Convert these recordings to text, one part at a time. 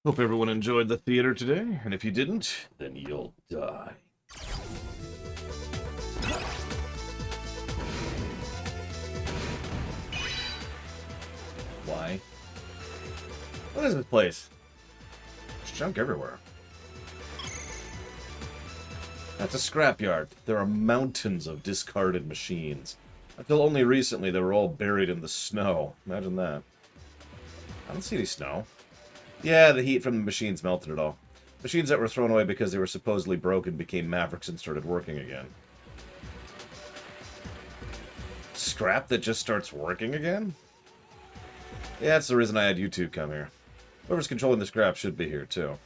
Hope everyone enjoyed the theater today, and if you didn't, then you'll die. Why? What is this place? There's junk everywhere. That's a scrapyard. There are mountains of discarded machines. Until only recently, they were all buried in the snow. Imagine that. I don't see any snow. Yeah, the heat from the machines melted it all. Machines that were thrown away because they were supposedly broken became Mavericks and started working again. Scrap that just starts working again? Yeah, that's the reason I had YouTube come here. Whoever's controlling the scrap should be here, too.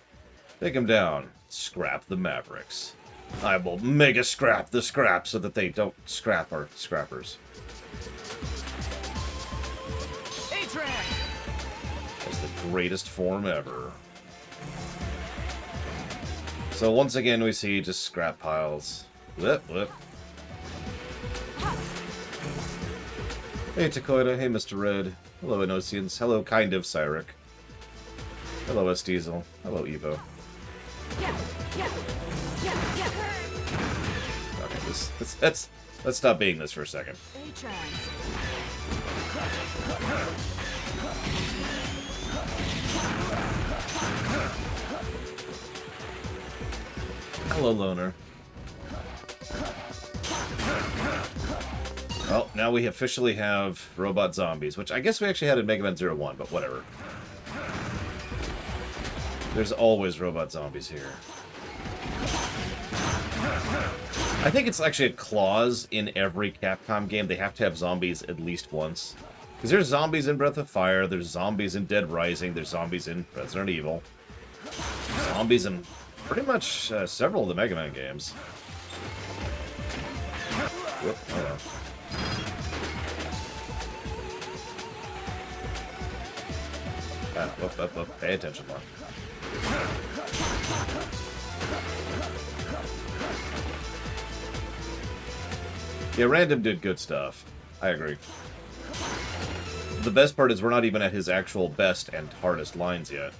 Take them down. Scrap the Mavericks. I will mega scrap the scrap so that they don't scrap our scrappers. That's the greatest form ever. So once again we see just scrap piles. Whip, whip. Hey Takoida, hey Mr. Red. Hello Enosians, hello kind of Cyric. Hello S Diesel, hello Evo. Okay, let's stop being this for a second. Hello, Loner. Well, now we officially have robot zombies, which I guess we actually had in Mega Man 01, but whatever. There's always robot zombies here. I think it's actually a clause in every Capcom game. They have to have zombies at least once. Because there's zombies in Breath of Fire, there's zombies in Dead Rising, there's zombies in Resident Evil. Zombies in pretty much several of the Mega Man games. Whoop, hold on. Whoop. Pay attention more. Yeah, Random did good stuff. I agree. The best part is we're not even at his actual best and hardest lines yet.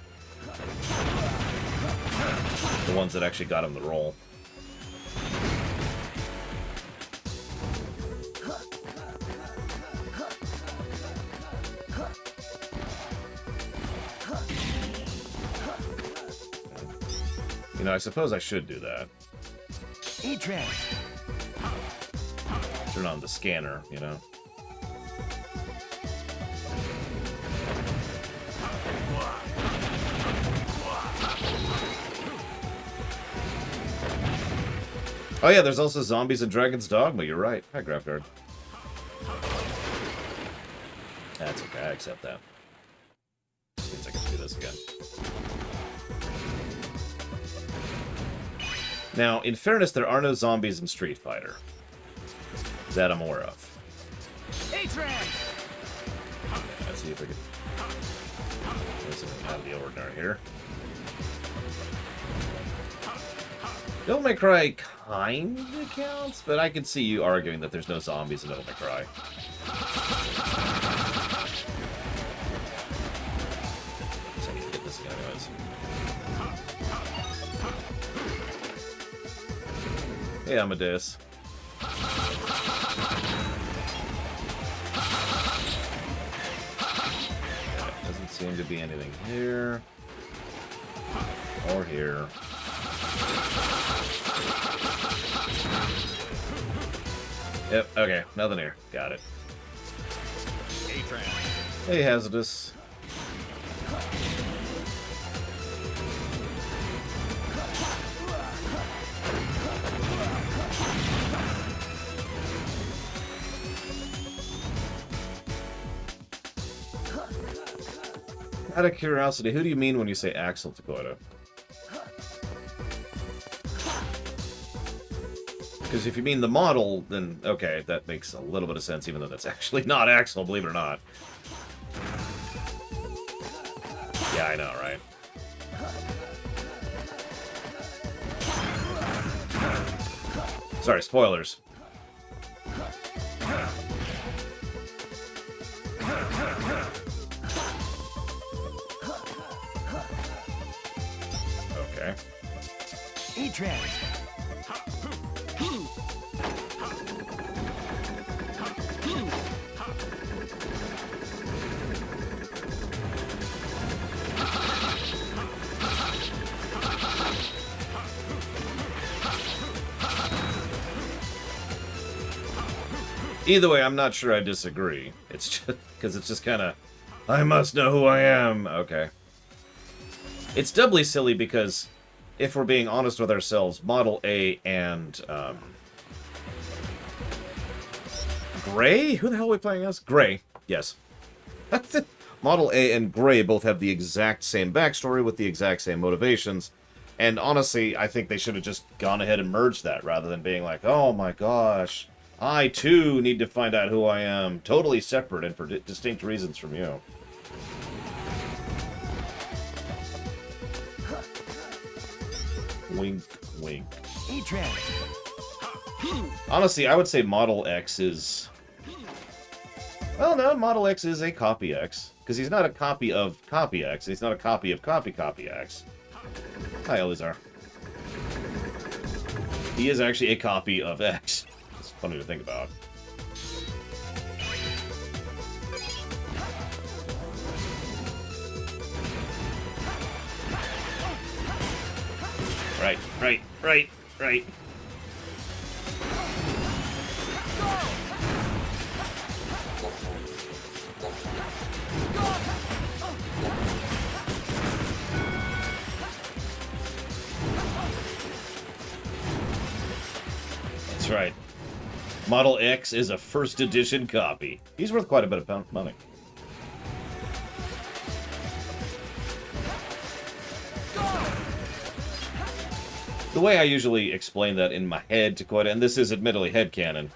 The ones that actually got him the role. You know, I suppose I should do that. Turn on the scanner, you know. Oh yeah, there's also zombies in Dragon's Dogma, you're right. Hi, Grafguard. That's okay, I accept that. Just means I can do this again. Now, in fairness, there are no zombies in Street Fighter. That I'm aware of. Let's see if we can... There's something out of the ordinary here. Devil May Cry kinda counts, but I can see you arguing that there's no zombies in Devil May Cry. So I need to get this again anyways. Hey, Amadeus. Doesn't seem to be anything here. Or here. Yep, okay, nothing here. Got it. Hey, Hazardous. Out of curiosity, who do you mean when you say Axel, Dakota? Because if you mean the model, then okay, that makes a little bit of sense, even though that's actually not Axel, believe it or not. Yeah, I know, right? Sorry, spoilers. Okay. E-Trans. Either way, I'm not sure I disagree. It's just because it's just kind of, I must know who I am. Okay. It's doubly silly because, if we're being honest with ourselves, Model A and Gray? Who the hell are we playing as? Gray. Yes. Model A and Gray both have the exact same backstory with the exact same motivations. And honestly, I think they should have just gone ahead and merged that rather than being like, oh my gosh, I too need to find out who I am. Totally separate and for distinct reasons from you. Wink, wink. E-Trans. Honestly, I would say Model X is... Well, no, Model X is a Copy X. Because he's not a copy of Copy X. He's not a copy of Copy X. Hi, Elizar. He is actually a copy of X. It's funny to think about. Right. That's right. Model X is a first edition copy. He's worth quite a bit of money. The way I usually explain that in my head to Quetta, and this is admittedly headcanon,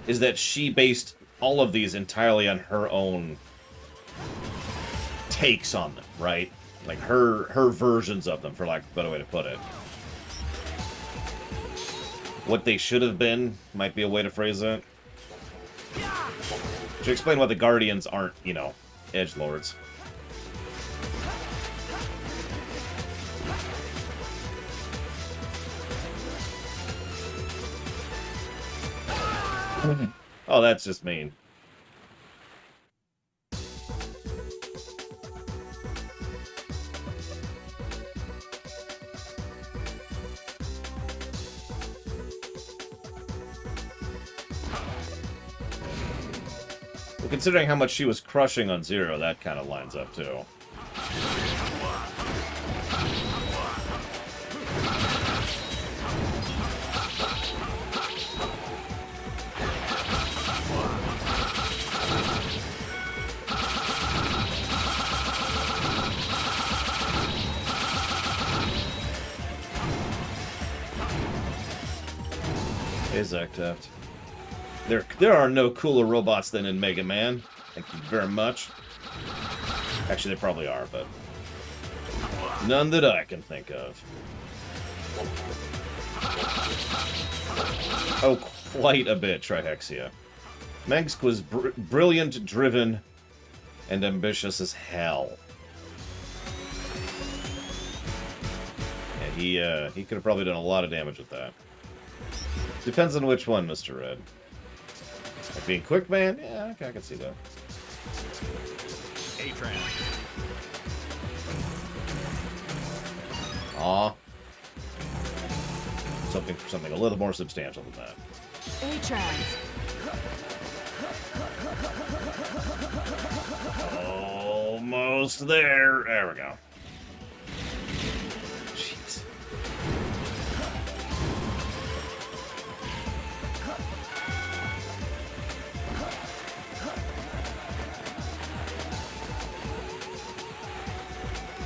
is that she based all of these entirely on her own takes on them, right? Like her versions of them, for lack of a better way to put it. What they should have been might be a way to phrase it. To explain why the Guardians aren't, you know, edgelords. Oh, that's just mean. Well, considering how much she was crushing on Zero, that kind of lines up, too. Exact. There are no cooler robots than in Mega Man. Thank you very much. Actually, there probably are, but none that I can think of. Oh, quite a bit, Trihexia. Mengsk was brilliant, driven, and ambitious as hell. And he could have probably done a lot of damage with that. Depends on which one, Mr. Red. Like being Quick Man? Yeah, okay, I can see that. A-Trans. Aw. Something a little more substantial than that. A-Trans. Almost there. There we go. Jeez.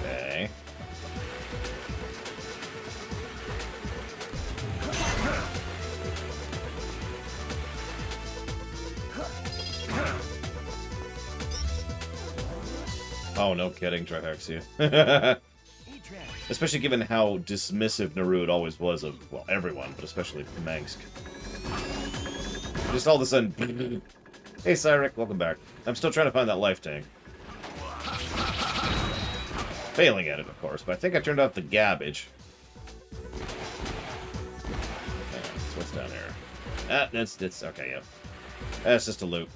Okay. Oh, no kidding, Trihexia. Especially given how dismissive Narud always was of, well, everyone, but especially Mengsk. Just all of a sudden... Hey, Cyric, welcome back. I'm still trying to find that life tank. Failing at it, of course, but I think I turned off the garbage. That's okay, yeah. That's just a loop.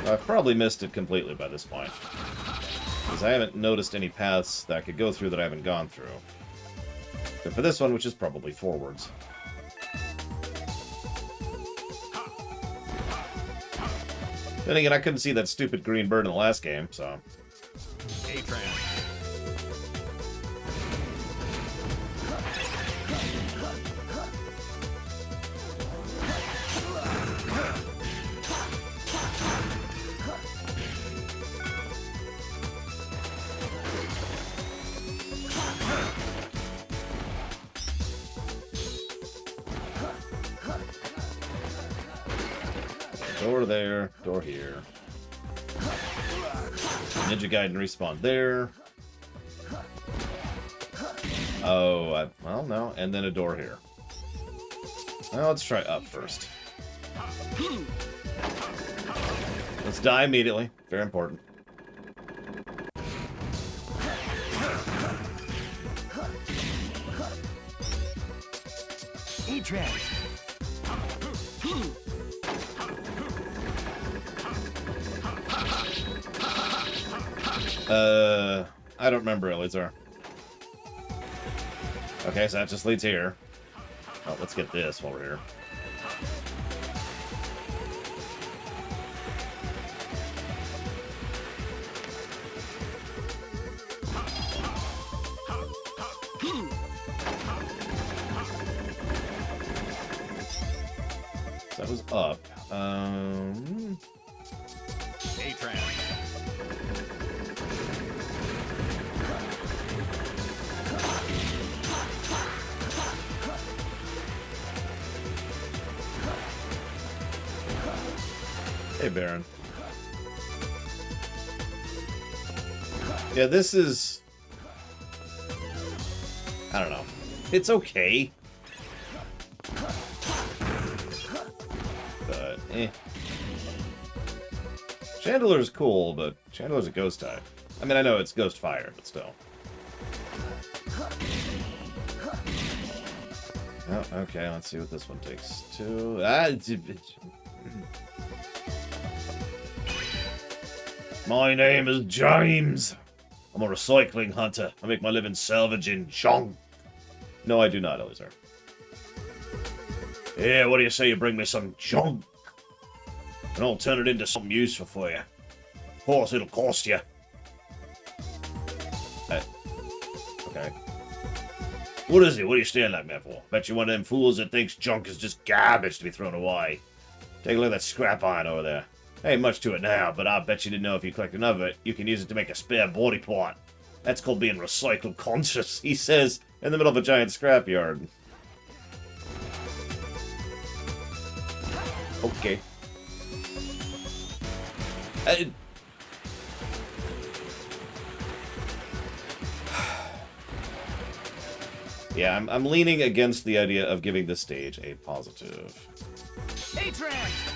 I've probably missed it completely by this point. Because I haven't noticed any paths that I could go through that I haven't gone through. But for this one, which is probably forwards. Then again, I couldn't see that stupid green bird in the last game, so... Door there, door here. Ninja Gaiden respawn there. Oh, well, no. And then a door here. Well, let's try up first. Let's die immediately. Very important. E-Trans. I don't remember, Elizar. Okay, so that just leads here. Oh, let's get this while we're here. So that was up. Hey, Baron. Yeah, this is... I don't know. It's okay. But, Chandeler's cool, but Chandeler's a ghost type. I mean, I know it's ghost fire, but still. Oh, okay, let's see what this one takes. My name is James. I'm a recycling hunter. I make my living salvaging junk. No, I do not, Elizar. Yeah, what do you say you bring me some junk? And I'll turn it into something useful for you. Of course, it'll cost you. Okay. What is it? What are you staring at me for? Bet you're one of them fools that thinks junk is just garbage to be thrown away. Take a look at that scrap iron over there. Ain't much to it now, but I bet you didn't know if you collect enough of it, you can use it to make a spare body part. That's called being recycled conscious, he says, in the middle of a giant scrapyard. Okay. Yeah, I'm leaning against the idea of giving this stage a positive. A-Trans!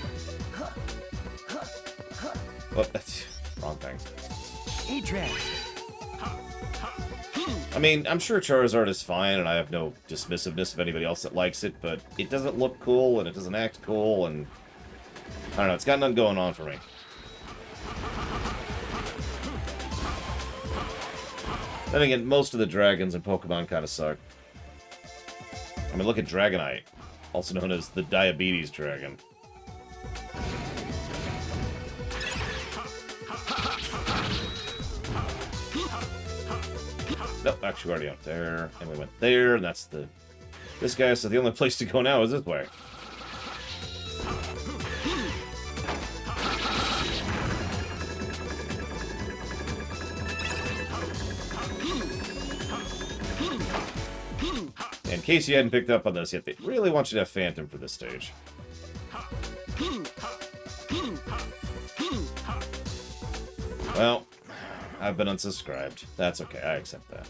Oh, that's wrong thing. E-Trans. I mean, I'm sure Charizard is fine, and I have no dismissiveness of anybody else that likes it, but it doesn't look cool, and it doesn't act cool, and... I don't know, it's got nothing going on for me. Then again, most of the dragons in Pokemon kind of suck. I mean, look at Dragonite, also known as the Diabetes Dragon. Nope, actually we're already up there, and we went there, and that's the... This guy said the only place to go now is this way. In case you hadn't picked up on this yet, they really want you to have Phantom for this stage. Well, I've been unsubscribed. That's okay, I accept that.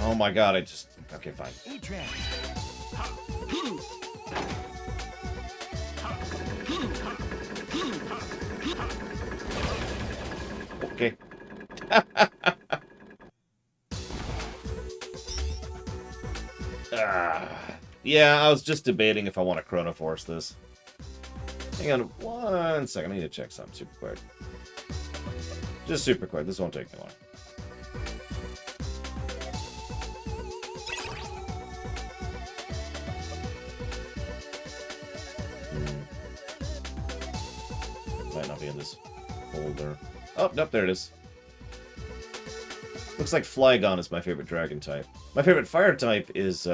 Oh my god, I just... Okay, fine. A-Trans. Okay. Yeah, I was just debating if I want to Chrono Force this. Hang on 1 second. I need to check something super quick. Just super quick. This won't take me long. Might not be in this folder. Oh, nope, there it is. Looks like Flygon is my favorite dragon type. My favorite fire type is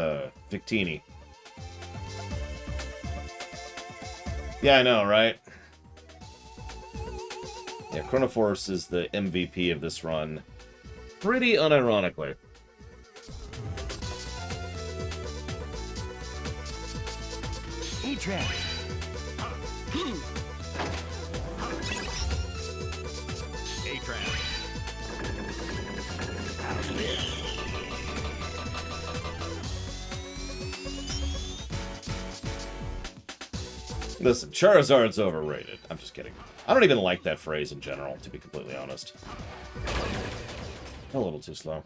Victini. Yeah, I know, right? Yeah, Chrono Force is the MVP of this run. Pretty unironically. A-Trans. A-Trans. How's this? Listen, Charizard's overrated. I'm just kidding. I don't even like that phrase in general, to be completely honest. A little too slow.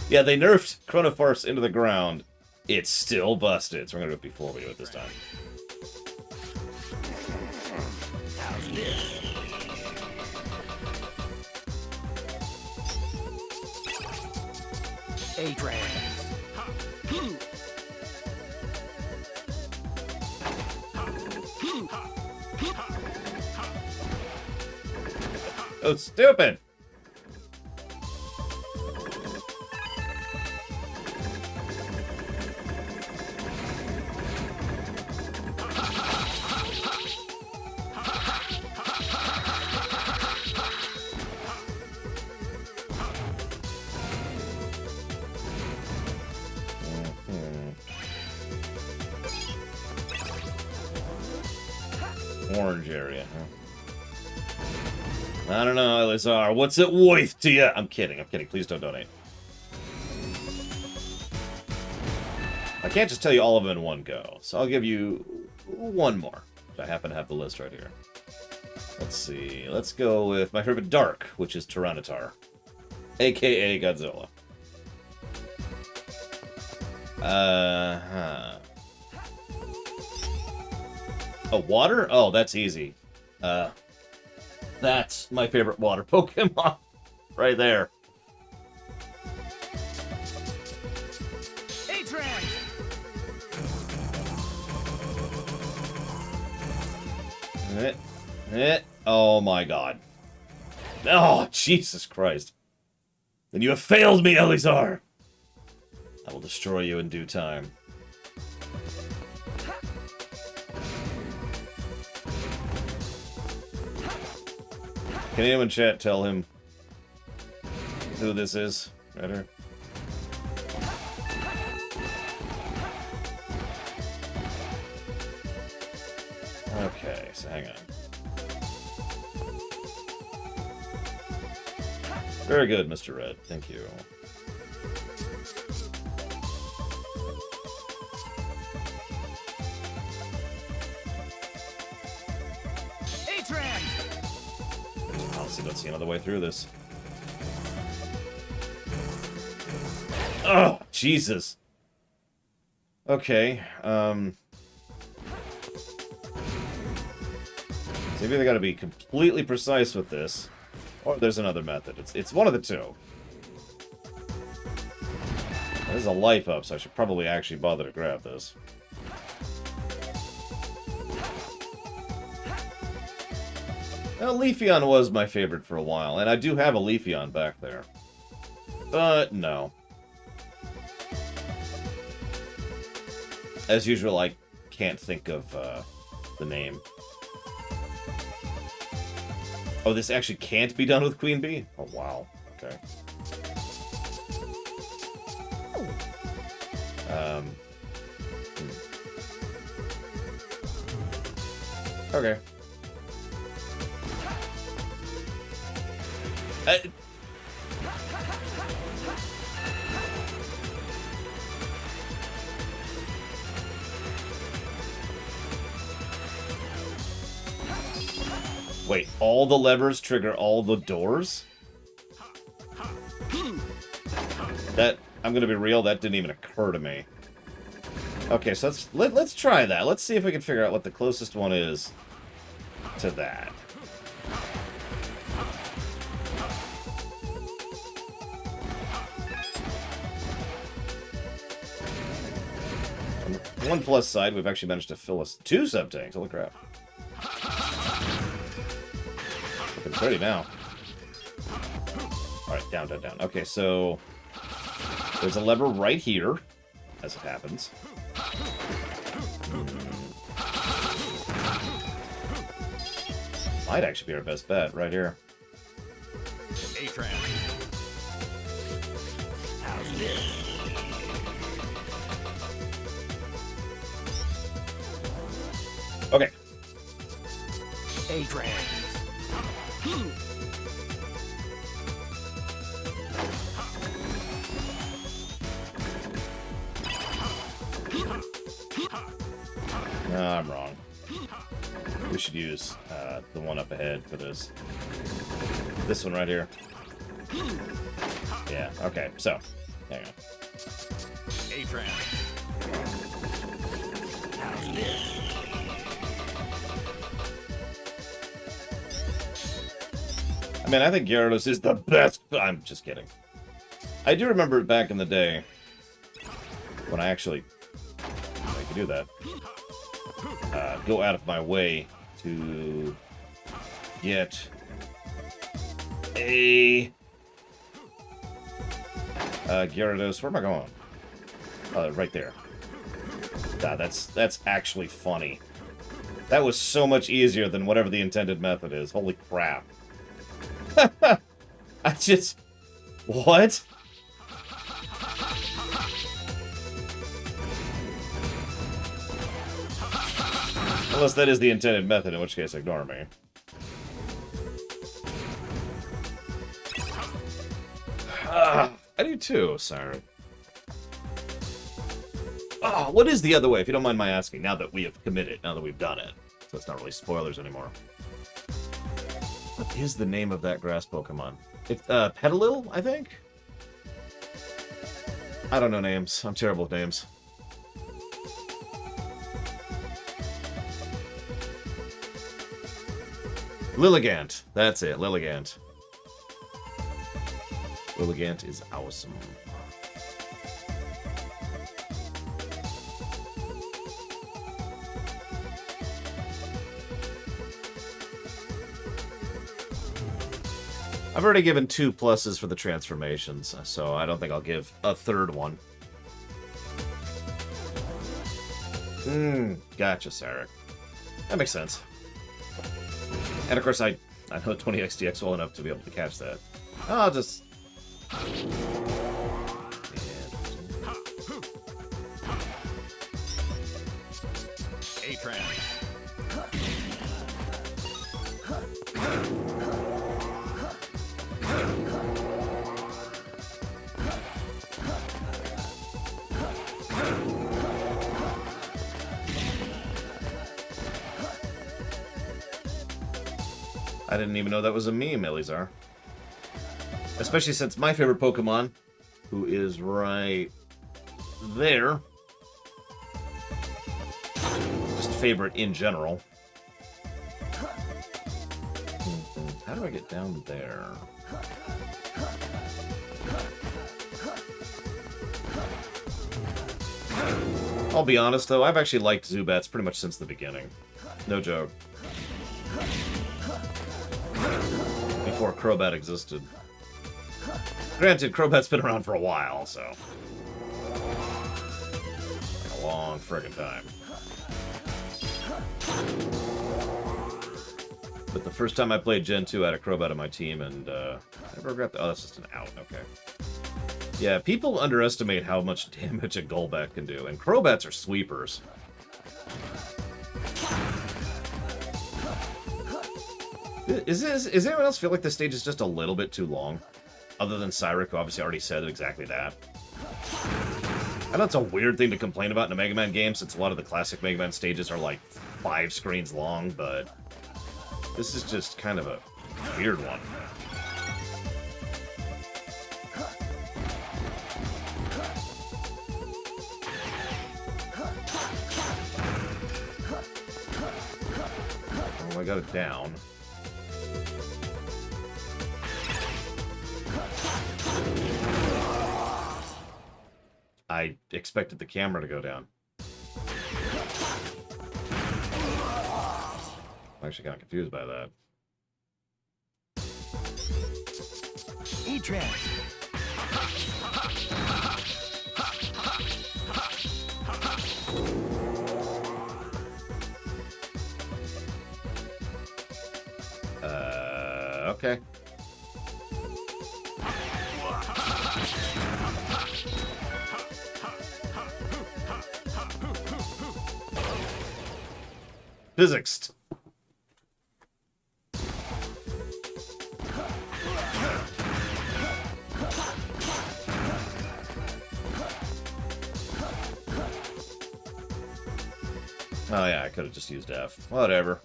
Yeah, they nerfed Chrono Force into the ground. It's still busted, so we're gonna do it before we do it this time. How's this? A-Trans. Oh, stupid! Orange area, huh? I don't know, Elizar. What's it worth to you? I'm kidding, I'm kidding. Please don't donate. I can't just tell you all of them in one go, so I'll give you one more. I happen to have the list right here. Let's see. Let's go with my favorite Dark, which is Tyranitar, a.k.a. Godzilla. Oh, water? Oh, that's easy. That's my favorite water Pokemon. Right there. A-Trans. Oh my god. Oh, Jesus Christ. Then you have failed me, Elizar. I will destroy you in due time. Can anyone in chat tell him who this is? Right here. Okay, so hang on. Very good, Mr. Red. Thank you. A-Trans. Honestly, don't see another way through this. Oh, Jesus. Okay, so maybe they gotta be completely precise with this, or there's another method. It's one of the two. This is a life up, so I should probably actually bother to grab this. Now, Leafeon was my favorite for a while, and I do have a Leafeon back there. But, no. As usual, I can't think of the name. Oh, this actually can't be done with Queen Bee? Oh, wow. Okay. Okay. Wait, all the levers trigger all the doors? That, I'm gonna be real, that didn't even occur to me. Okay, so let's try that. Let's see if we can figure out what the closest one is to that. On the one plus side, we've actually managed to fill us 2 sub-tanks. Holy crap. It's ready now. Alright, down, down, down. Okay, so there's a lever right here, as it happens. Might actually be our best bet, right here. A-Tran. How's this? Okay. A-Tran. No, I'm wrong. We should use the one up ahead for this. This one right here. Yeah, okay, so, hang on. A-Tran. How's this? I mean, I think Gyarados is the best. I'm just kidding. I do remember back in the day when I actually could do that. Go out of my way to get a Gyarados. Where am I going? Right there. That's actually funny. That was so much easier than whatever the intended method is. Holy crap. I just... What? Unless that is the intended method, in which case ignore me. I do too, sorry. Oh, what is the other way, if you don't mind my asking, now that we have committed, now that we've done it? So it's not really spoilers anymore. What is the name of that grass Pokemon? It's, Petalil, I think? I don't know names. I'm terrible with names. Lilligant. That's it, Lilligant. Lilligant is awesome. I've already given 2 pluses for the transformations, so I don't think I'll give a 3rd one. Gotcha, Sarek. That makes sense. And of course, I know 20XDX well enough to be able to catch that. I'll just... A-Tran. I didn't even know that was a meme, Elizar. Especially since my favorite Pokemon, who is right there, just favorite in general. How do I get down there? I'll be honest, though, I've actually liked Zubats pretty much since the beginning. No joke. Before Crobat existed. Granted, Crobat's been around for a while, so... Like a long friggin' time. But the first time I played Gen 2, I had a Crobat on my team, and, I never got the... Oh, that's just an out, okay. Yeah, people underestimate how much damage a Golbat can do, and Crobats are sweepers. Is anyone else feel like this stage is just a little bit too long? Other than Cyric, who obviously already said exactly that. I know it's a weird thing to complain about in a Mega Man game, since a lot of the classic Mega Man stages are like 5 screens long, but this is just kind of a weird one. Oh, I got it down. I expected the camera to go down. I'm actually kind of confused by that. E-Trans. Okay. Physics. Oh yeah, I could have just used F. Whatever.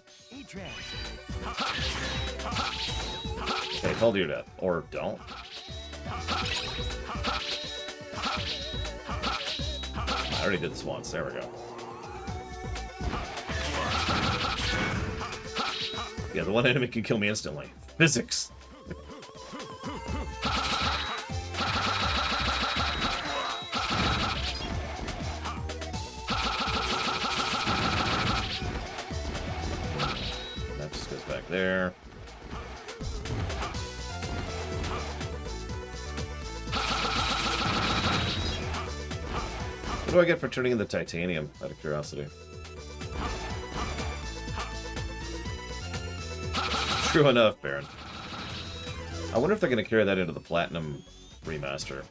Okay, told you to. Or don't. I already did this once. There we go. Yeah, the one enemy can kill me instantly. Physics. That just goes back there. What do I get for turning in the titanium, out of curiosity? True enough, Baron. I wonder if they're going to carry that into the Platinum remaster.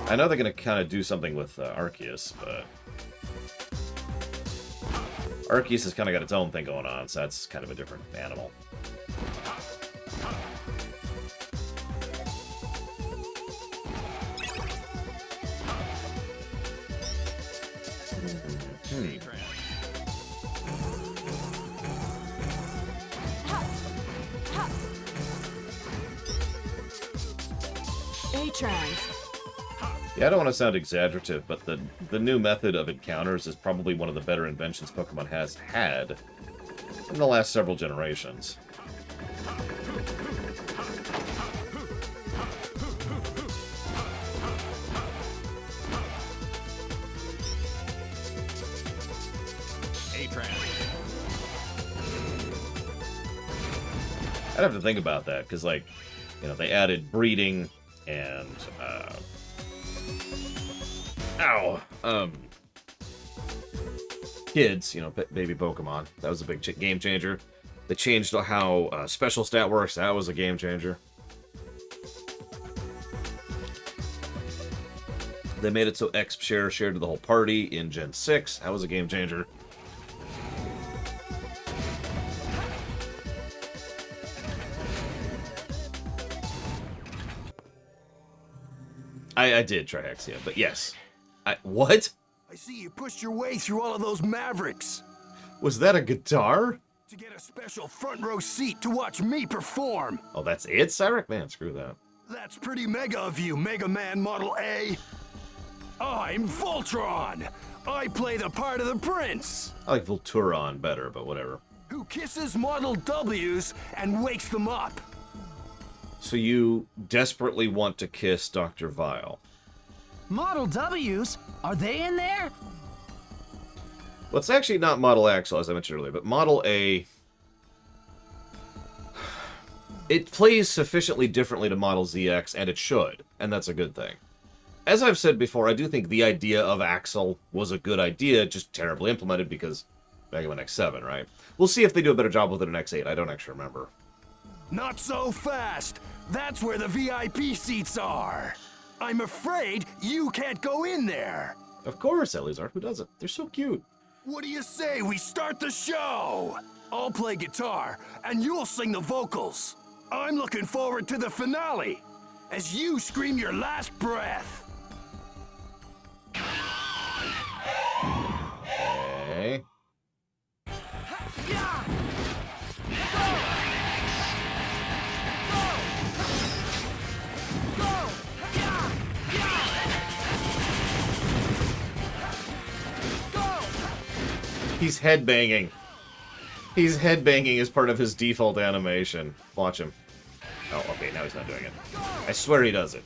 I know they're going to kind of do something with Arceus, but Arceus has kind of got its own thing going on, so that's kind of a different animal. Yeah, I don't want to sound exaggerative, but the new method of encounters is probably one of the better inventions Pokemon has had in the last several generations. I'd have to think about that, because, like, you know, they added breeding and, kids, you know, baby Pokemon. That was a big game changer. They changed how special stat works. That was a game changer. They made it so X shared to the whole party in Gen 6. That was a game changer. I did try Hexia, but yes. What? I see you pushed your way through all of those Mavericks. Was that a guitar? To get a special front row seat to watch me perform. Oh, that's it, Cyric? Man, screw that. That's pretty mega of you, Mega Man Model A. I'm Voltron. I play the part of the prince. I like Volturon better, but whatever. Who kisses Model W's and wakes them up. So you desperately want to kiss Dr. Vile. Model W's? Are they in there? Well, it's actually not Model Axel, as I mentioned earlier, but Model A... It plays sufficiently differently to Model ZX, and it should, and that's a good thing. As I've said before, I do think the idea of Axel was a good idea, just terribly implemented because Mega Man X7, right? We'll see if they do a better job with it in X8. I don't actually remember. Not so fast. That's where the VIP seats are. I'm afraid you can't go in there. Of course, Elizard. Who doesn't? They're so cute. What do you say we start the show? I'll play guitar, and you'll sing the vocals. I'm looking forward to the finale, as you scream your last breath. Okay. He's headbanging. He's headbanging as part of his default animation. Watch him. Oh, okay, now he's not doing it. I swear he does it.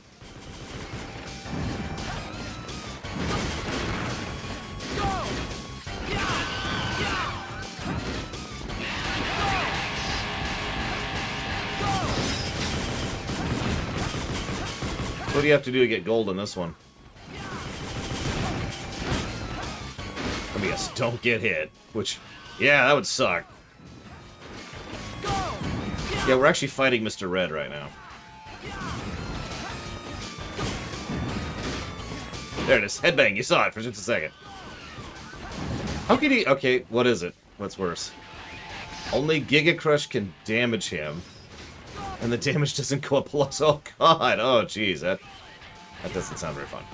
What do you have to do to get gold in this one? Let me guess, don't get hit. Which, yeah, that would suck. Yeah, we're actually fighting Mr. Red right now. There it is. Headbang. You saw it for just a second. How can he... Okay, what is it? What's worse? Only Giga Crush can damage him. And the damage doesn't go up plus... Oh, God. Oh, jeez. That doesn't sound very fun.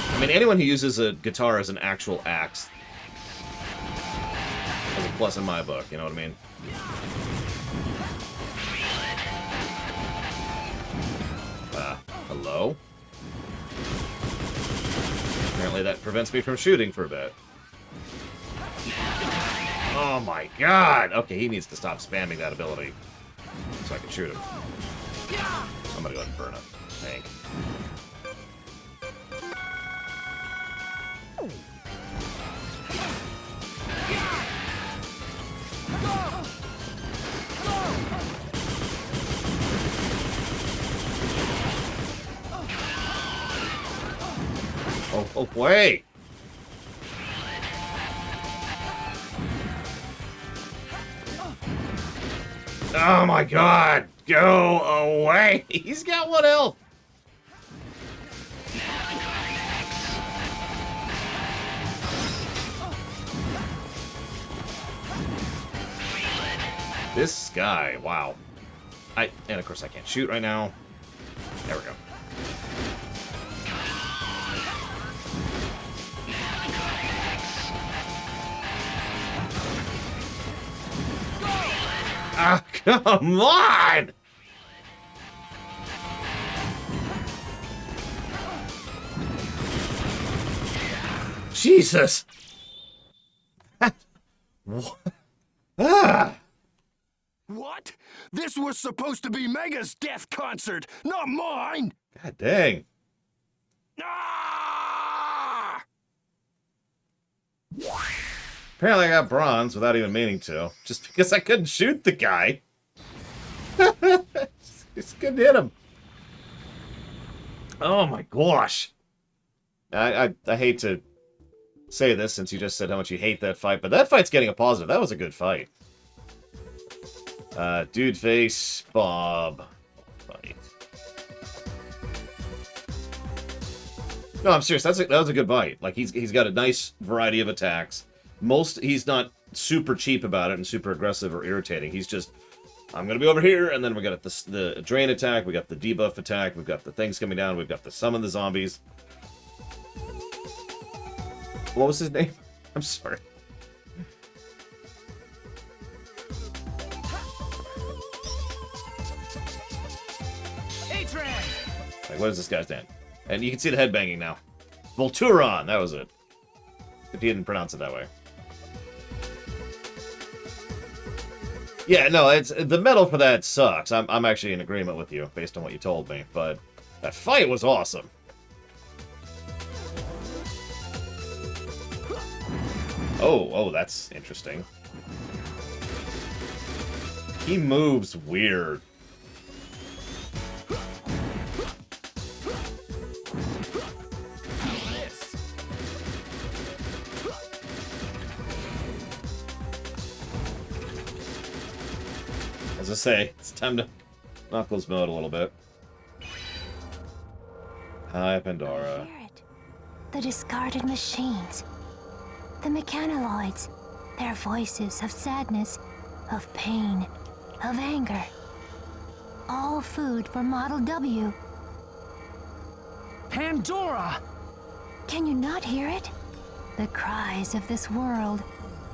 I mean, anyone who uses a guitar as an actual axe has a plus in my book, you know what I mean? Hello? Apparently that prevents me from shooting for a bit. Oh my god! Okay, he needs to stop spamming that ability so I can shoot him. I'm gonna go ahead and burn him. Thank. Oh, wait! Oh my god! Go away! He's got one health! This guy, wow. And of course I can't shoot right now. There we go. Ah, come on! Jesus! What? Ah! What? This was supposed to be Mega's death concert, not mine! God dang. Ah! Apparently I got bronze without even meaning to. Just because I couldn't shoot the guy. Just couldn't hit him. Oh my gosh. I hate to say this since you just said how much you hate that fight, but that fight's getting a positive. That was a good fight. Dude face, Bob. Fight. No, I'm serious. That was a good fight. Like he's got a nice variety of attacks. He's not super cheap about it and super aggressive or irritating. He's just, I'm gonna be over here, and then we got the drain attack, we got the debuff attack, we've got the things coming down, we've got the summon the zombies. What was his name? I'm sorry. Like, what is this guy's name? And you can see the headbanging now. Volturon, that was it. If he didn't pronounce it that way. Yeah, no, it's the metal for that sucks. I'm actually in agreement with you based on what you told me, but that fight was awesome. Oh, that's interesting. He moves weird. As I say, it's time to Knuckles mode a little bit. Hi, I Pandora. hear it. The discarded machines. The mechanoloids. Their voices of sadness, of pain, of anger. All food for Model W. Pandora! Can you not hear it? The cries of this world,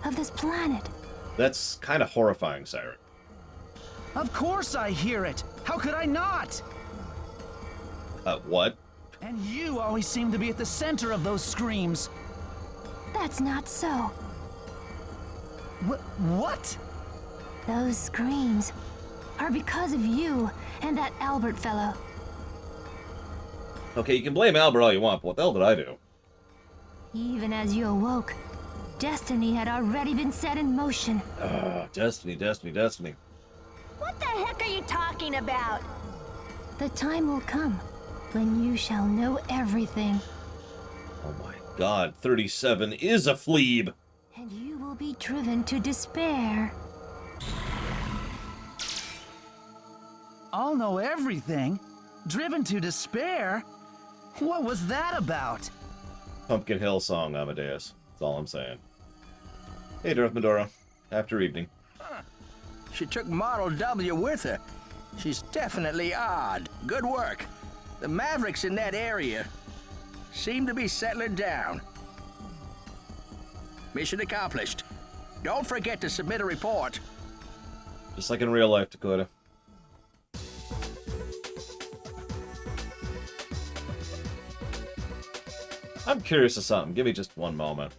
of this planet. That's kind of horrifying, Siren. Of course I hear it. How could I not? What? And you always seem to be at the center of those screams. That's not so. What? Those screams are because of you and that Albert fellow. Okay, you can blame Albert all you want, but what the hell did I do? Even as you awoke, destiny had already been set in motion. Destiny, destiny, destiny. What the heck are you talking about? The time will come when you shall know everything, Oh my god, 37 is a fleeb! and you will be driven to despair. I'll know everything. Driven to despair? What was that about? Pumpkin Hill song, Amadeus. That's all I'm saying. Hey, Darth Medora. After evening. She took Model W with her. She's definitely odd. Good work. The Mavericks in that area seem to be settling down. Mission accomplished. Don't forget to submit a report. Just like in real life, Dakota. I'm curious of something. Give me just one moment.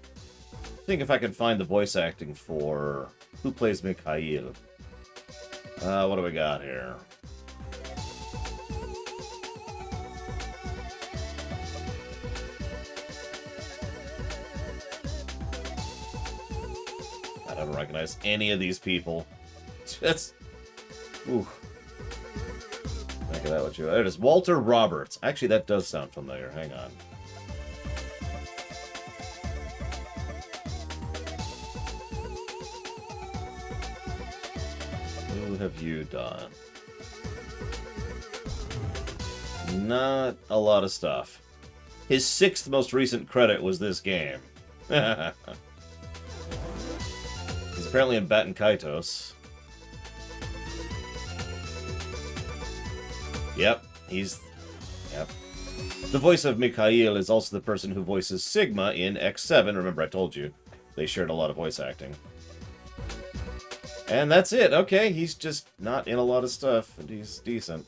Think if I can find the voice acting for who plays Mikhail. What do we got here? I don't recognize any of these people. Just... Ooh. Look at that, what you... There it is. Walter Roberts. Actually, that does sound familiar. Hang on. Who have you done? Not a lot of stuff. His 6th most recent credit was this game. He's apparently in Batten Kaitos. Yep, Yep. The voice of Mikhail is also the person who voices Sigma in X7. Remember, I told you. They shared a lot of voice acting. And that's it. Okay, he's just not in a lot of stuff, and he's decent.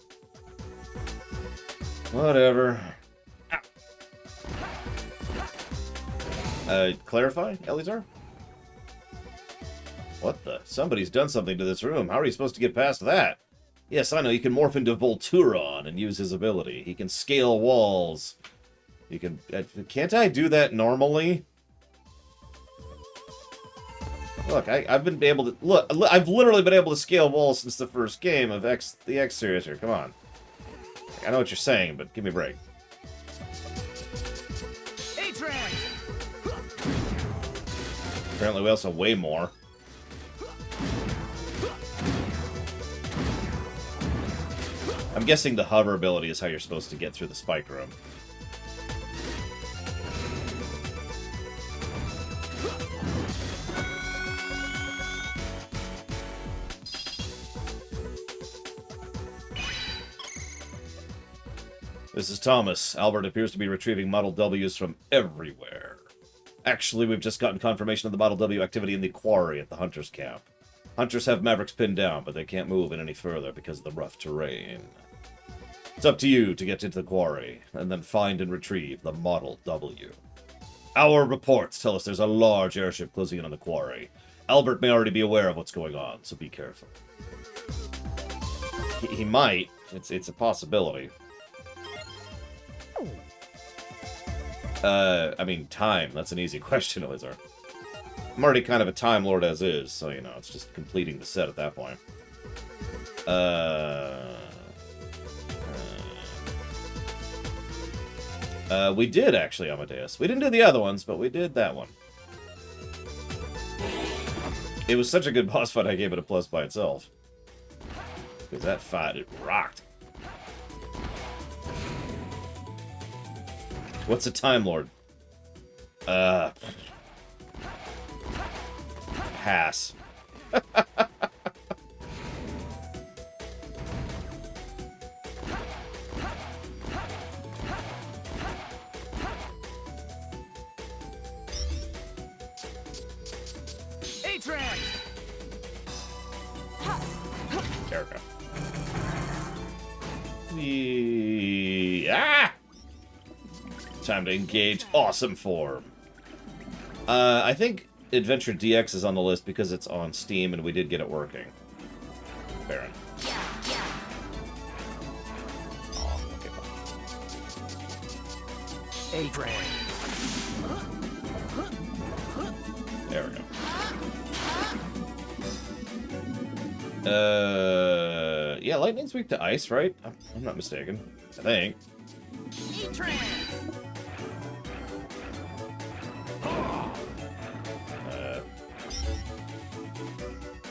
Whatever. Clarify, Eleazar? What the? Somebody's done something to this room. How are you supposed to get past that? Yes, I know. You can morph into Volturon and use his ability. He can scale walls. You can... can't I do that normally? Look, I've been able to... Look, I've literally been able to scale walls since the first game of the X series here. Come on. I know what you're saying, but give me a break. Apparently we also weigh more. I'm guessing the hover ability is how you're supposed to get through the spike room. This is Thomas. Albert appears to be retrieving Model Ws from everywhere. Actually, we've just gotten confirmation of the Model W activity in the quarry at the Hunters' camp. Hunters have Mavericks pinned down, but they can't move in any further because of the rough terrain. It's up to you to get into the quarry, and then find and retrieve the Model W. Our reports tell us there's a large airship closing in on the quarry. Albert may already be aware of what's going on, so be careful. He might. It's a possibility. I mean, time. That's an easy question, Elizar. I'm already kind of a Time Lord as is, so, you know, it's just completing the set at that point. We did, actually, Amadeus. We didn't do the other ones, but we did that one. It was such a good boss fight, I gave it a plus by itself. Because that fight, it rocked. What's a Time Lord? Pass. A-Train! There we go. Ah! Time to engage awesome form. I think Adventure DX is on the list because it's on Steam and we did get it working. Baron. Oh, okay, fine. A-Train. There we go. Yeah, lightning's weak to ice, right? I'm not mistaken. I think. E-Train!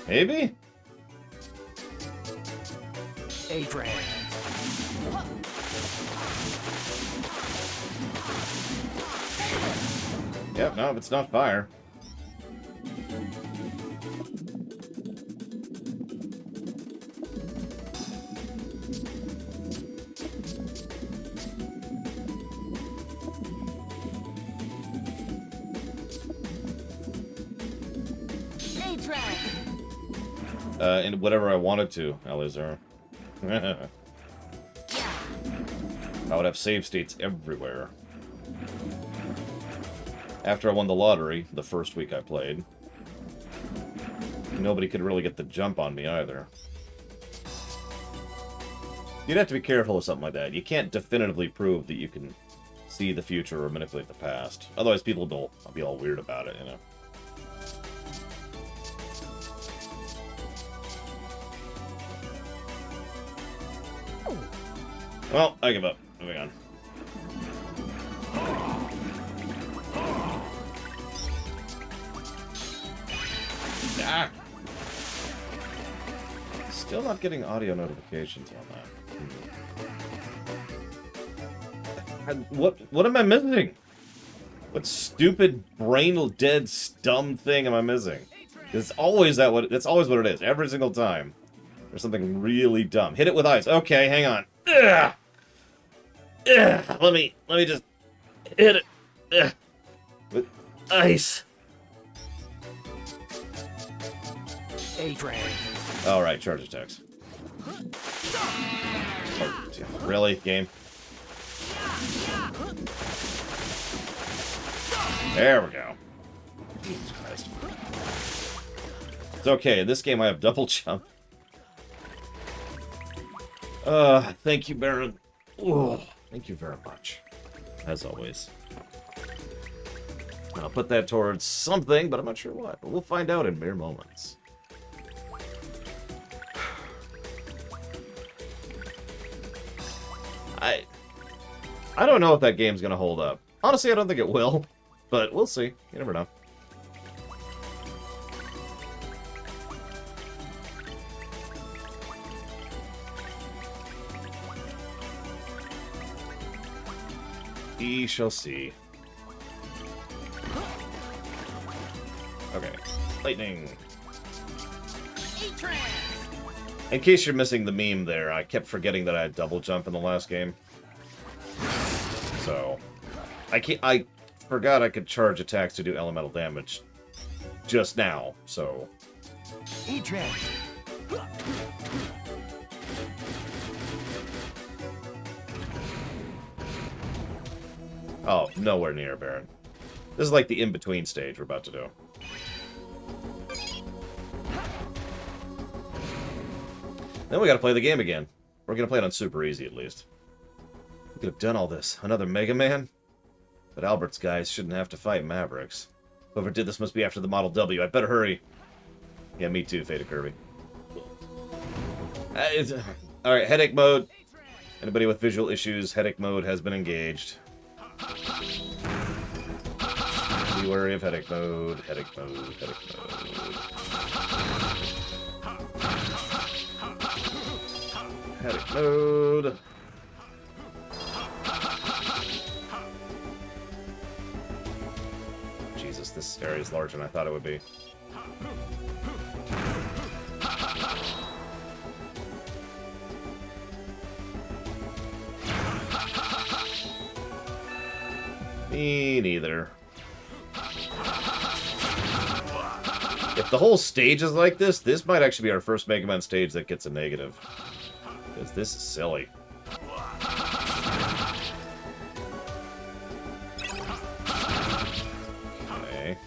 Maybe? A-Train. Yep, no, it's not fire. And whatever I wanted to, Elizar. I would have save states everywhere. After I won the lottery, the first week I played, nobody could really get the jump on me either. You'd have to be careful with something like that. You can't definitively prove that you can see the future or manipulate the past. Otherwise people will be all weird about it, you know. Well, I give up. Moving on. Ah! Still not getting audio notifications on that. What am I missing? What stupid brain dead dumb thing am I missing? It's always that's always what it is. Every single time. There's something really dumb. Hit it with ice. Okay, hang on. Ugh. Ugh. Let me just hit it. Ugh. With ice. A-Train. Alright, charge attacks. Oh, really, game? There we go. Jesus Christ. It's okay, in this game I have double jump. Thank you, Baron. Ooh, thank you very much. As always. I'll put that towards something, but I'm not sure what. But we'll find out in mere moments. I don't know if that game's gonna hold up. Honestly, I don't think it will. But we'll see. You never know. We shall see. Okay. Lightning. In case you're missing the meme there, I kept forgetting that I had double jump in the last game. So, I forgot I could charge attacks to do elemental damage just now, so... E-Train. Oh, nowhere near, Baron. This is like the in-between stage we're about to do. Then we gotta play the game again. We're gonna play it on super easy, at least. We could have done all this. Another Mega Man? But Albert's guys shouldn't have to fight Mavericks. Whoever did this must be after the Model W. I better hurry. Yeah, me too, Fate of Kirby. Alright, headache mode. Anybody with visual issues, headache mode has been engaged. Be wary of headache mode, headache mode, headache mode. Headache mode. this area is larger than I thought it would be. Me neither. If the whole stage is like this might actually be our first Mega Man stage that gets a negative. Because this is silly. Okay.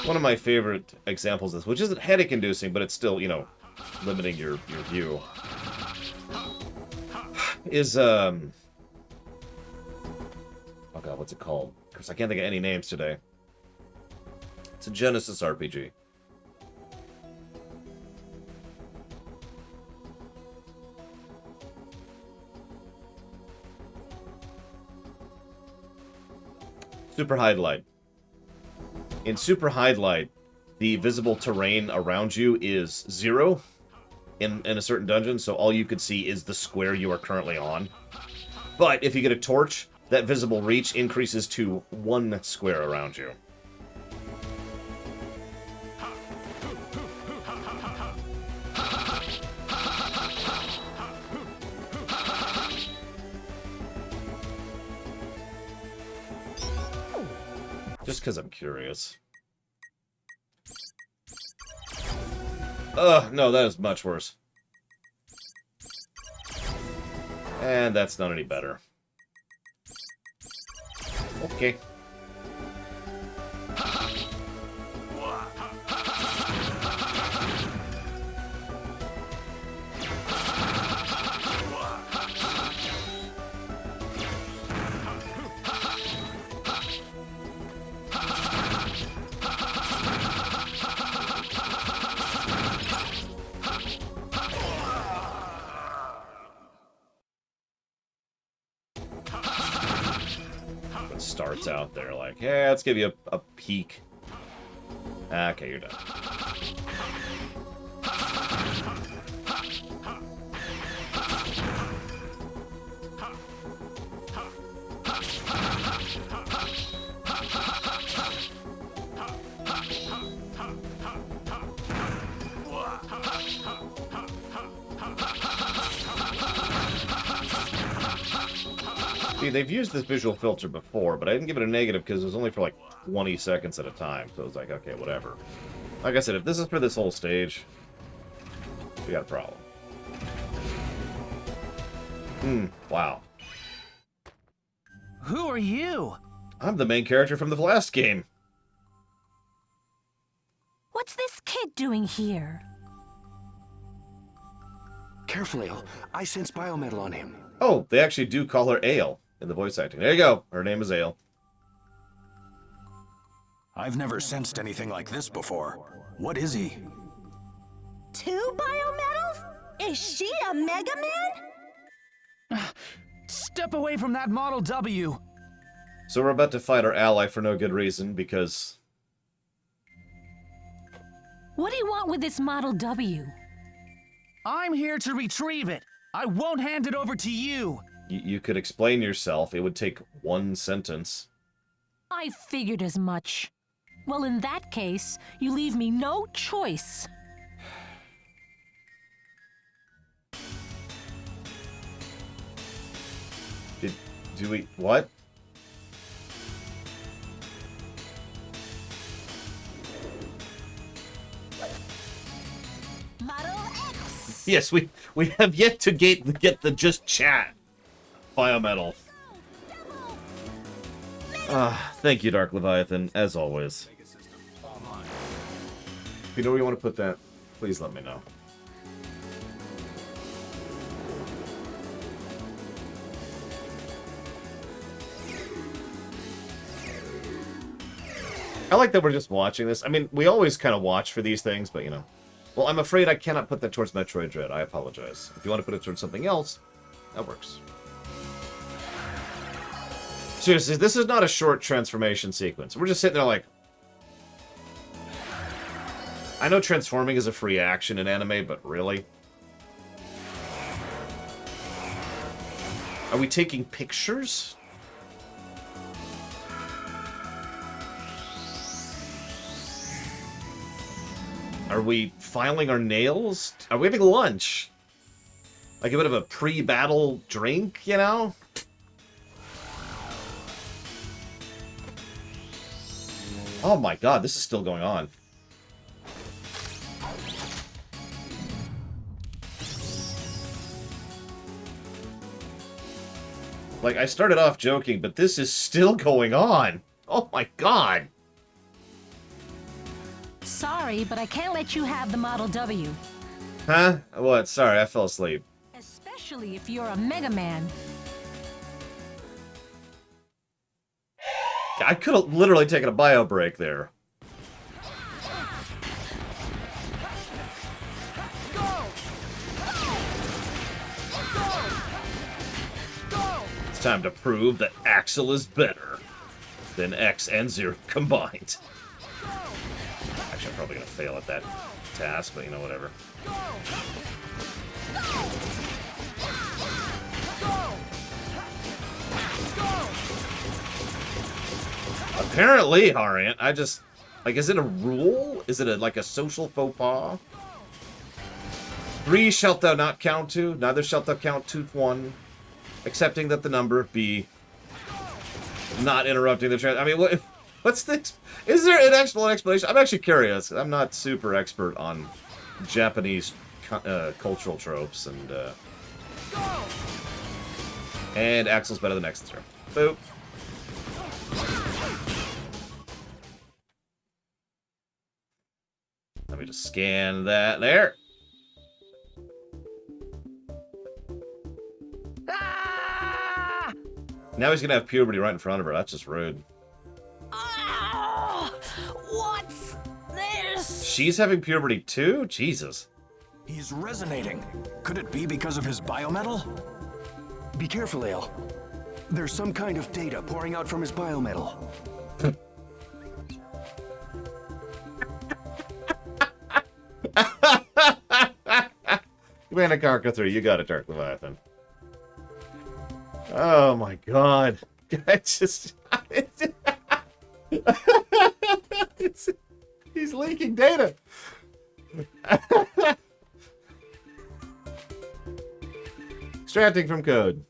One of my favorite examples of this, which isn't headache-inducing, but it's still, you know, limiting your view, is, oh god, what's it called? Because I can't think of any names today. It's a Genesis RPG. Super Highlight. In Super Highlight, the visible terrain around you is 0 in a certain dungeon, so all you could see is the square you are currently on. But if you get a torch, that visible reach increases to 1 square around you. Just because I'm curious. Ugh, no, that is much worse. And that's not any better. Okay. Starts out there like, yeah, let's give you a peek. Okay, you're done. See, they've used this visual filter before, but I didn't give it a negative because it was only for like 20 seconds at a time. So it was like, okay, whatever. Like I said, if this is for this whole stage, we got a problem. Wow. Who are you? I'm the main character from the last game. What's this kid doing here? Careful, Ale. I sense biometal on him. Oh, they actually do call her Ale in the voice acting. There you go. Her name is Ale. I've never sensed anything like this before. What is he? 2 biometals? Is she a Mega Man? Step away from that Model W. So we're about to fight our ally for no good reason because... What do you want with this Model W? I'm here to retrieve it. I won't hand it over to you. You could explain yourself. It would take 1 sentence. I figured as much. Well, in that case, you leave me no choice. Do we... What? Model X! Yes, we have yet to get the just chat biometal. Thank you, Dark Leviathan, as always. If you know where you want to put that, please let me know. I like that we're just watching this. I mean, we always kind of watch for these things, but you know. Well, I'm afraid I cannot put that towards Metroid Dread. I apologize. If you want to put it towards something else, that works. Seriously, this is not a short transformation sequence. We're just sitting there like... I know transforming is a free action in anime, but really? Are we taking pictures? Are we filing our nails? Are we having lunch? Like a bit of a pre-battle drink, you know? Oh my god, this is still going on. Like, I started off joking, but this is still going on. Oh my god. Sorry, but I can't let you have the Model W. Huh? What? Sorry, I fell asleep. Especially if you're a Mega Man. I could have literally taken a bio break there. It's time to prove that Axel is better than X and Zero combined. Actually, I'm probably going to fail at that task, but you know, whatever. Apparently, Harriet, I just... Like, is it a rule? Is it like a social faux pas? 3 shalt thou not count to, neither shalt thou count to 1, accepting that the number be not interrupting the trans... I mean, what's this? Is there an explanation? I'm actually curious. I'm not super expert on Japanese cultural tropes, and Axel's better than X and Zero. Boop. Let me just scan that there. Ah! Now he's gonna have puberty right in front of her. That's just rude. Oh, what's this? She's having puberty too? Jesus. He's resonating. Could it be because of his biometal? Be careful, Ale. There's some kind of data pouring out from his biometal. Commander Carker 3, you got it, Dark Leviathan. Oh my god. It's just... he's leaking data. Extracting from code.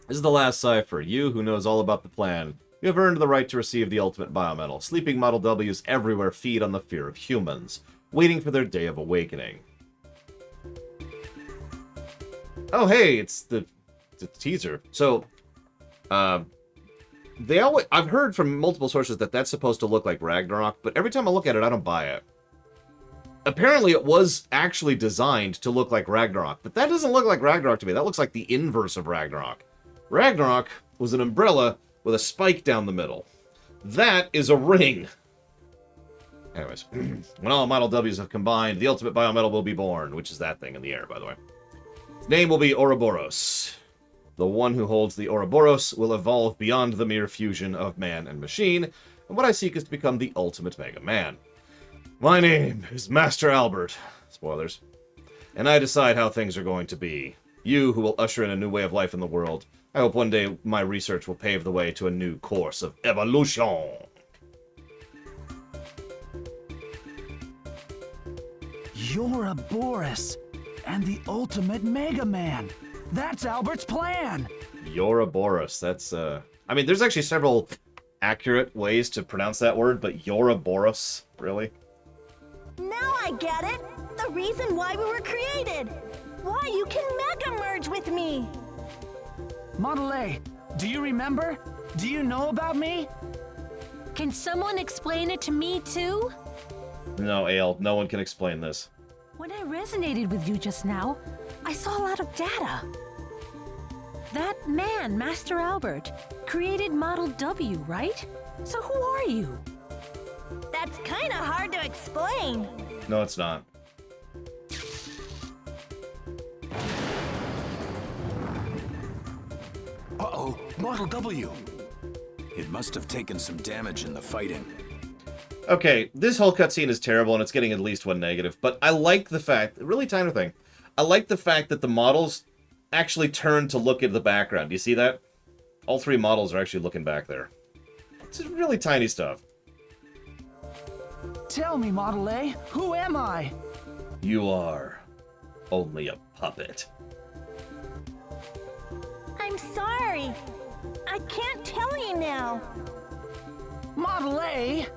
This is the last cipher. You, who knows all about the plan, you have earned the right to receive the ultimate biometal. Sleeping Model Ws everywhere feed on the fear of humans, waiting for their day of awakening. Oh, hey, it's the teaser. So, they always... I've heard from multiple sources that that's supposed to look like Ragnarok, but every time I look at it, I don't buy it. Apparently, it was actually designed to look like Ragnarok, but that doesn't look like Ragnarok to me. That looks like the inverse of Ragnarok. Ragnarok was an umbrella with a spike down the middle. That is a ring. Anyways, when all Model Ws have combined, the ultimate biometal will be born, which is that thing in the air, by the way. Its name will be Ouroboros. The one who holds the Ouroboros will evolve beyond the mere fusion of man and machine, and what I seek is to become the ultimate Mega Man. My name is Master Albert. Spoilers. And I decide how things are going to be. You, who will usher in a new way of life in the world. I hope one day my research will pave the way to a new course of evolution. You're a Boris and the ultimate Mega Man. That's Albert's plan. Ouroboros. That's, I mean, there's actually several accurate ways to pronounce that word, but Ouroboros? Really? Now I get it! The reason why we were created! Why you can Mega Merge with me! Model A, do you remember? Do you know about me? Can someone explain it to me, too? No, Ale, no one can explain this. When I resonated with you just now, I saw a lot of data. That man, Master Albert, created Model W, right? So who are you? That's kinda hard to explain. No, it's not. Uh-oh, Model W. It must have taken some damage in the fighting. Okay, this whole cutscene is terrible, and it's getting at least one negative, but I like the fact, really tiny thing, I like the fact that the models actually turn to look at the background. Do you see that? All 3 models are actually looking back there. It's really tiny stuff. Tell me, Model A, who am I? You are only a puppet. I'm sorry. I can't tell you now. Model A?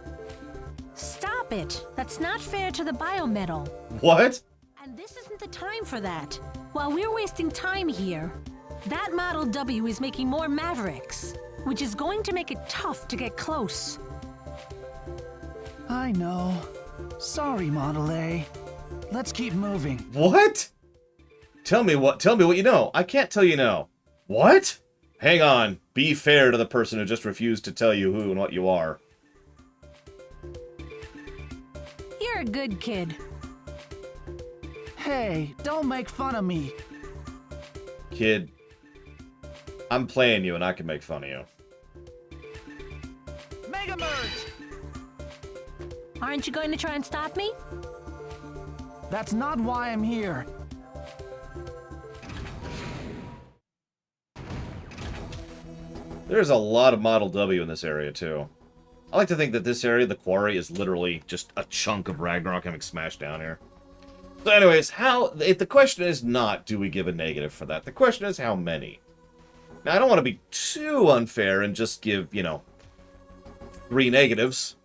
Stop it. That's not fair to the biometal. What? And this isn't the time for that. While we're wasting time here, that Model W is making more Mavericks, which is going to make it tough to get close. I know. Sorry, Model A. Let's keep moving. What? Tell me what you know. I can't tell you now. What? Hang on. Be fair to the person who just refused to tell you who and what you are. You're a good kid. Hey, don't make fun of me. Kid, I'm playing you and I can make fun of you. Mega Merge! Aren't you going to try and stop me? That's not why I'm here. There's a lot of Model W in this area, too. I like to think that this area, the quarry, is literally just a chunk of Ragnarok having smashed down here. So anyways, the question is not, do we give a negative for that? The question is, how many? Now, I don't want to be too unfair and just give, 3 negatives,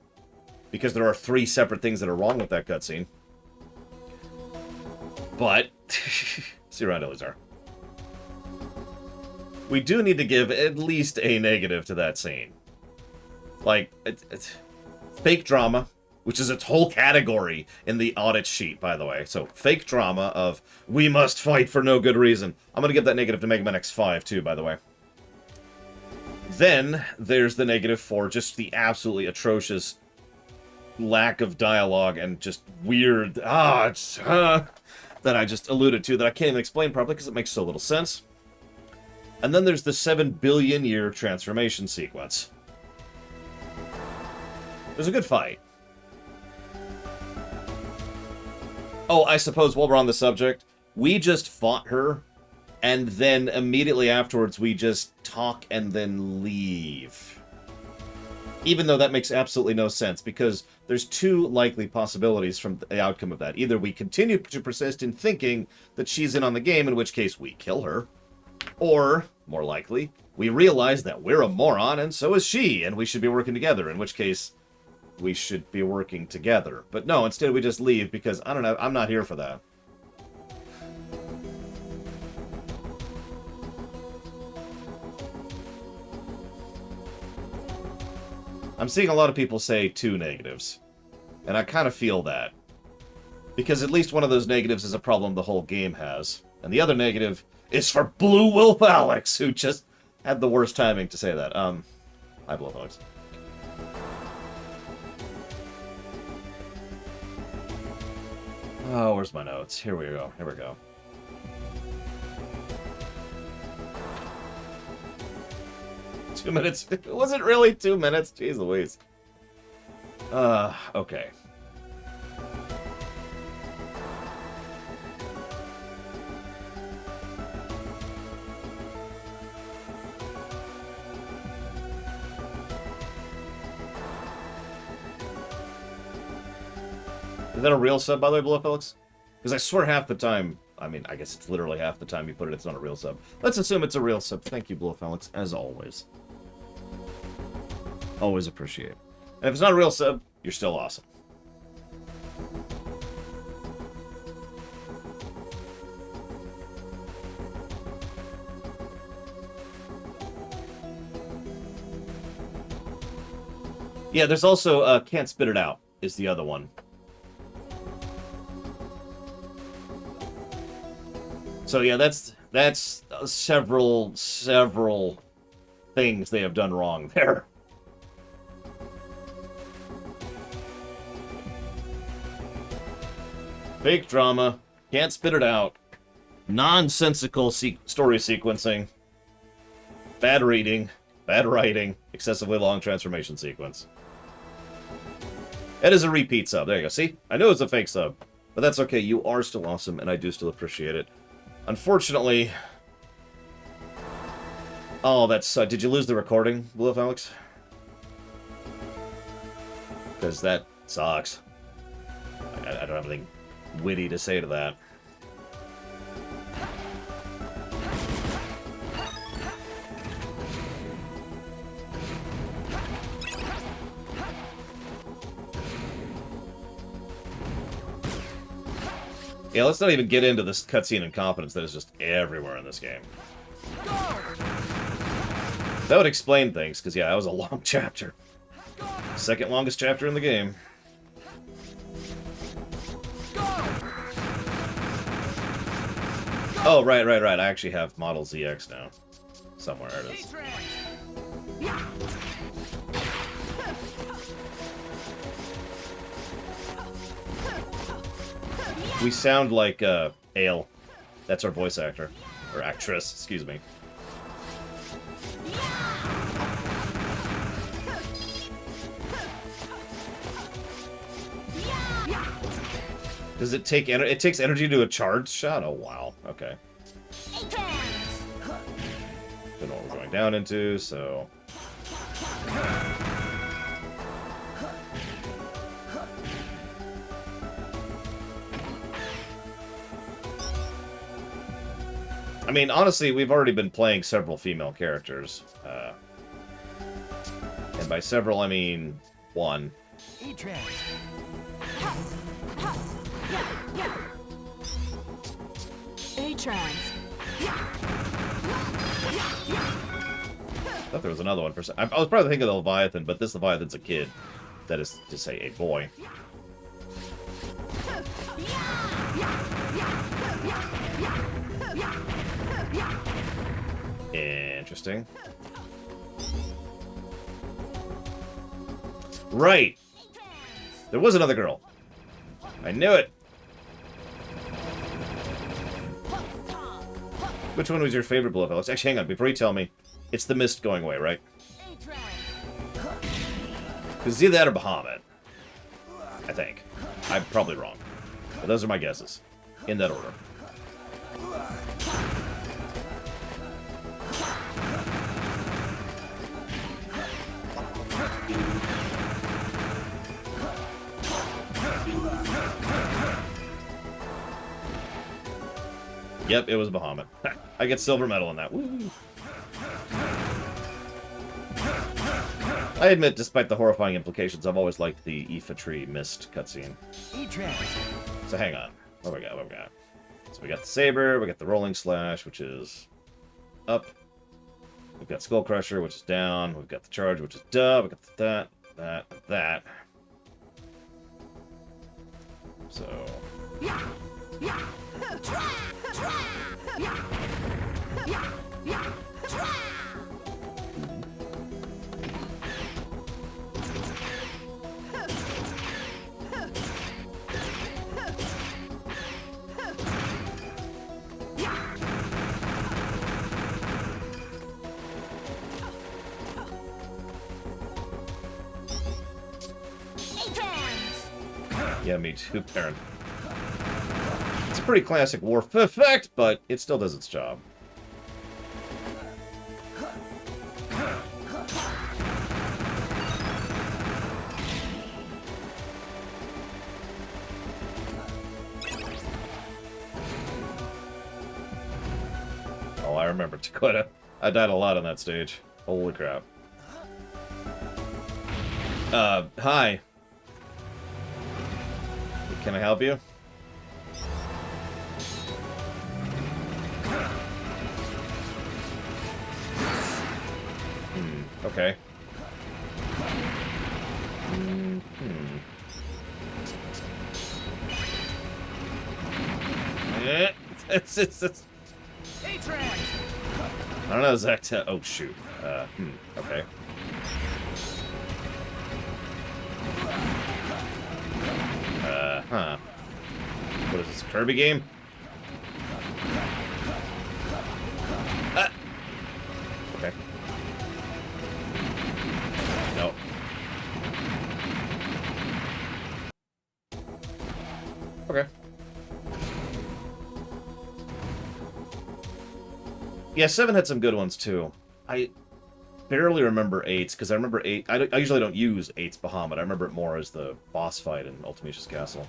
because there are 3 separate things that are wrong with that cutscene. But, see around Elizar. We do need to give at least a negative to that scene. Like, it's fake drama, which is its whole category in the audit sheet, by the way. So, fake drama of, we must fight for no good reason. I'm going to give that negative to Mega Man X5, too, by the way. Then, there's the negative for just the absolutely atrocious lack of dialogue and just weird, that I just alluded to, that I can't even explain properly because it makes so little sense. And then there's the 7 billion year transformation sequence. It was a good fight. Oh, I suppose while we're on the subject, we just fought her, and then immediately afterwards we just talk and then leave. Even though that makes absolutely no sense, because there's 2 likely possibilities from the outcome of that. Either we continue to persist in thinking that she's in on the game, in which case we kill her. Or, more likely, we realize that we're a moron and so is she, and we should be working together, in which case we should be working together. But no, instead we just leave because, I don't know, I'm not here for that. I'm seeing a lot of people say 2 negatives, and I kind of feel that. Because at least one of those negatives is a problem the whole game has, and the other negative is for Blue Wolf Alex, who just had the worst timing to say that. Hi, Blue Wolf Alex. Oh, where's my notes? Here we go. Here we go. Two minutes. Was it really 2 minutes? Jeez Louise. Okay. Is that a real sub, by the way, Blue Felix? Because I swear half the time, I mean, I guess it's literally half the time you put it, it's not a real sub. Let's assume it's a real sub. Thank you, Blue Felix, as always. Always appreciate. And if it's not a real sub, you're still awesome. Yeah, there's also Can't Spit It Out is the other one. So yeah, that's several things they have done wrong there. Fake drama, can't spit it out, nonsensical story sequencing, bad reading, bad writing, excessively long transformation sequence. It is a repeat sub. There you go. See? I knew it was a fake sub. But that's okay. You are still awesome, and I do still appreciate it. Unfortunately... Oh, that's... did you lose the recording, Blue Alex? Because that sucks. I don't have anything witty to say to that. Yeah, let's not even get into this cutscene incompetence that is just everywhere in this game. That would explain things, because yeah, that was a long chapter. Second longest chapter in the game. Oh, right. I actually have Model ZX now. Somewhere it is. We sound like Ale. That's our voice actor. Or actress, excuse me. Does it take energy? It takes energy to a charge shot? Oh, wow. Okay. Don't know what we're going down into, so... I mean, honestly, we've already been playing several female characters. And by several, I mean one. A-Trans. I thought there was another one for a second. I was probably thinking of the Leviathan, but this Leviathan's a kid. That is to say, a boy. Interesting. Right! There was another girl. I knew it! Which one was your favorite Blue Fellows? Actually, hang on. Before you tell me, it's the mist going away, right? Because it's either that or Bahamut. I think. I'm probably wrong. But those are my guesses. In that order. Yep, it was Bahamut. I get silver medal in that. Woo! I admit, despite the horrifying implications, I've always liked the Aoife Tree Mist cutscene. So hang on. What do we got? What do we got? So we got the Saber, we got the Rolling Slash, which is up. We've got Skull Crusher, which is down. We've got the Charge, which is up. We've got that. So... Yeah, me too, Parent. It's a pretty classic Warf effect, but it still does its job. Oh, I remember Dakota. I died a lot on that stage. Holy crap. Hi. Can I help you? Okay. It's I don't know, Zach. Oh, shoot. Okay. Huh. What is this, a Kirby game? Okay. No. Okay. Yeah, 7 had some good ones, too. I barely remember 8's, because I remember 8... I usually don't use 8's Bahamut. I remember it more as the boss fight in Ultimatia's Castle.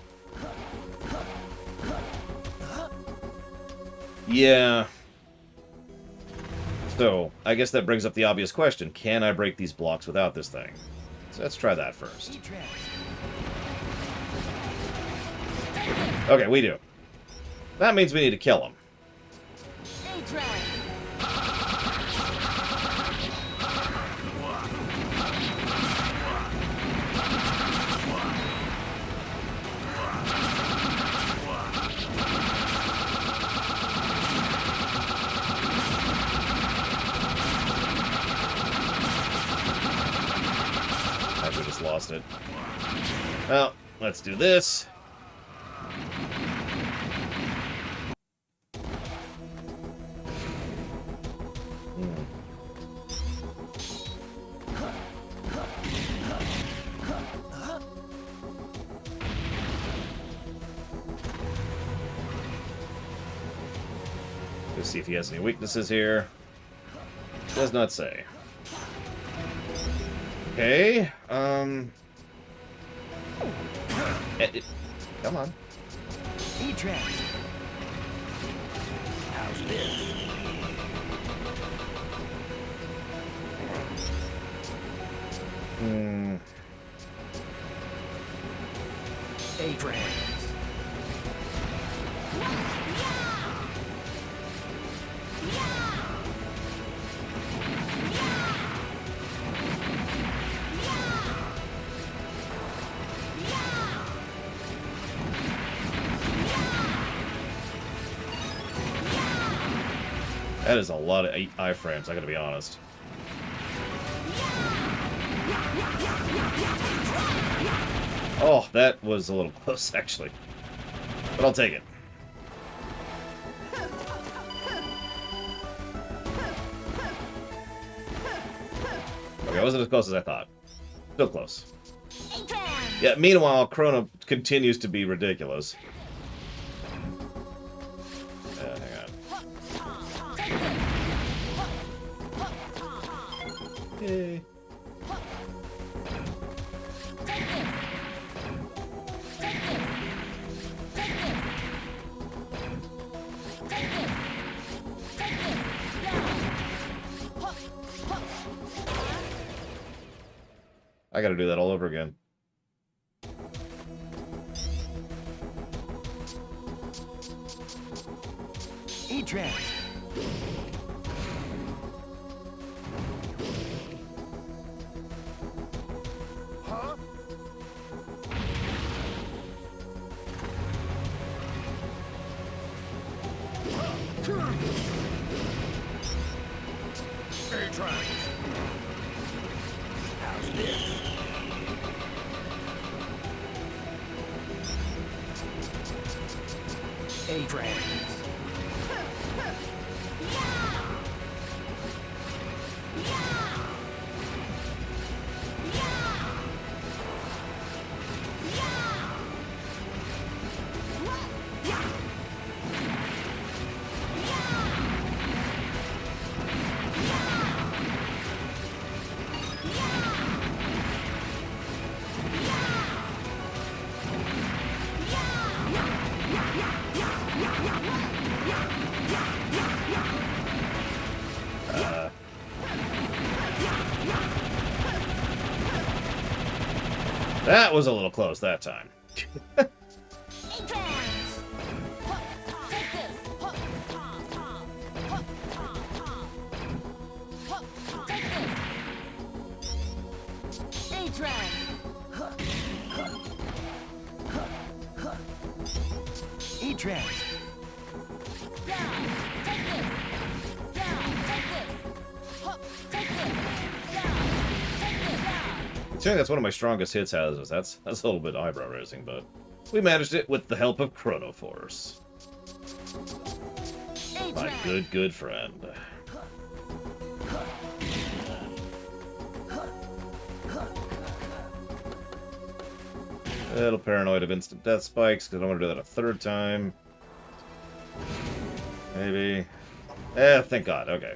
Yeah. So, I guess that brings up the obvious question. Can I break these blocks without this thing? So let's try that first. Okay, we do. That means we need to kill him. I just lost it. Well, let's do this. Let's see if he has any weaknesses here. Does not say. Okay, come on. How's this? A-Trans. That is a lot of iframes, I gotta be honest. Oh, that was a little close, actually. But I'll take it. Okay, it wasn't as close as I thought. Still close. Yeah, meanwhile, Chrono continues to be ridiculous. Hang on. Yay. I gotta do that all over again. E-Trans. Huh? A-Trans. How's this? A-Trans. That was a little close that time. E-Trans. Considering that's one of my strongest hits has, that's a little bit eyebrow raising, but we managed it with the help of Chrono Force. My good friend. A little paranoid of instant death spikes, because I don't want to do that a third time. Maybe. Thank God. Okay.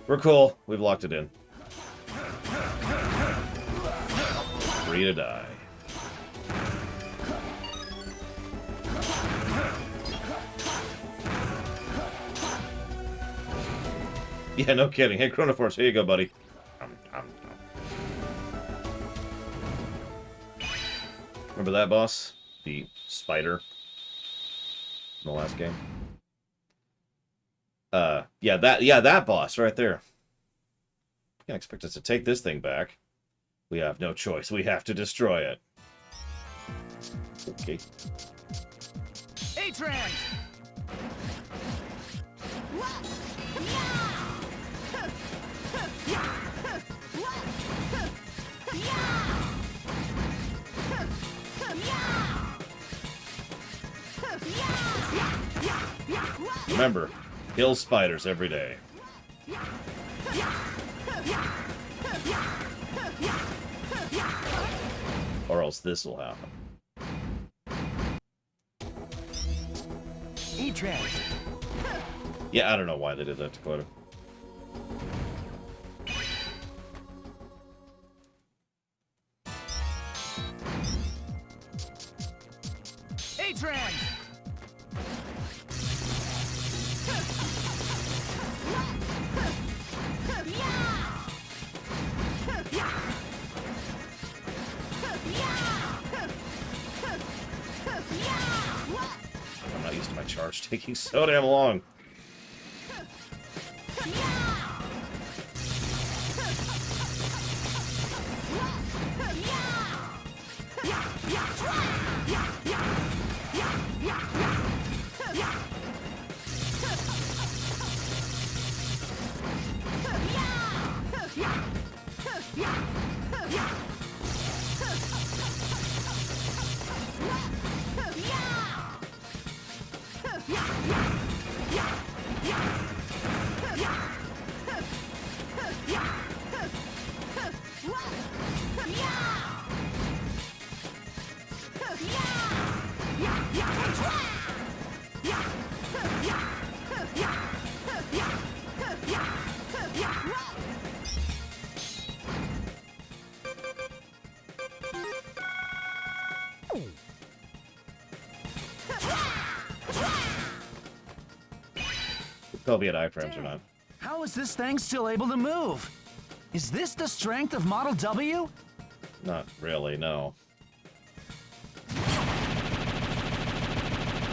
We're cool. We've locked it in. Free to die. Yeah, no kidding. Hey, Chronoforce, here you go, buddy. Remember that boss? The spider in the last game? Yeah, that boss right there. Can't expect us to take this thing back. We have no choice. We have to destroy it. Okay. A-Trans! Remember, kill spiders every day. Or else this will happen. E-Trans! Yeah, I don't know why they did that, Dakota. A-Trans! I'm not used to my charge taking so damn long. They'll be at iframes or not. How is this thing still able to move? Is this the strength of Model W? Not really, no.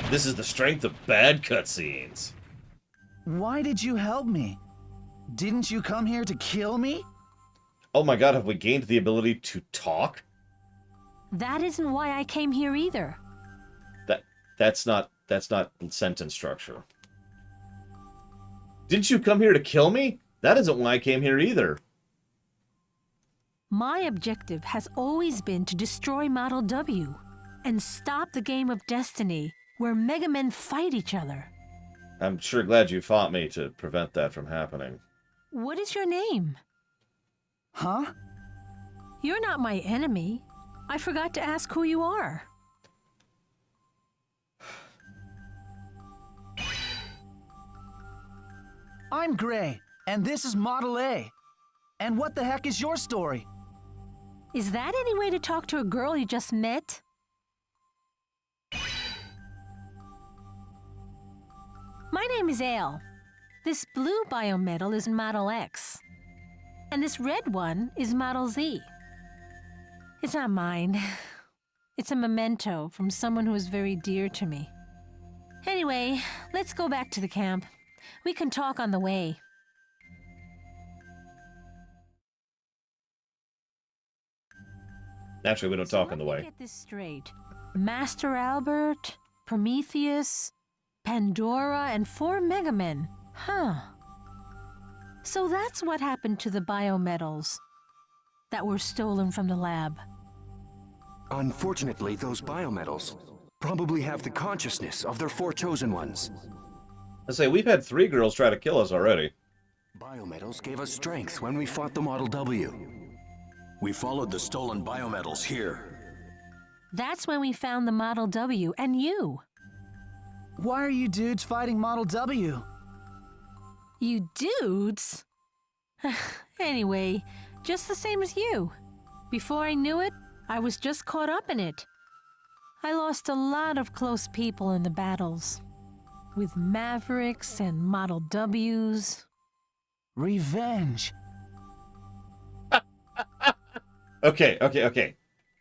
This is the strength of bad cutscenes. Why did you help me? Didn't you come here to kill me? Oh my god, have we gained the ability to talk? That isn't why I came here either. That's not sentence structure. Didn't you come here to kill me? That isn't why I came here either. My objective has always been to destroy Model W and stop the game of destiny where Mega Men fight each other. I'm sure glad you fought me to prevent that from happening. What is your name? Huh? You're not my enemy. I forgot to ask who you are. I'm Gray, and this is Model A. And what the heck is your story? Is that any way to talk to a girl you just met? My name is Ale. This blue biometal is Model X. And this red one is Model Z. It's not mine. It's a memento from someone who is very dear to me. Anyway, let's go back to the camp. We can talk on the way. Naturally, we don't talk on the Let me way. get this straight. Master Albert, Prometheus, Pandora, and 4 Mega Men. Huh. So that's what happened to the biometals that were stolen from the lab. Unfortunately, those biometals probably have the consciousness of their 4 chosen ones. I say, we've had 3 girls try to kill us already. Biometals gave us strength when we fought the Model W. We followed the stolen biometals here. That's when we found the Model W and you. Why are you dudes fighting Model W? You dudes? Anyway, just the same as you. Before I knew it, I was just caught up in it. I lost a lot of close people in the battles. With Mavericks and Model Ws. Revenge. Okay.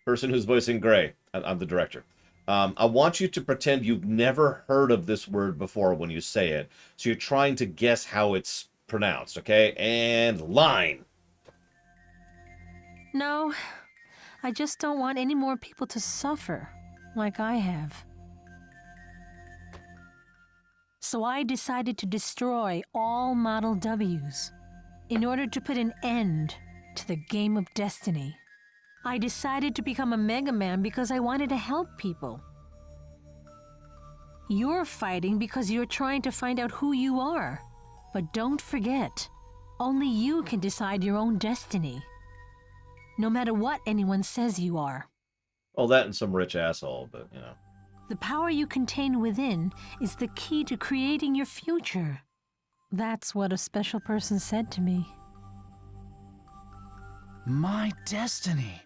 Person who's voicing Gray. I'm the director. I want you to pretend you've never heard of this word before when you say it. So you're trying to guess how it's pronounced, okay? And line. No, I just don't want any more people to suffer like I have. So I decided to destroy all Model Ws in order to put an end to the game of destiny. I decided to become a Mega Man because I wanted to help people. You're fighting because you're trying to find out who you are. But don't forget, only you can decide your own destiny. No matter what anyone says you are. Well, that and some rich asshole, but, you know. The power you contain within is the key to creating your future. That's what a special person said to me. My destiny.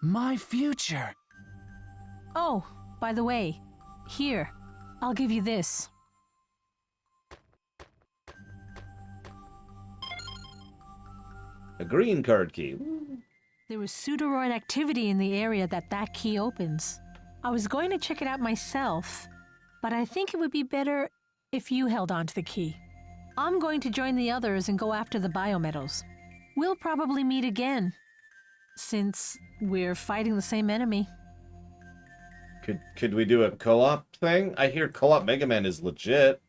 My future. Oh, by the way, here, I'll give you this. A green card key. There was pseudoroid activity in the area that key opens. I was going to check it out myself, but I think it would be better if you held on to the key. I'm going to join the others and go after the biometals. We'll probably meet again, since we're fighting the same enemy. Could we do a co-op thing? I hear co-op Mega Man is legit.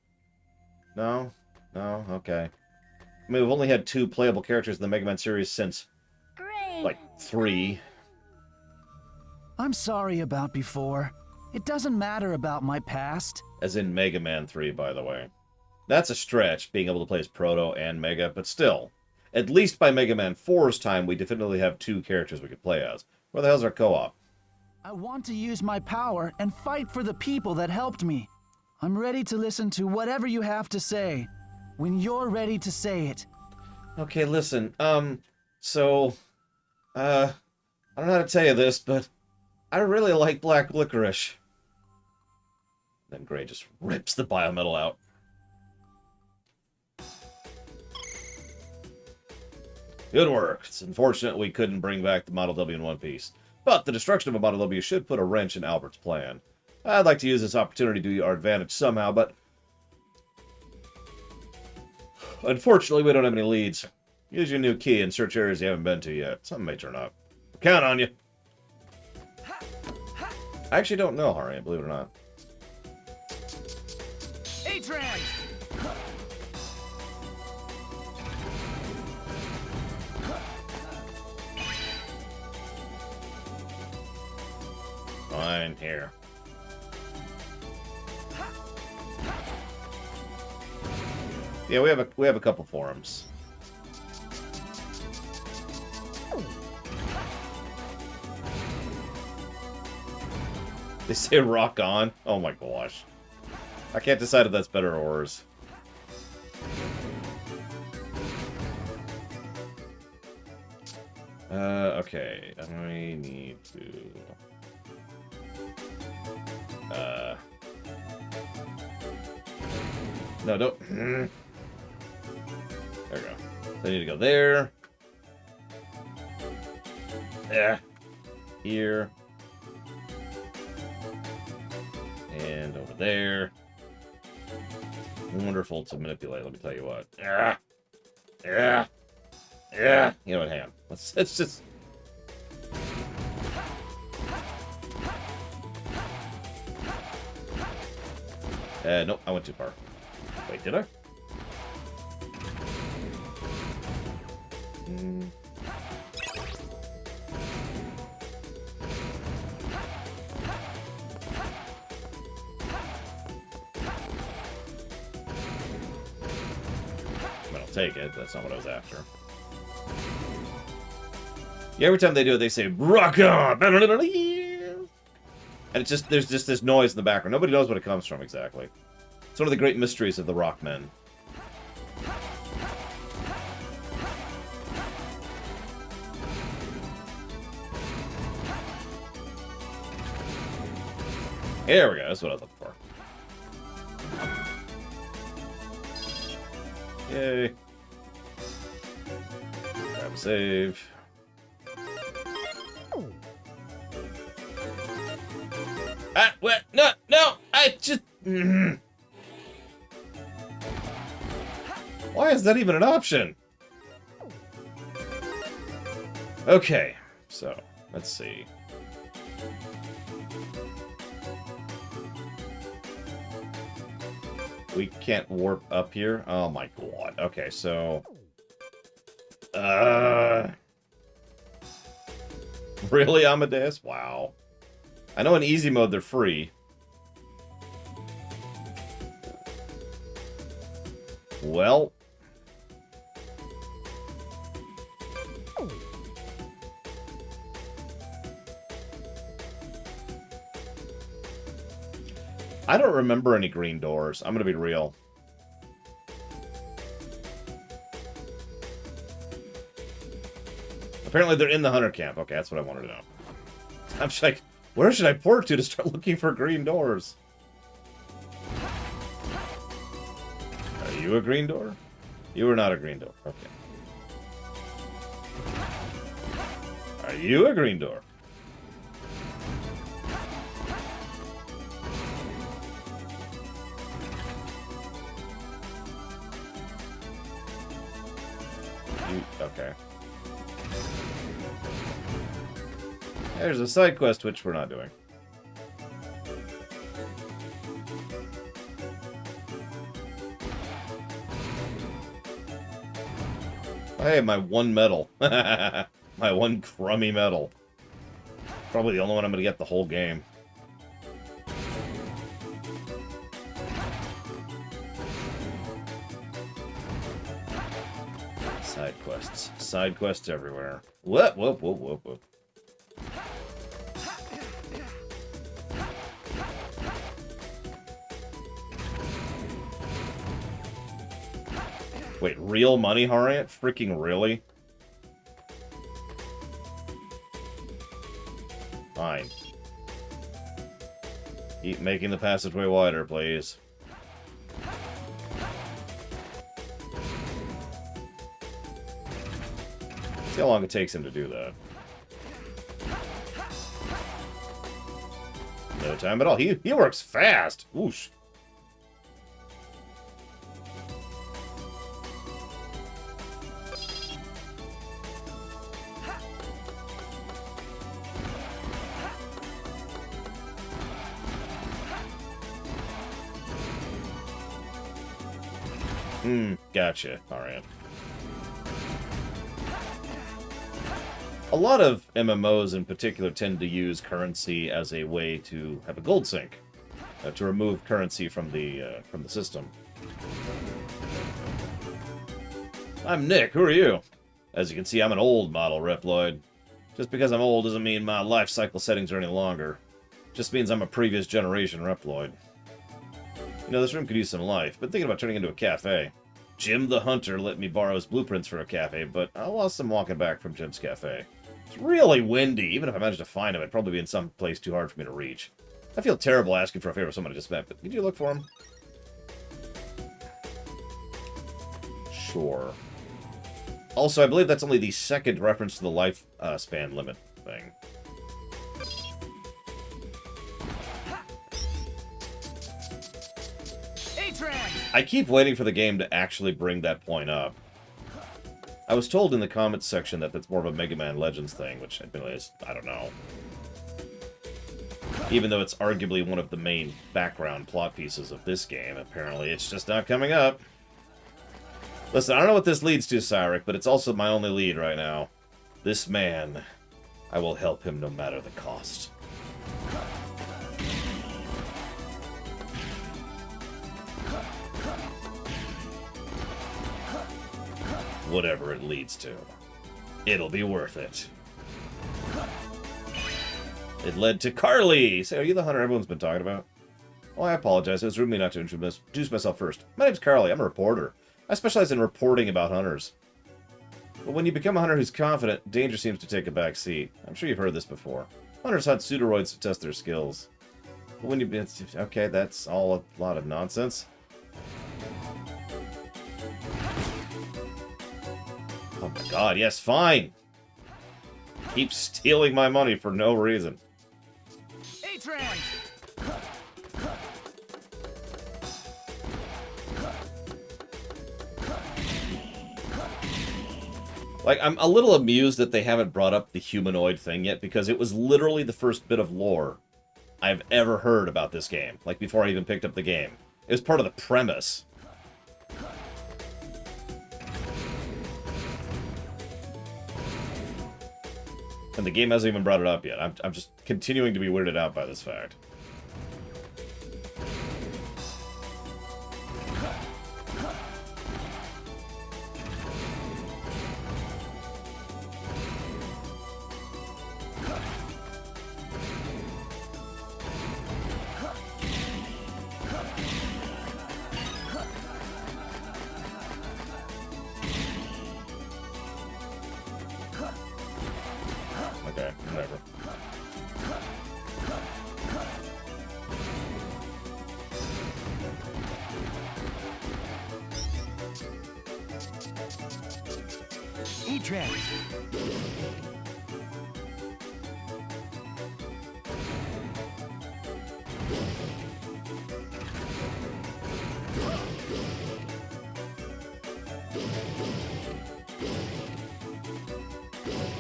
No? No? Okay. I mean, we've only had 2 playable characters in the Mega Man series since, Great. like, 3. I'm sorry about before. It doesn't matter about my past. As in Mega Man 3, by the way. That's a stretch, being able to play as Proto and Mega, but still. At least by Mega Man 4's time, we definitely have 2 characters we could play as. Where the hell's our co-op? I want to use my power and fight for the people that helped me. I'm ready to listen to whatever you have to say. When you're ready to say it. Okay, listen, I don't know how to tell you this, but I really like black licorice. Then Gray just rips the biometal out. Good work. It's unfortunate we couldn't bring back the Model W in one piece. But the destruction of a Model W should put a wrench in Albert's plan. I'd like to use this opportunity to our advantage somehow, but unfortunately we don't have any leads. Use your new key and search areas you haven't been to yet. Something may turn up. Count on you. I actually don't know, Hari, believe it or not. Atran! Fine, here. Yeah, we have a couple forums. They say rock on. Oh my gosh. I can't decide if that's better or worse. Okay. I need to... No, don't... There we go. So I need to go there. Yeah. Here. And over there. Wonderful to manipulate, let me tell you what. Yeah. Yeah. Yeah. You know what, hang on. Let's just... Nope, I went too far. Wait, did I? I'll take it. That's not what I was after. Yeah, every time they do it, they say, rock on! And it's just, there's just this noise in the background. Nobody knows what it comes from exactly. It's one of the great mysteries of the Rockmen. There we go, that's what I was looking for. Yay. Save. Ah, what? No, no, I just... Why is that even an option? Okay, so, let's see. We can't warp up here? Oh my god. Okay, so... Really, Amadeus? Wow. I know in easy mode they're free. Well... I don't remember any green doors. I'm gonna be real. Apparently they're in the hunter camp. Okay, that's what I wanted to know. I'm just like, where should I port to start looking for green doors? Are you a green door? You are not a green door. Okay. Are you a green door? Okay. There's a side quest, which we're not doing. Hey, my one medal. My one crummy medal. Probably the only one I'm going to get the whole game. Side quests. Side quests everywhere. Whoop, whoop, whoop, whoop, whoop. Wait, real money, Harriet? Freaking really? Fine. Keep making the passageway wider, please. See how long it takes him to do that. No time at all. He works fast. Whoosh. Gotcha. Alright. A lot of MMOs in particular tend to use currency as a way to have a gold sink. To remove currency from the system. I'm Nick, who are you? As you can see, I'm an old model Reploid. Just because I'm old doesn't mean my life cycle settings are any longer. Just means I'm a previous generation Reploid. You know, this room could use some life, but thinking about turning into a cafe. Jim the Hunter let me borrow his blueprints for a cafe, but I lost them walking back from Jim's cafe. It's really windy. Even if I managed to find him, it'd probably be in some place too hard for me to reach. I feel terrible asking for a favor of someone I just met, but could you look for him? Sure. Also, I believe that's only the second reference to the life span limit thing. I keep waiting for the game to actually bring that point up. I was told in the comments section that that's more of a Mega Man Legends thing, which I don't know. Even though it's arguably one of the main background plot pieces of this game, apparently it's just not coming up. Listen, I don't know what this leads to, Cyric, but it's also my only lead right now. This man, I will help him no matter the cost. Whatever it leads to. It'll be worth it. It led to Carly! Say, are you the hunter everyone's been talking about? Oh, I apologize. It was rude of me not to introduce myself first. My name's Carly. I'm a reporter. I specialize in reporting about hunters. But when you become a hunter who's confident, danger seems to take a back seat. I'm sure you've heard this before. Hunters hunt pseudoroids to test their skills. But when you... Okay, that's all a lot of nonsense. Oh my god, yes, fine! Keep stealing my money for no reason. A-Trans! Like, I'm a little amused that they haven't brought up the humanoid thing yet, because it was literally the first bit of lore I've ever heard about this game. Like, before I even picked up the game. It was part of the premise. And the game hasn't even brought it up yet. I'm just continuing to be weirded out by this fact. Okay, whatever. E-Trans!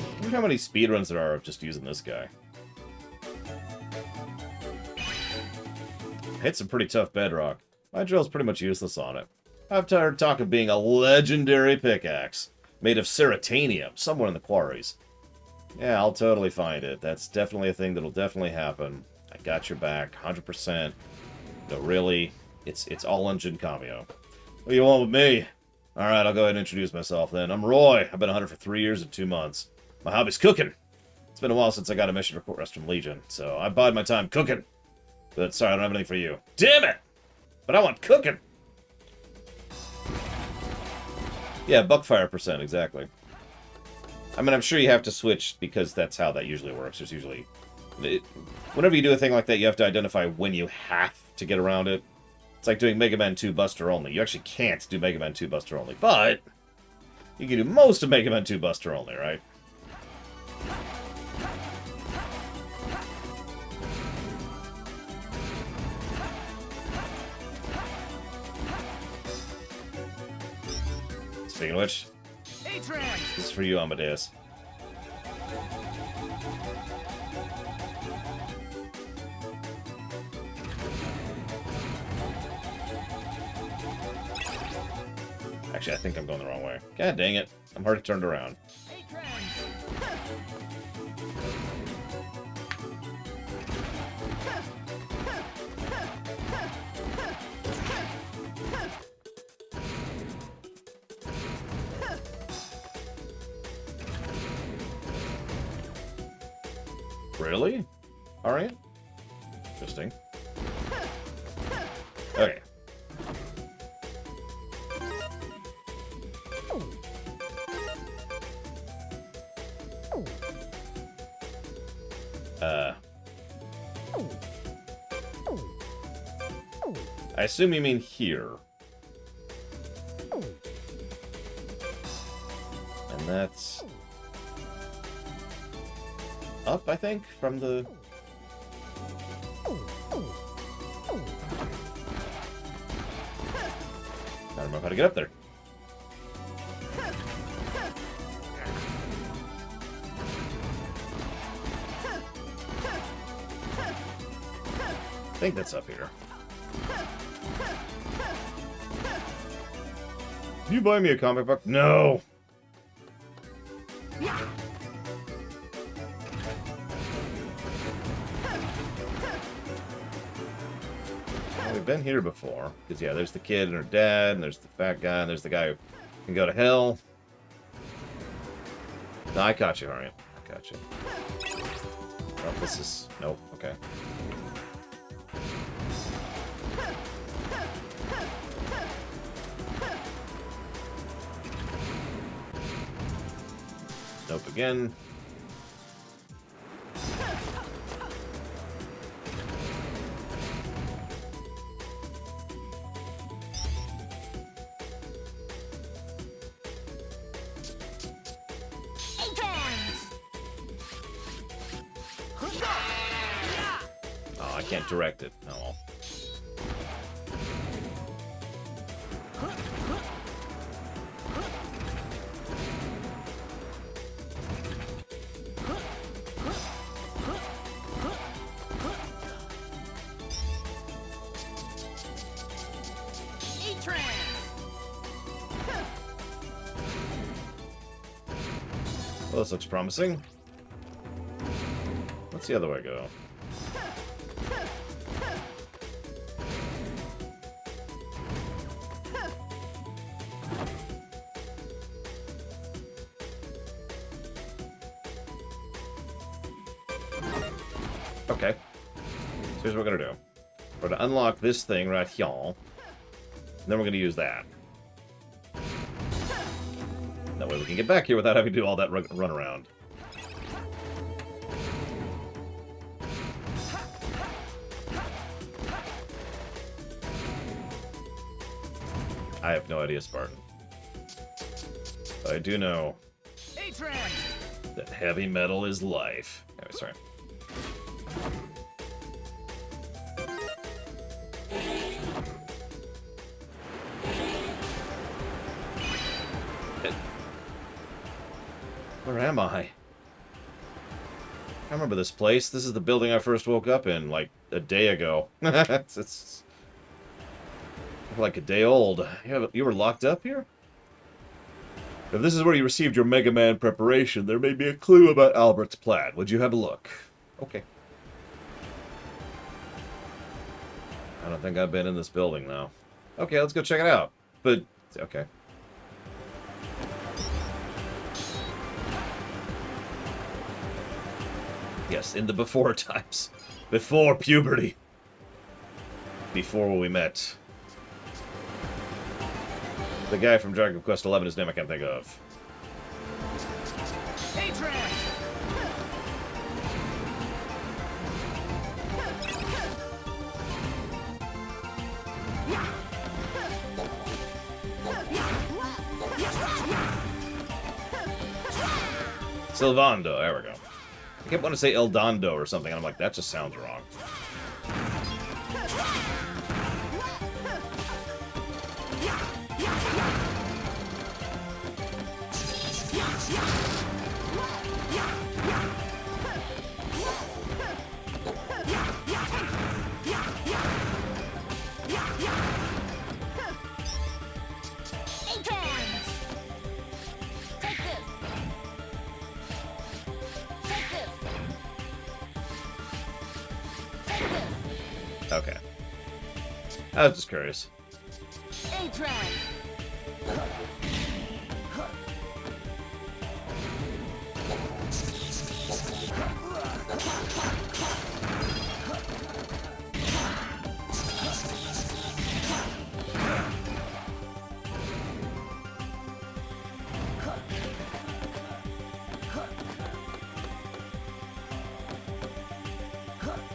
I wonder how many speedruns there are of just using this guy. Hit some pretty tough bedrock. My drill's pretty much useless on it. I've heard talk of being a legendary pickaxe, made of ceratanium, somewhere in the quarries. Yeah, I'll totally find it. That's definitely a thing that'll definitely happen. I got your back, 100%. No, really, it's all engine cameo. What do you want with me? Alright, I'll go ahead and introduce myself then. I'm Roy. I've been a hunter for 3 years and 2 months. My hobby's cooking. It's been a while since I got a mission request from Legion, so I bide my time cooking. But sorry, I don't have anything for you. Damn it! But I want cooking! Yeah, buckfire percent, exactly. I mean, I'm sure you have to switch because that's how that usually works. There's usually... whenever you do a thing like that, you have to identify when you have to get around it. It's like doing Mega Man 2 Buster Only. You actually can't do Mega Man 2 Buster Only, but you can do most of Mega Man 2 Buster Only, right? Speaking of which, this is for you, Amadeus. Actually, I think I'm going the wrong way. God dang it. I'm already turned around. Really? Alright. Interesting. Okay. I assume you mean here. And that's... up, I think, from the... I don't know how to get up there. I think that's up here. Can you buy me a comic book? No! Well, we've been here before. Because, yeah, there's the kid and her dad, and there's the fat guy, and there's the guy who can go to hell. No, I caught you, Harriet. I got you. Oh, this is... nope, okay. Nope again. can't direct it. Oh well. Well, this looks promising. What's the other way go? Okay. So here's what we're gonna do. We're gonna unlock this thing right here. And then we're gonna use that. That way we can get back here without having to do all that run around. I have no idea, Spartan. But I do know that heavy metal is life. Anyway, sorry. Where am I? I remember this place. This is the building I first woke up in, like, a day ago. it's like a day old. You were locked up here? If this is where you received your Mega Man preparation, there may be a clue about Albert's plan. Would you have a look? Okay. I don't think I've been in this building, though. Okay, let's go check it out. But, okay. Yes, in the before times. Before puberty. Before we met. The guy from Dragon Quest XI, his name I can't think of. Sylvando, there we go. I kept wanting to say El Dondo or something, and I'm like, that just sounds wrong. Okay. I was just curious.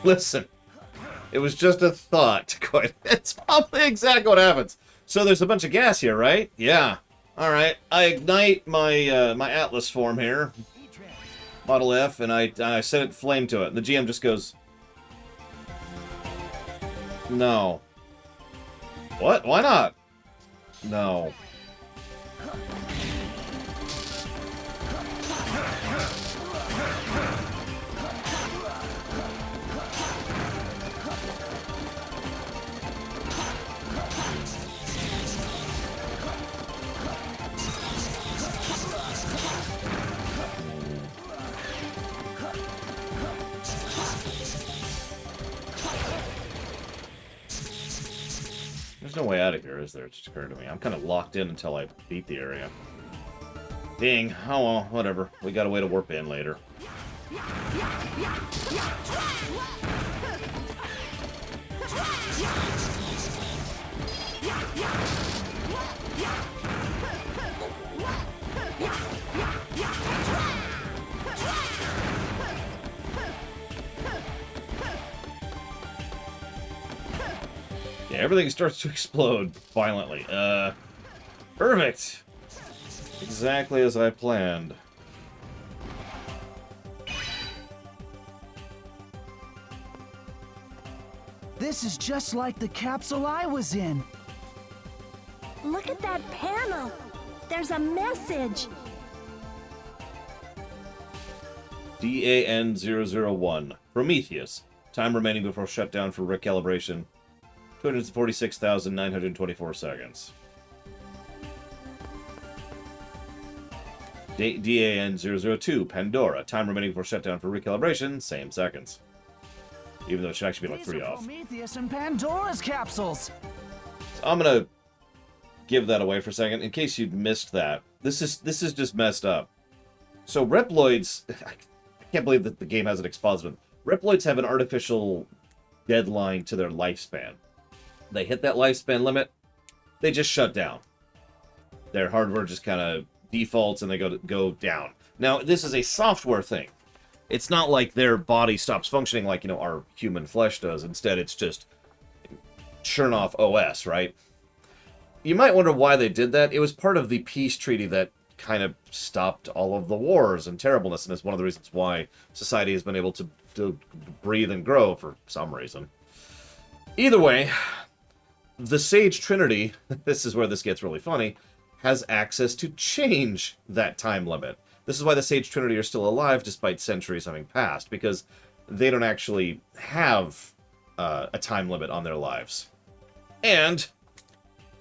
Listen. It was just a thought. It's probably exactly what happens. So there's a bunch of gas here, right? Yeah. All right. I ignite my my Atlas form here, Model F, and I set it flame to it. And the GM just goes, "No." What? Why not? No. There's no way out of here, is there? It just occurred to me. I'm kind of locked in until I beat the area. Dang. Oh well, whatever. We got a way to warp in later. Yeah, everything starts to explode violently. Perfect! Exactly as I planned. This is just like the capsule I was in. Look at that panel. There's a message. DAN001. Prometheus. Time remaining before shutdown for recalibration. 246,924 seconds. DAN002. Pandora. Time remaining before shutdown for recalibration. Same seconds. Even though it should actually be like 3 off. Prometheus and Pandora's capsules. So I'm gonna give that away for a second in case you'd missed that. This is just messed up. So Reploids, I can't believe that the game has an expositor. Reploids have an artificial deadline to their lifespan. They hit that lifespan limit, they just shut down. Their hardware just kind of defaults and they go down. Now, this is a software thing. It's not like their body stops functioning like, our human flesh does. Instead, it's just churn off OS, right? You might wonder why they did that. It was part of the peace treaty that kind of stopped all of the wars and terribleness, and it's one of the reasons why society has been able to breathe and grow for some reason. Either way, the Sage Trinity, this is where this gets really funny, has access to change that time limit. This is why the Sage Trinity are still alive despite centuries having passed, because they don't actually have a time limit on their lives. And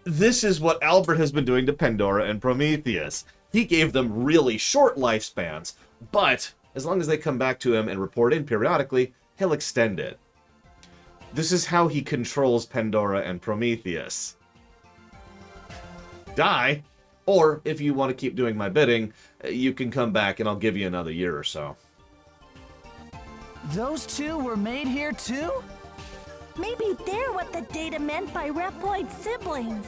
this is what Albert has been doing to Pandora and Prometheus. He gave them really short lifespans, but as long as they come back to him and report in periodically, he'll extend it. This is how he controls Pandora and Prometheus. Die, or if you want to keep doing my bidding, you can come back and I'll give you another year or so. Those two were made here too? Maybe they're what the data meant by Reploid siblings.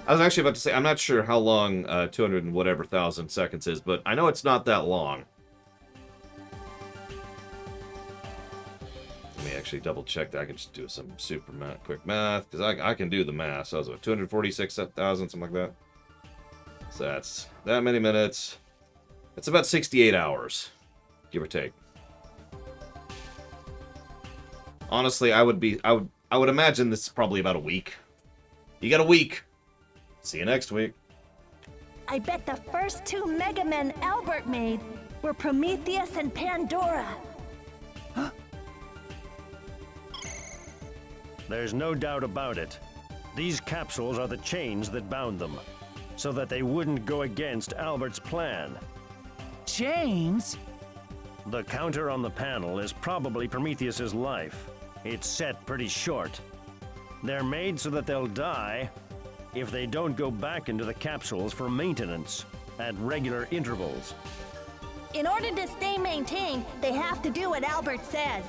I was actually about to say, I'm not sure how long 200 and whatever thousand seconds is, but I know it's not that long. Let me actually double check that. I can just do some super quick math, because I can do the math. So I was at 246,000, something like that. So that's that many minutes. It's about 68 hours, give or take. Honestly, I would imagine this is probably about a week. You got a week. See you next week. I bet the first two Mega Men Albert made were Prometheus and Pandora. There's no doubt about it. These capsules are the chains that bound them, so that they wouldn't go against Albert's plan. Chains? The counter on the panel is probably Prometheus's life. It's set pretty short. They're made so that they'll die if they don't go back into the capsules for maintenance at regular intervals. In order to stay maintained, they have to do what Albert says.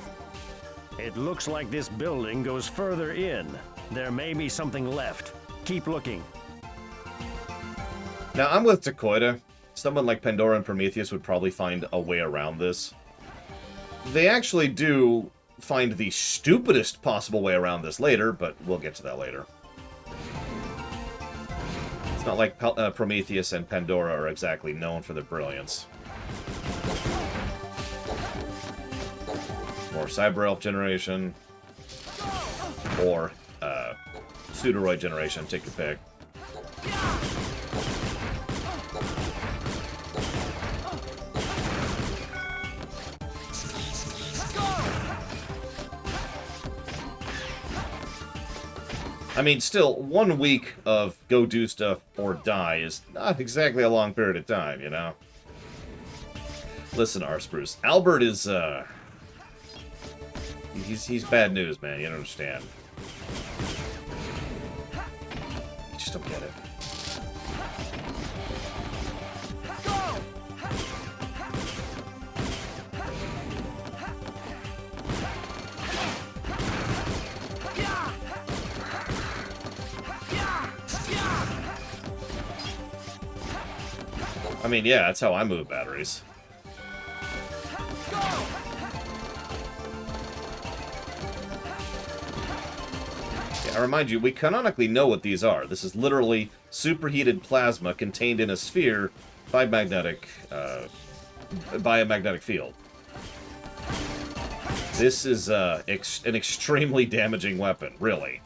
It looks like this building goes further in. There may be something left. Keep looking. Now, I'm with Dakoita. Someone like Pandora and Prometheus would probably find a way around this. They actually do find the stupidest possible way around this later, but we'll get to that later. It's not like Prometheus and Pandora are exactly known for their brilliance. More Cyber Elf generation, or Pseudoroid generation, take your pick. I mean, still, 1 week of go do stuff or die is not exactly a long period of time, you know? Listen, Arspruce, Albert is, he's bad news, man. You don't understand. You just don't get it. I mean, yeah, that's how I move batteries. Yeah, I remind you, we canonically know what these are. This is literally superheated plasma contained in a sphere by a magnetic field. This is an extremely damaging weapon, really.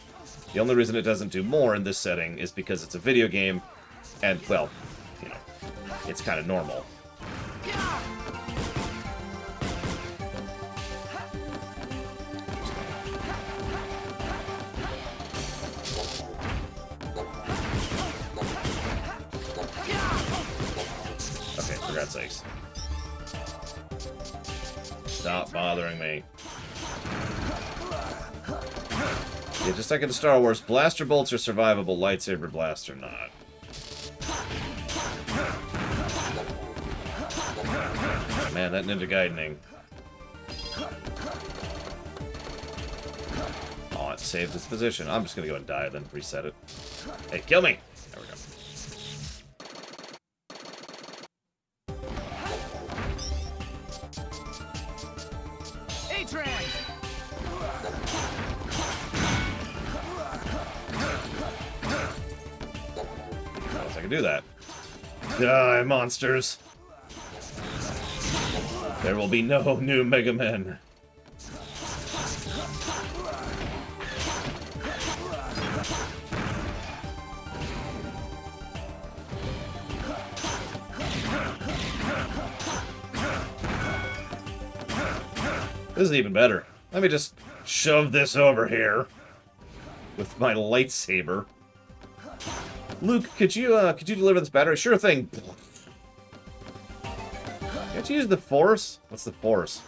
The only reason it doesn't do more in this setting is because it's a video game, and, well, you know, it's kind of normal. Okay, for God's sakes. Stop bothering me. Yeah, just like in the Star Wars, blaster bolts are survivable, lightsaber blasts are not. Man, that Ninja Gaidening. Oh, it saved its position. I'm just gonna go and die, then reset it. Hey, kill me! There we go. A-Tran! I can do that. Die, monsters! There will be no new Mega Men. This is even better. Let me just shove this over here with my lightsaber. Luke, could you deliver this battery? Sure thing. Can't you use the Force? What's the Force?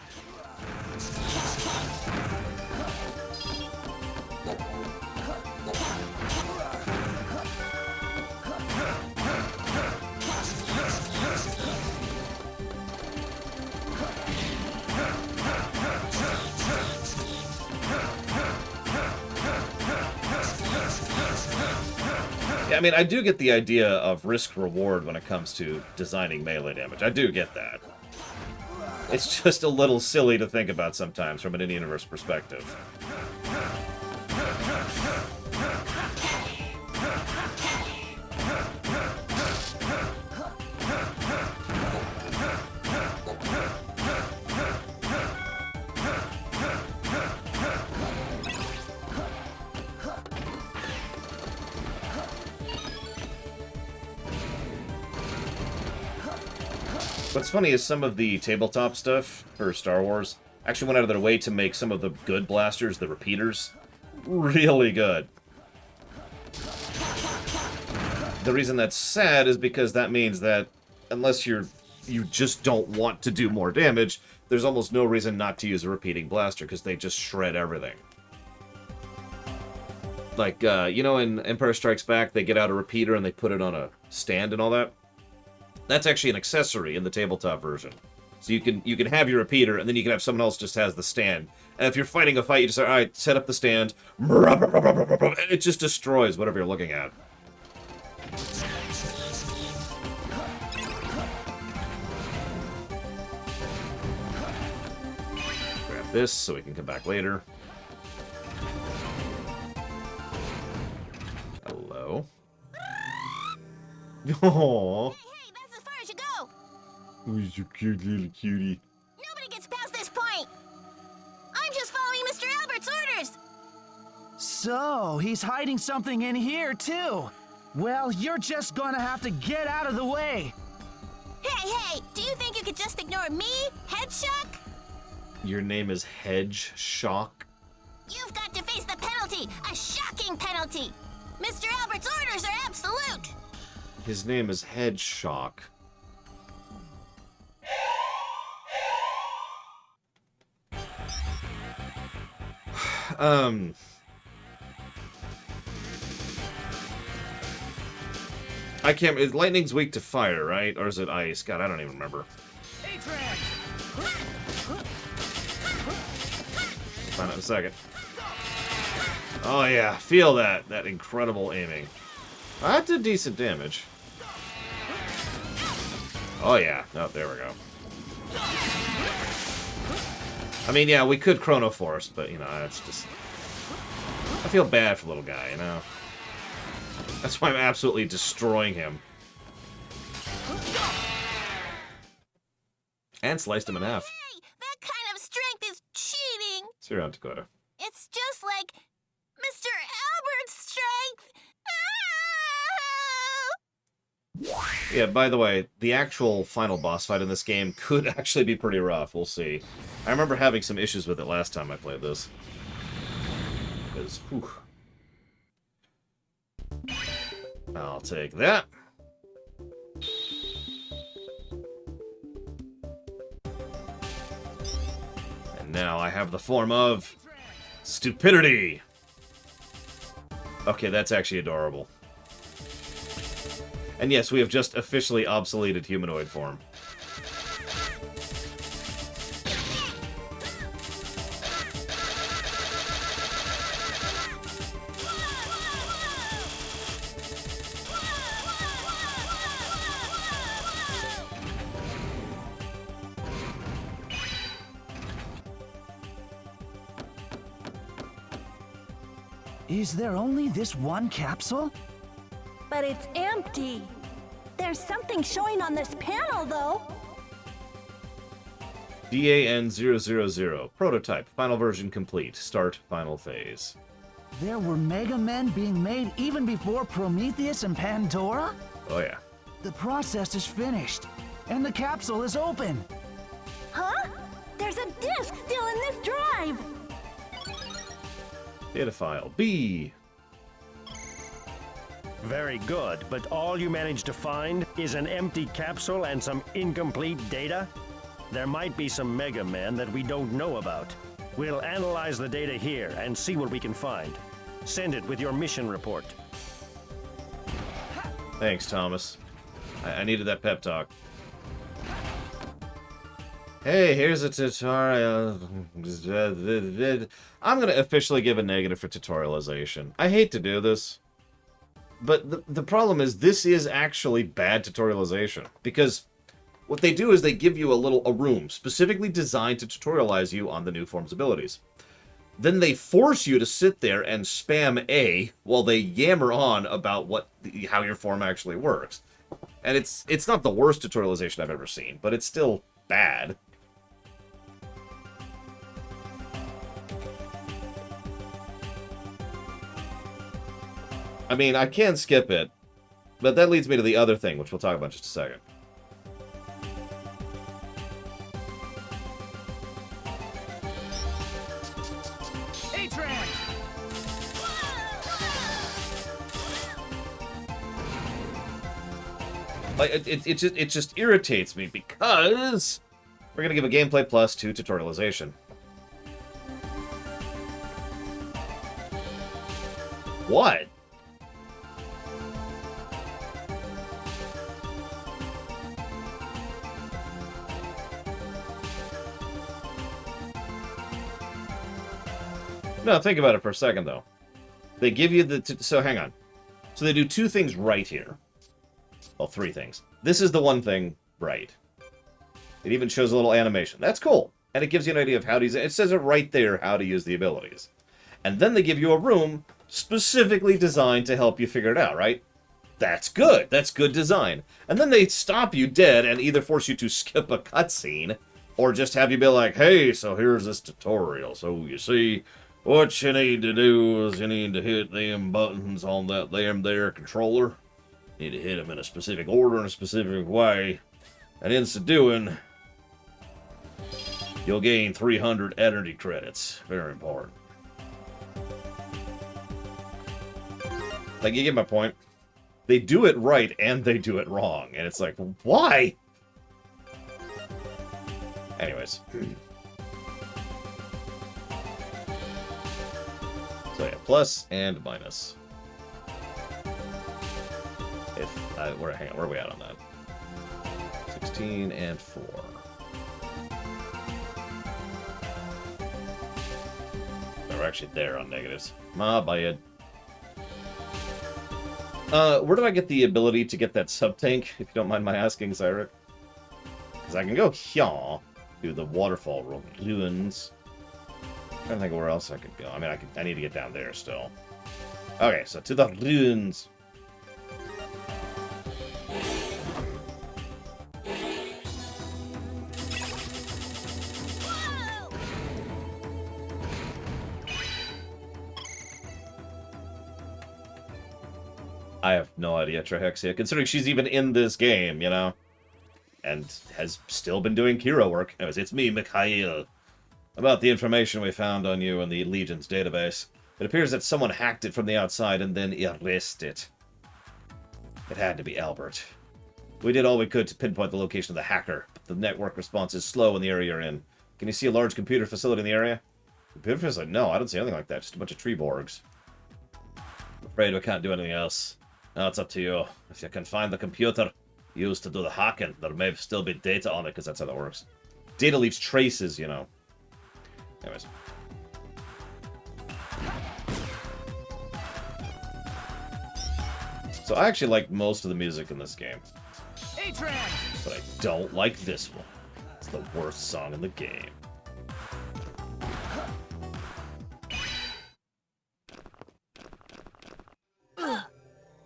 Yeah, I mean, I do get the idea of risk-reward when it comes to designing melee damage. I do get that. It's just a little silly to think about sometimes from an in-universe perspective. What's funny is some of the tabletop stuff for Star Wars actually went out of their way to make some of the good blasters, the repeaters, really good. The reason that's sad is because that means that unless you just don't want to do more damage, there's almost no reason not to use a repeating blaster because they just shred everything. Like, you know, in Empire Strikes Back, they get out a repeater and they put it on a stand and all that. That's actually an accessory in the tabletop version. So you can have your repeater, and then you can have someone else just has the stand. And if you're fighting a fight, you just say, all right, set up the stand. And it just destroys whatever you're looking at. Grab this so we can come back later. Hello. Aww. Who's your cute little cutie? Nobody gets past this point. I'm just following Mr. Albert's orders. So, he's hiding something in here, too. Well, you're just gonna have to get out of the way. Hey, do you think you could just ignore me, Headshock? Your name is Hedge Shock? You've got to face the penalty, a shocking penalty. Mr. Albert's orders are absolute. His name is Hedge Shock. I can't. Lightning's weak to fire, right? Or is it ice? God, I don't even remember. Find out in a second. Oh yeah, feel that incredible aiming. That did decent damage. Oh yeah. Oh, there we go. I mean, yeah, we could Chrono Force, but, you know, it's just... I feel bad for the little guy, you know? That's why I'm absolutely destroying him. And sliced him in half. Hey, that kind of strength is cheating. Zero on Dakota. It's just like Mr. Albert's strength. Yeah, by the way, the actual final boss fight in this game could actually be pretty rough. We'll see. I remember having some issues with it last time I played this. Because, whew. I'll take that. And now I have the form of stupidity. Okay, that's actually adorable. And yes, we have just officially obsoleted humanoid form. Is there only this one capsule? But it's empty. There's something showing on this panel, though. DAN000. Prototype. Final version complete. Start final phase. There were Mega Men being made even before Prometheus and Pandora? Oh yeah. The process is finished, and the capsule is open. Huh? There's a disk still in this drive. Data file. B. Very good, but all you managed to find is an empty capsule and some incomplete data? There might be some Mega Men that we don't know about. We'll analyze the data here and see what we can find. Send it with your mission report. Thanks, Thomas. I needed that pep talk. Hey, here's a tutorial. I'm going to officially give a negative for tutorialization. I hate to do this. But the problem is this is actually bad tutorialization. Because what they do is they give you a room specifically designed to tutorialize you on the new form's abilities. Then they force you to sit there and spam A while they yammer on about how your form actually works. And it's not the worst tutorialization I've ever seen, but it's still bad. I mean, I can skip it, but that leads me to the other thing, which we'll talk about in just a second. A-Tran! Like, it just irritates me because we're gonna give a gameplay plus to tutorialization. What? No, think about it for a second, though. They give you the... So, hang on. So, they do two things right here. Well, three things. This is the one thing right. It even shows a little animation. That's cool. And it gives you an idea of how to use it. It says it right there, how to use the abilities. And then they give you a room specifically designed to help you figure it out, right? That's good. That's good design. And then they stop you dead and either force you to skip a cutscene or just have you be like, hey, so here's this tutorial. So, you see... What you need to do is you need to hit them buttons on that there controller. You need to hit them in a specific order in a specific way. And in so doing, you'll gain 300 energy credits. Very important. Like, you get my point? They do it right and they do it wrong. And it's like, why? Anyways. So yeah, plus and minus. Hang on, where are we at on that? 16 and 4. We're actually there on negatives. My bad. Where do I get the ability to get that sub-tank, if you don't mind my asking, Cyrus? Because I can go here, do the waterfall ruins. I'm trying to think of where else I could go. I mean, I need to get down there still. Okay, so to the ruins. I have no idea, Trihexia, considering she's even in this game, you know? And has still been doing hero work. Anyways, it's me, Mikhail. About the information we found on you in the Legion's database. It appears that someone hacked it from the outside and then erased it. It had to be Albert. We did all we could to pinpoint the location of the hacker, but the network response is slow in the area you're in. Can you see a large computer facility in the area? Computer facility? No, I don't see anything like that. Just a bunch of tree borgs. I'm afraid we can't do anything else. Now it's up to you. If you can find the computer used to do the hacking, there may still be data on it, because that's how that works. Data leaves traces, you know. Anyways. So I actually like most of the music in this game. But I don't like this one. It's the worst song in the game.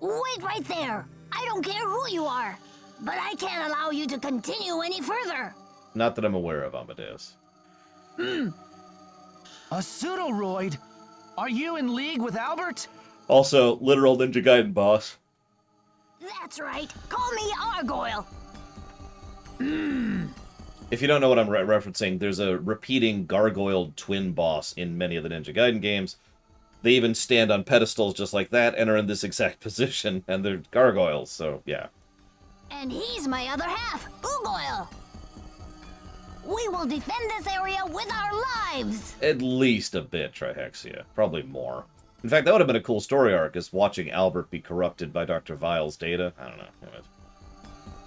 Wait right there! I don't care who you are, but I can't allow you to continue any further. Not that I'm aware of, Amadeus. A pseudoroid? Are you in league with Albert? Also, literal Ninja Gaiden boss. That's right. Call me Argoyle. If you don't know what I'm referencing, there's a repeating gargoyled twin boss in many of the Ninja Gaiden games. They even stand on pedestals just like that and are in this exact position, and they're gargoyles, so yeah. And he's my other half, Ugoyle. We will defend this area with our lives. At least a bit, Trihexia. Probably more. In fact, that would have been a cool story arc, is watching Albert be corrupted by Dr. Vile's data. I don't know. Anyways.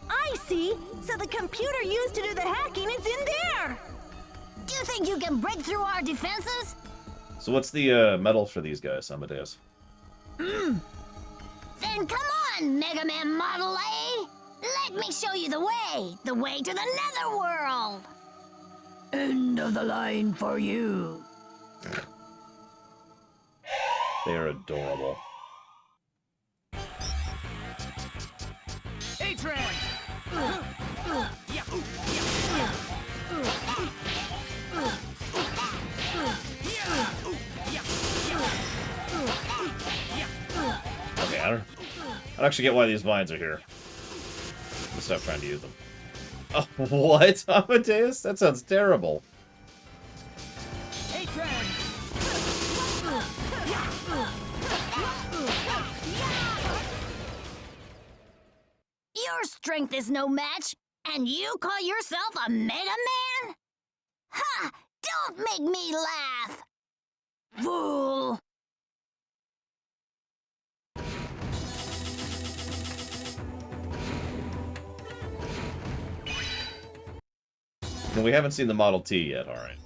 I see. So the computer used to do the hacking is in there. Do you think you can break through our defenses? So what's the medal for these guys, Amadeus? Then come on, Mega Man Model A. Let me show you the way to the Netherworld. End of the line for you. They are adorable. Okay, I don't actually get why these vines are here. Let's stop trying to use them. Oh, what? Amadeus? That sounds terrible. Your strength is no match, and you call yourself a Mega Man? Ha! Don't make me laugh! Fool! No, we haven't seen the Model T yet, alright.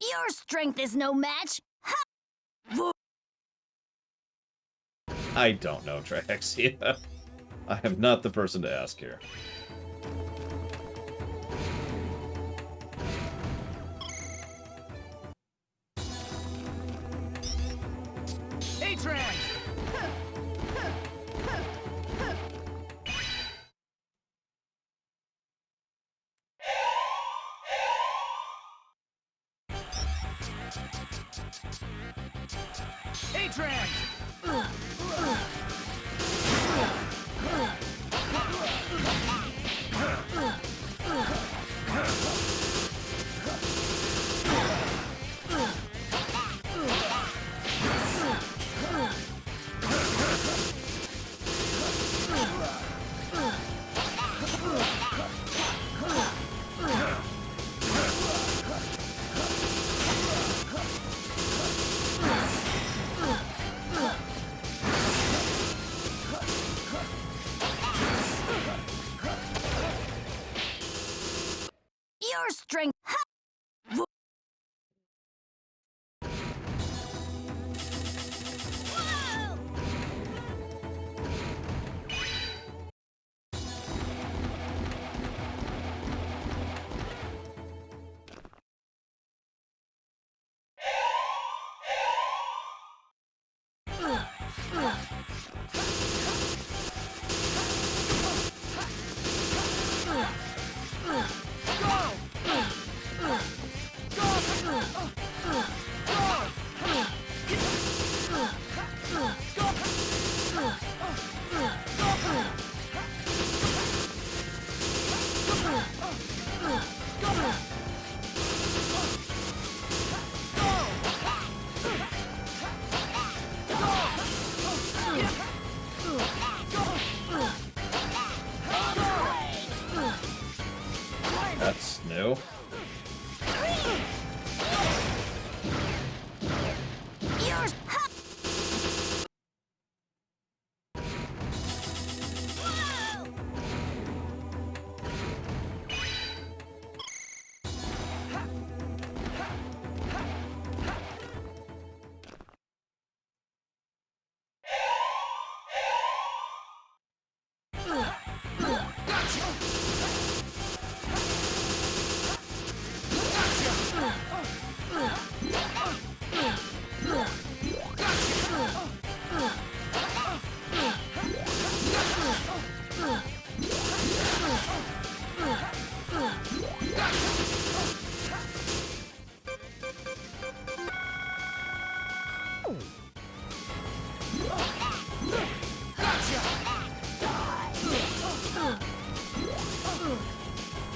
Your strength is no match. Ha! I don't know, Trihexia. I am not the person to ask here. Your strength. That's new. Yours.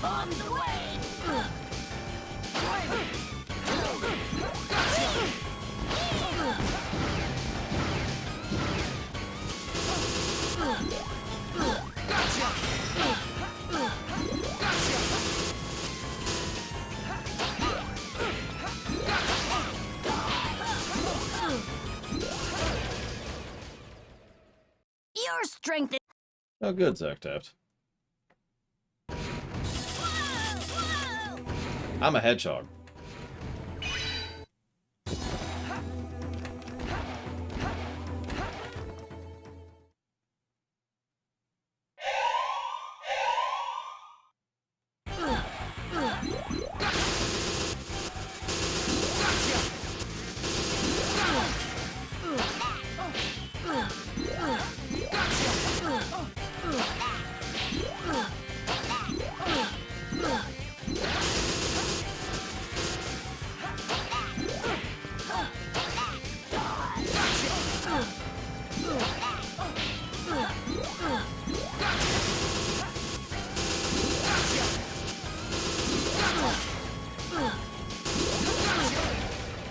On the way. Your strength. Oh, good, Zoctaft. I'm a hedgehog.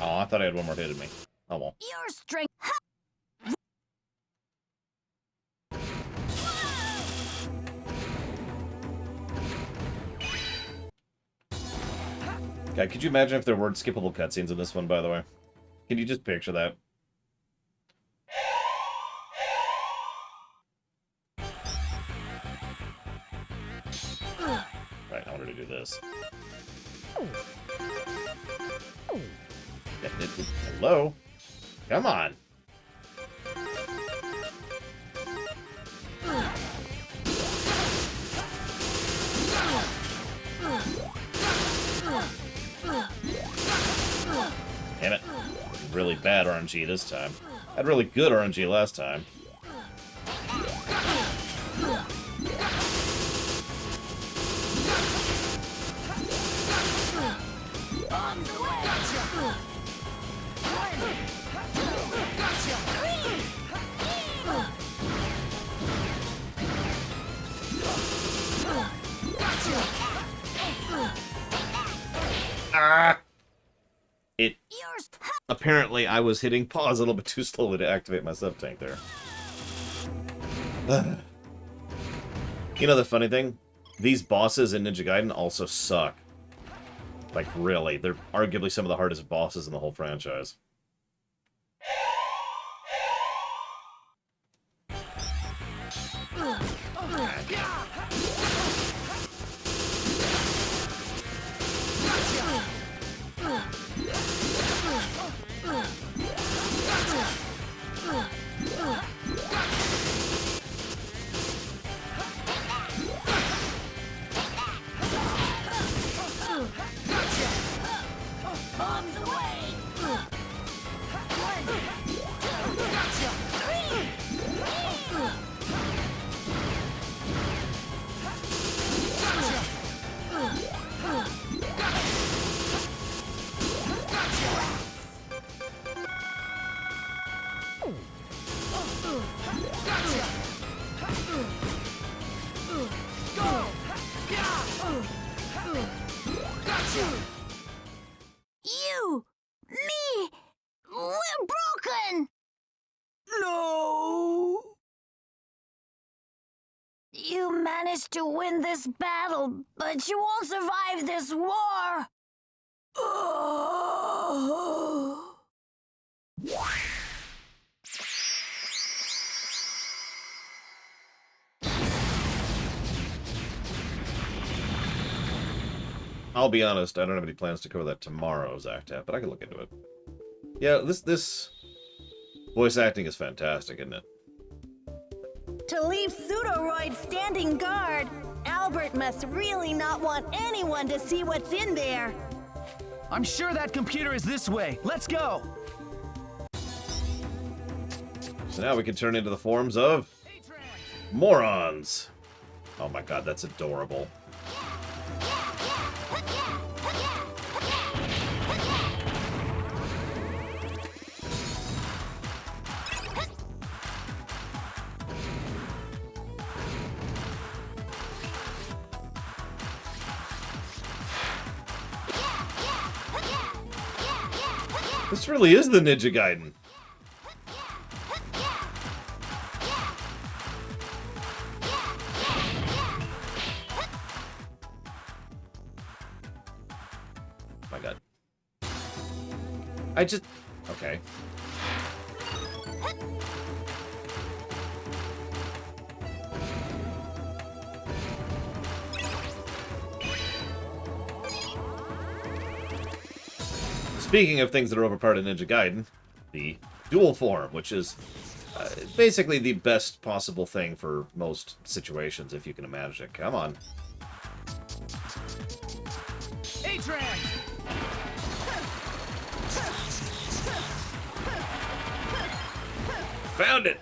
Oh, I thought I had one more hit in me. Oh well. Your strength. God, could you imagine if there weren't skippable cutscenes in this one, by the way? Can you just picture that? Right, I wanted to do this. Hello? Come on. Damn it. Really bad RNG this time. Had really good RNG last time. Ah! It... Apparently, I was hitting pause a little bit too slowly to activate my sub-tank there. You know the funny thing? These bosses in Ninja Gaiden also suck. Like, really. They're arguably some of the hardest bosses in the whole franchise. managed to win this battle, but you won't survive this war. I'll be honest, I don't have any plans to cover that tomorrow's Act-Tat, but I can look into it. Yeah, this voice acting is fantastic, isn't it? To leave Pseudoroid standing guard, Albert must really not want anyone to see what's in there. I'm sure that computer is this way. Let's go! So now we can turn into the forms of morons. Oh my god, that's adorable. This really is the Ninja Gaiden. Oh my god. I just... Okay. Speaking of things that are overpowered in Ninja Gaiden, the dual form, which is basically the best possible thing for most situations, if you can imagine it. Come on. Atran! Found it!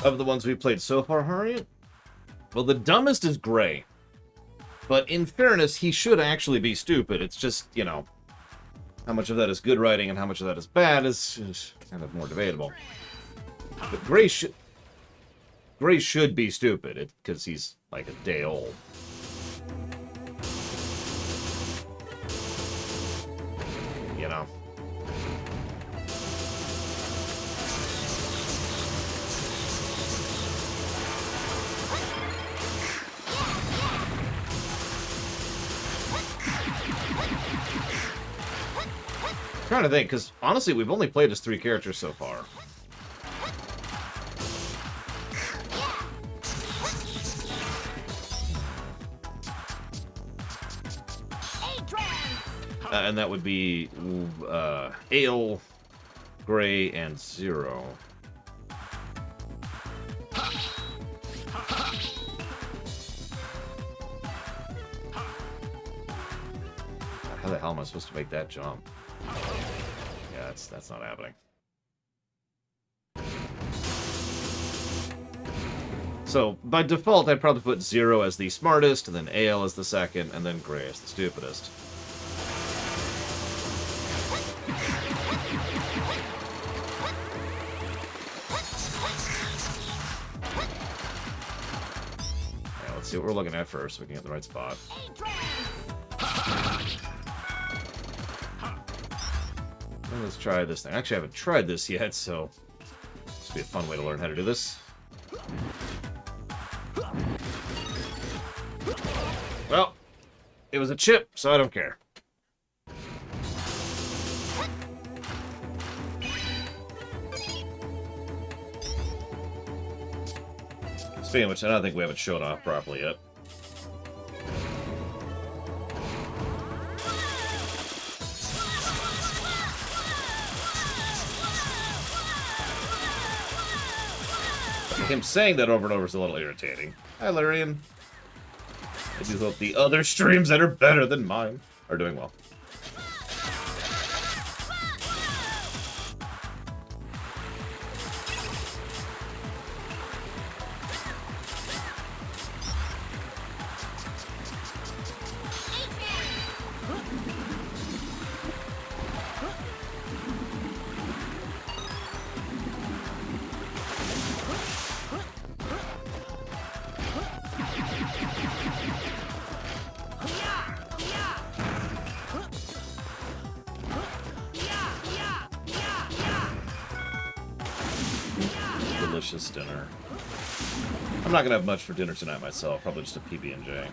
Of the ones we played so far, Harriet? Well, the dumbest is Gray. But in fairness, he should actually be stupid. It's just, you know, how much of that is good writing and how much of that is bad is kind of more debatable. But Gray should be stupid, because he's like a day old. You know? I'm trying to think, because honestly, we've only played as 3 characters so far. And that would be Ale, Gray, and Zero. How the hell am I supposed to make that jump? Yeah, that's not happening. So, by default, I'd probably put Zero as the smartest, and then Ale as the second, and then Gray as the stupidest. Yeah, let's see what we're looking at first, so we can get the right spot. Let's try this thing. Actually, I haven't tried this yet, so this will be a fun way to learn how to do this. Well, it was a chip, so I don't care. Speaking of which, I don't think we have it shown off properly yet. him saying that over and over is a little irritating. Hi, Larian. I do hope the other streams that are better than mine are doing well. Delicious dinner. I'm not gonna have much for dinner tonight myself. Probably just a PB&J.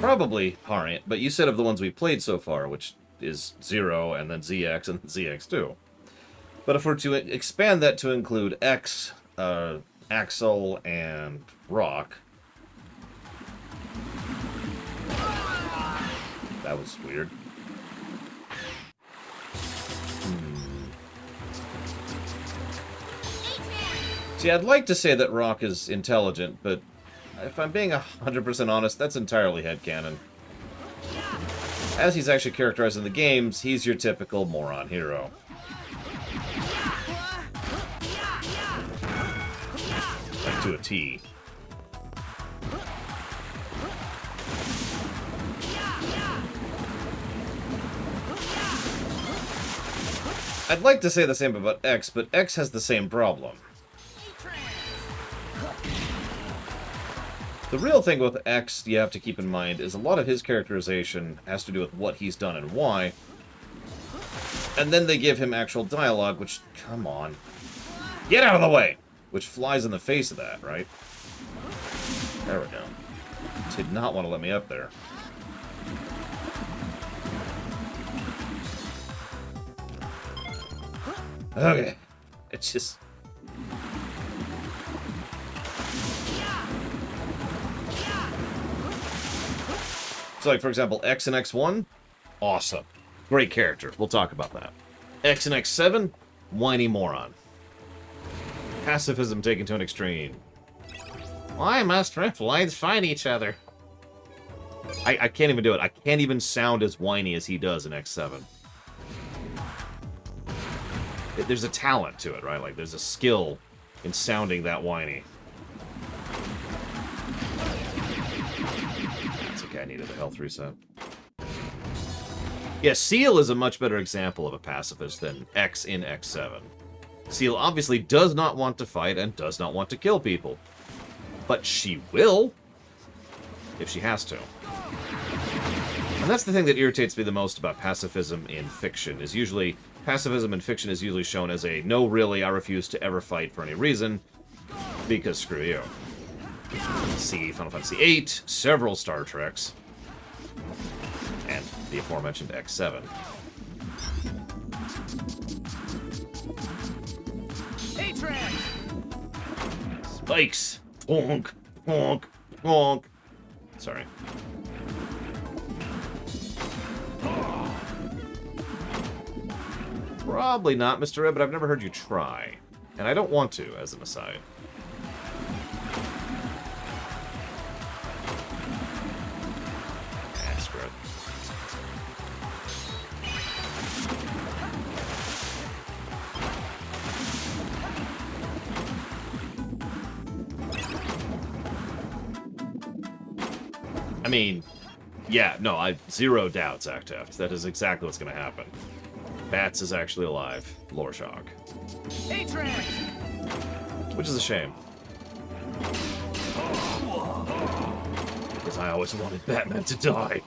Probably Harriet, but you said of the ones we played so far, which is 0 and then ZX and ZX2. But if we're to expand that to include X, Axel, and Rock. That was weird. See, I'd like to say that Rock is intelligent, but if I'm being 100% honest, that's entirely headcanon. As he's actually characterized in the games, he's your typical moron hero. Like to a T. I'd like to say the same about X, but X has the same problem. The real thing with X you have to keep in mind is a lot of his characterization has to do with what he's done and why. And then they give him actual dialogue, which, come on. Get out of the way! Which flies in the face of that, right? There we go. Did not want to let me up there. Okay. It's just... So, like, for example, X and X1, awesome. Great character. We'll talk about that. X and X7, whiny moron. Pacifism taken to an extreme. Why must Riftblades fight each other? I can't even do it. I can't even sound as whiny as he does in X7. There's a talent to it, right? Like, there's a skill in sounding that whiny. That's okay, I needed a health reset. Yeah, Seal is a much better example of a pacifist than X in X7. Seal obviously does not want to fight and does not want to kill people. But she will, if she has to. And that's the thing that irritates me the most about pacifism in fiction, is usually... Pacifism in fiction is usually shown as a, no, really, I refuse to ever fight for any reason, because screw you. See Final Fantasy VIII, several Star Treks, and the aforementioned X7. Spikes! Bonk! Bonk! Bonk! Sorry. Probably not, Mr. Red, but I've never heard you try. And I don't want to, as an aside. Ah, screw it. I mean, yeah, no, zero doubts, Acteft. That is exactly what's going to happen. Bats is actually alive. Lore shock. Which is a shame. Because I always wanted Batman to die.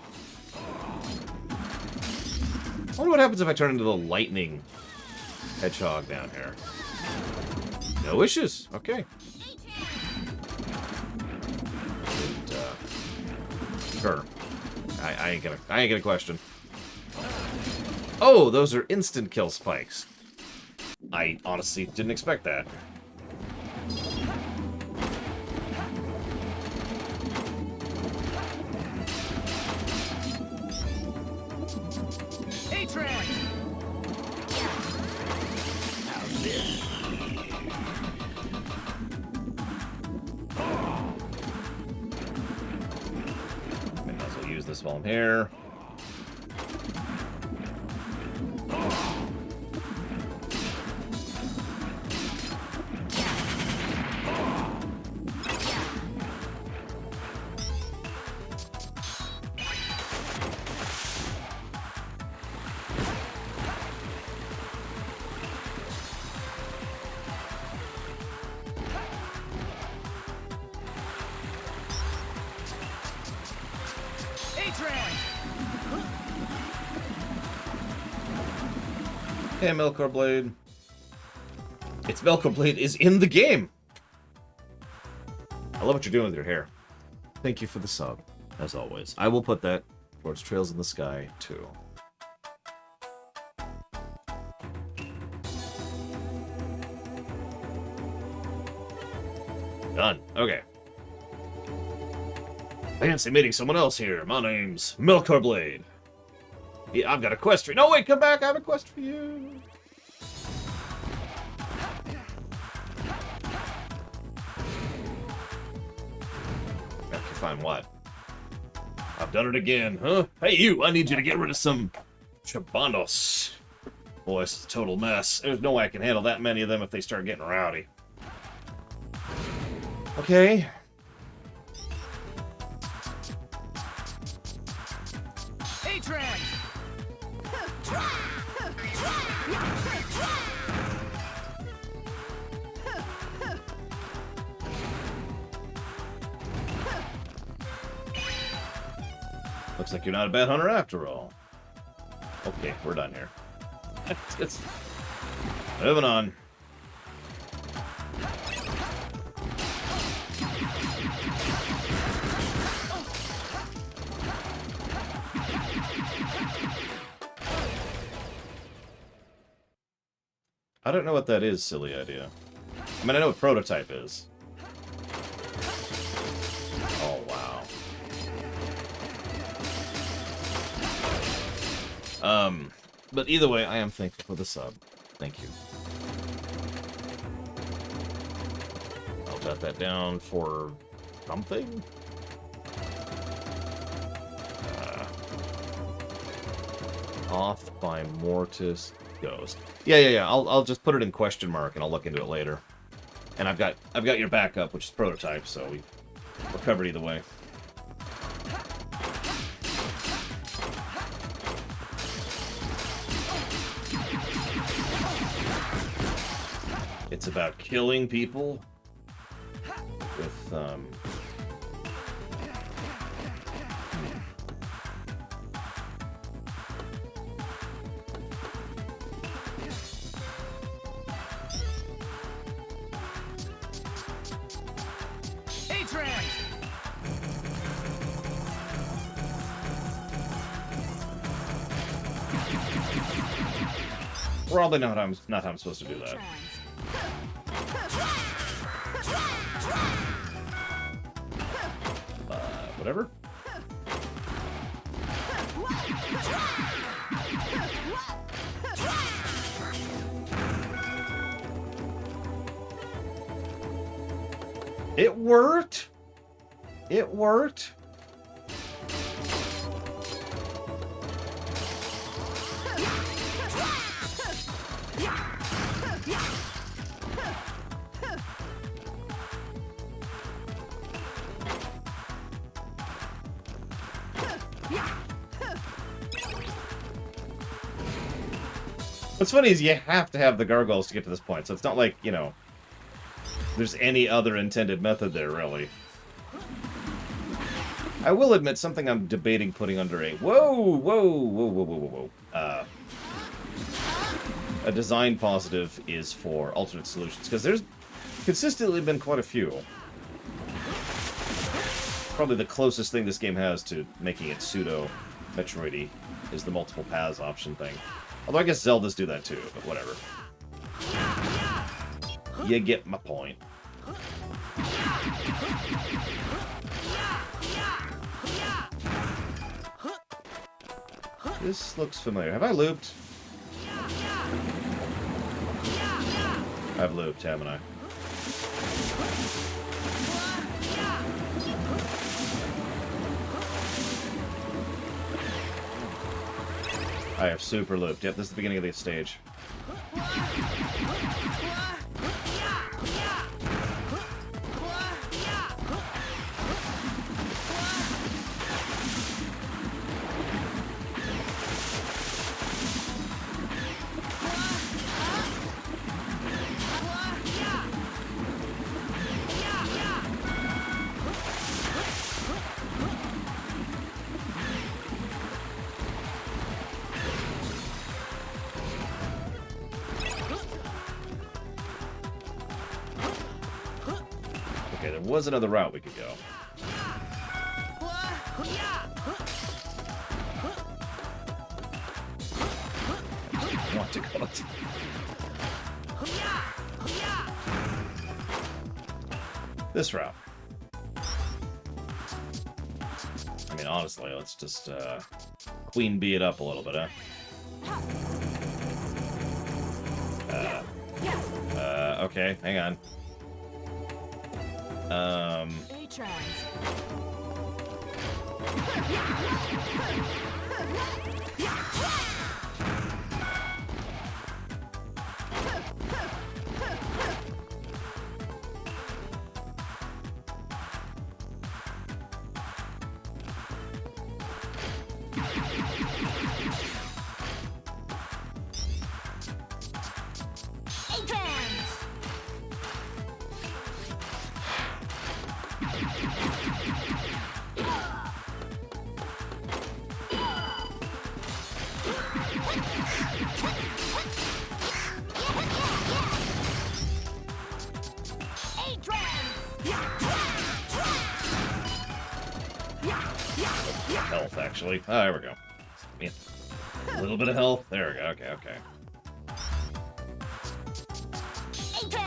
I wonder what happens if I turn into the lightning hedgehog down here. No issues. Okay. And, sure. I ain't gonna question. Oh, those are instant kill spikes. I honestly didn't expect that. A-Train! How's this? Might as well use this while I'm here. A-Train! Hey, Melkor Blade. It's Melkor Blade is in the game. I love what you're doing with your hair. Thank you for the sub, as always. I will put that towards Trails in the Sky, too. Done. Okay. Fancy meeting someone else here. My name's Melkor Blade. Yeah, I've got a quest for you. No, wait, come back. I have a quest for you. After you find what? I've done it again, huh? Hey, you, I need you to get rid of some Chabanos. Boy, this is a total mess. There's no way I can handle that many of them if they start getting rowdy. Okay. A-Train! Looks like you're not a bad hunter after all. Okay, we're done here. It's moving on. I don't know what that is, silly idea. I mean, I know what prototype is. Oh, wow. But either way, I am thankful for the sub. Thank you. I'll jot that down for something. Off by Mortis Ghost. Yeah. I'll just put it in question mark and I'll look into it later. And I've got your backup, which is prototype, so we're covered either way. It's about killing people with A-Train! probably not how I'm supposed to do that. Whatever. It worked. It worked. What's funny is you have to have the gargoyles to get to this point, so it's not like, you know, there's any other intended method there, really. I will admit something I'm debating putting under a... Whoa! A design positive is for alternate solutions, because there's consistently been quite a few. Probably the closest thing this game has to making it pseudo-Metroid-y is the multiple paths option thing. Although I guess Zeldas do that too, but whatever. You get my point. This looks familiar. Have I looped? I've looped, haven't I? I have super looped. Yep, this is the beginning of the stage. Okay, there was another route we could go. I want to go. This route. I mean, honestly, let's just queen bee it up a little bit, huh? Okay, hang on. Health, actually. Oh, there we go. Yeah. A little bit of health. There we go. Okay, okay. Okay.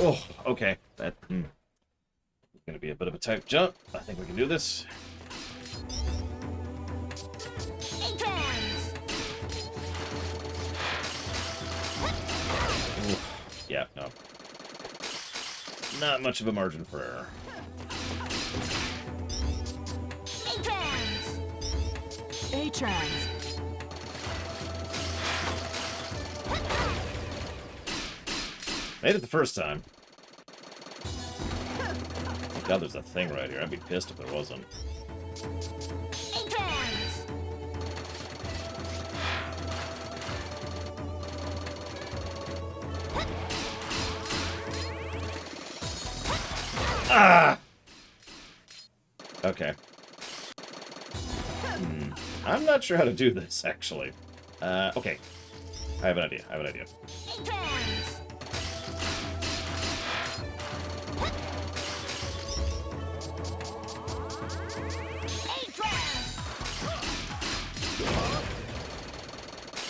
Oh, okay. That's gonna be a bit of a tight jump. I think we can do this. Ooh, yeah, no. Not much of a margin for error. Made it the first time. Thank God there's a thing right here. I'd be pissed if there wasn't. Ah! Okay. I'm not sure how to do this, actually. Okay. I have an idea. I have an idea.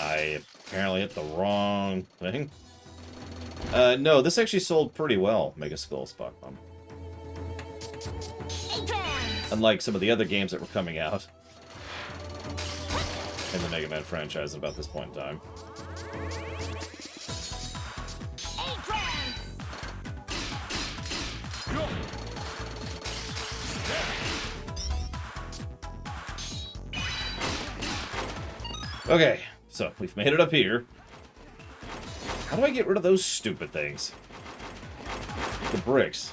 I apparently hit the wrong thing. No, this actually sold pretty well, Mega Skull Spock Bomb. Unlike some of the other games that were coming out in the Mega Man franchise at about this point in time. Okay, so we've made it up here. How do I get rid of those stupid things? The bricks.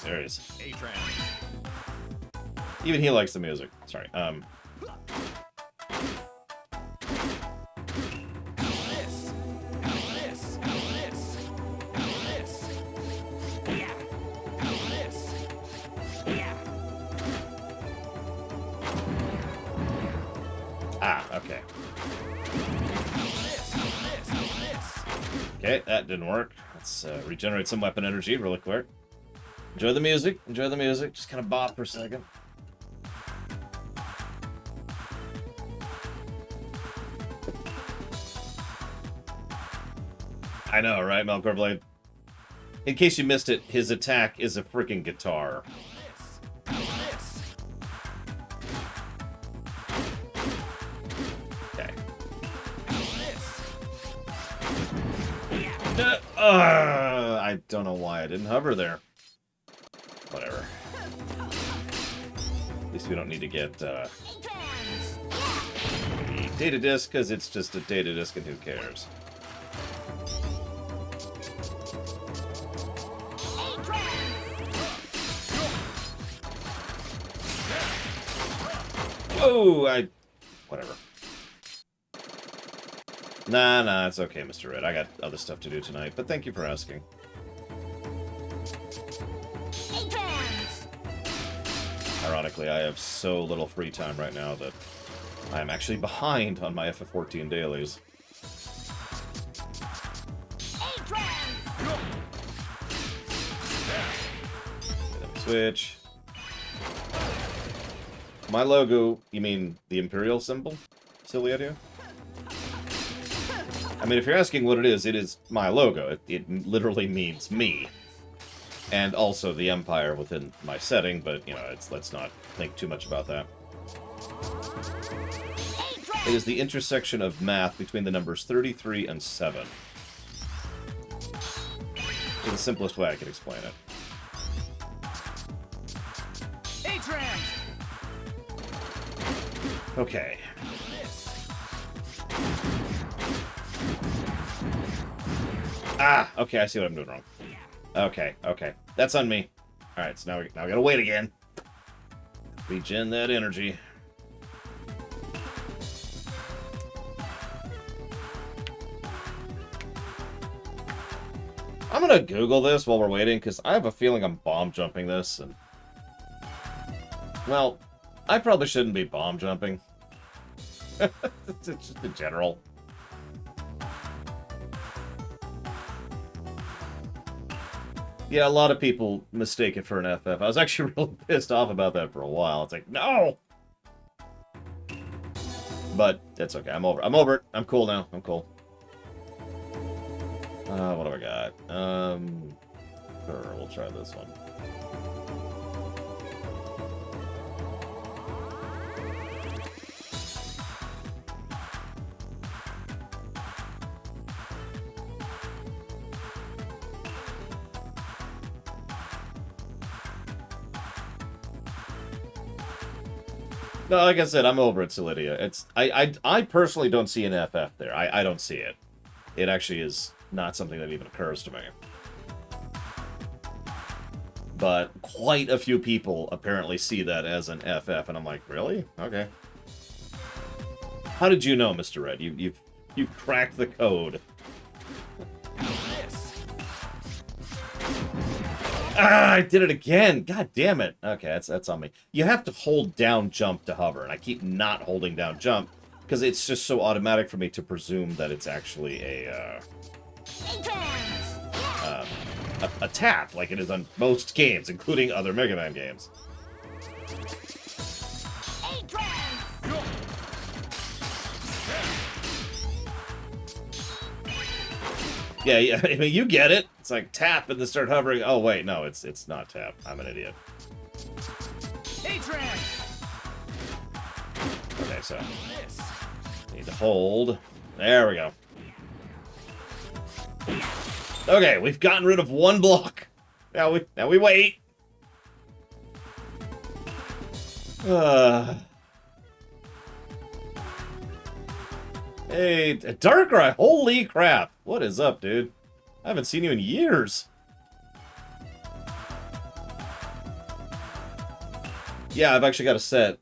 There he is. Even he likes the music. Sorry. Ah, okay. Okay, that didn't work. Let's regenerate some weapon energy really quick. Enjoy the music. Enjoy the music. Just kind of bop for a second. I know, right, Melkor Blade? In case you missed it, his attack is a freaking guitar. Okay. I don't know why I didn't hover there. Whatever. At least we don't need to get the data disk, because it's just a data disk and who cares. Whoa, whatever. Nah, it's okay, Mr. Red. I got other stuff to do tonight, but thank you for asking. Ironically, I have so little free time right now that I am actually behind on my FF14 dailies. Switch. My logo, you mean the Imperial symbol? Silly idea? I mean, if you're asking what it is my logo. It literally means me. And also the Empire within my setting, but, you know, let's not think too much about that. It is the intersection of math between the numbers 33 and 7. It's the simplest way I can explain it. Okay. Ah, okay, I see what I'm doing wrong. Okay. That's on me. Alright, so now we gotta wait again. Regen that energy. I'm gonna Google this while we're waiting, because I have a feeling I'm bomb jumping this, and... Well, I probably shouldn't be bomb jumping. It's just in general. Yeah, a lot of people mistake it for an FF. I was actually really pissed off about that for a while. It's like, no! But that's okay. I'm over it. I'm cool now. I'm cool. What do I got? Sure, we'll try this one. No, like I said, I'm over it, Solidia. I personally don't see an FF there. I don't see it. It actually is not something that even occurs to me. But quite a few people apparently see that as an FF, and I'm like, really? Okay. How did you know, Mr. Red? You've cracked the code. Ah, I did it again. God damn it. Okay, that's on me. You have to hold down jump to hover, and I keep not holding down jump because it's just so automatic for me to presume that it's actually a tap, like it is on most games, including other Mega Man games. Yeah, I mean, you get it. It's like tap and then start hovering. Oh, wait, no, it's not tap. I'm an idiot. Okay, so need to hold. There we go. Okay, we've gotten rid of one block. Now we wait. Hey, Darkrai, holy crap. What is up, dude? I haven't seen you in years. Yeah, I've actually got a set.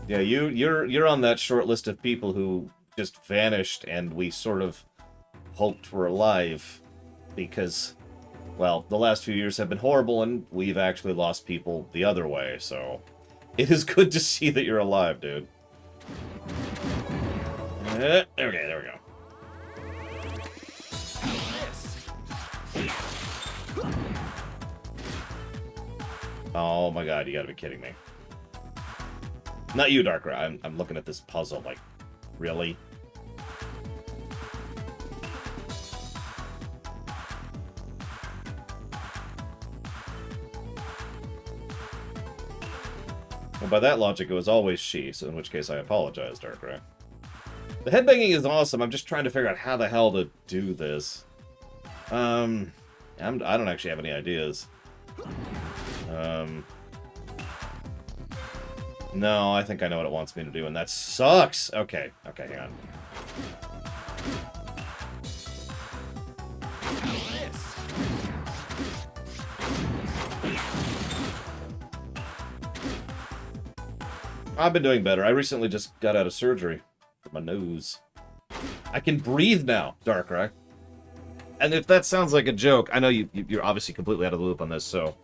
Yeah, you're on that short list of people who just vanished and we sort of hoped were alive because, well, the last few years have been horrible and we've actually lost people the other way, so it is good to see that you're alive, dude. Okay, there we go. Oh my god, you gotta be kidding me. Not you, Darker. I'm looking at this puzzle like, really? Well, by that logic, it was always she, so in which case I apologize, Darkrai. The headbanging is awesome, I'm just trying to figure out how the hell to do this. I don't actually have any ideas. No, I think I know what it wants me to do, and that sucks! Okay, hang on. I've been doing better. I recently just got out of surgery for my nose. I can breathe now, Darkrai. And if that sounds like a joke, I know you're obviously completely out of the loop on this, so...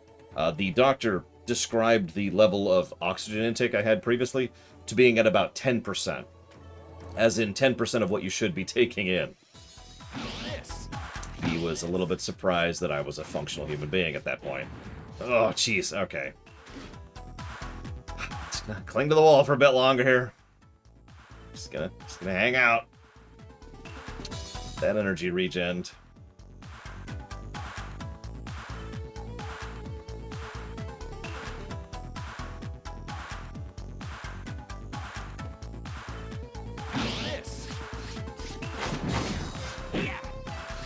the doctor described the level of oxygen intake I had previously to being at about 10%. As in 10% of what you should be taking in. He was a little bit surprised that I was a functional human being at that point. Oh, jeez, okay. Just gonna cling to the wall for a bit longer here. Just gonna hang out. That energy regen.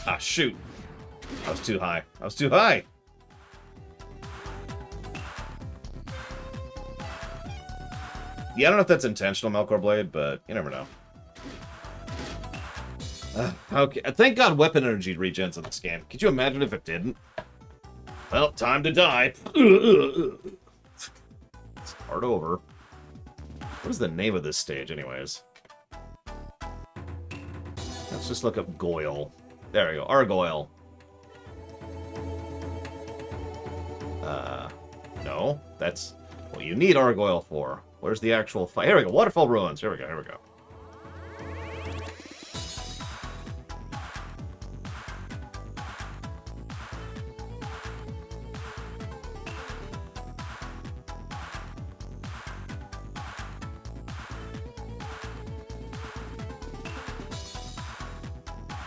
Ah, shoot. I was too high. I was too high! Yeah, I don't know if that's intentional, Melkor Blade, but you never know. Okay, thank God weapon energy regens in this game. Could you imagine if it didn't? Well, time to die. Start over. What is the name of this stage, anyways? Let's just look up Goyle. There we go, Argoyle. No, that's what you need Argoyle for. Where's the actual fight? Here we go, Waterfall Ruins. Here we go, here we go.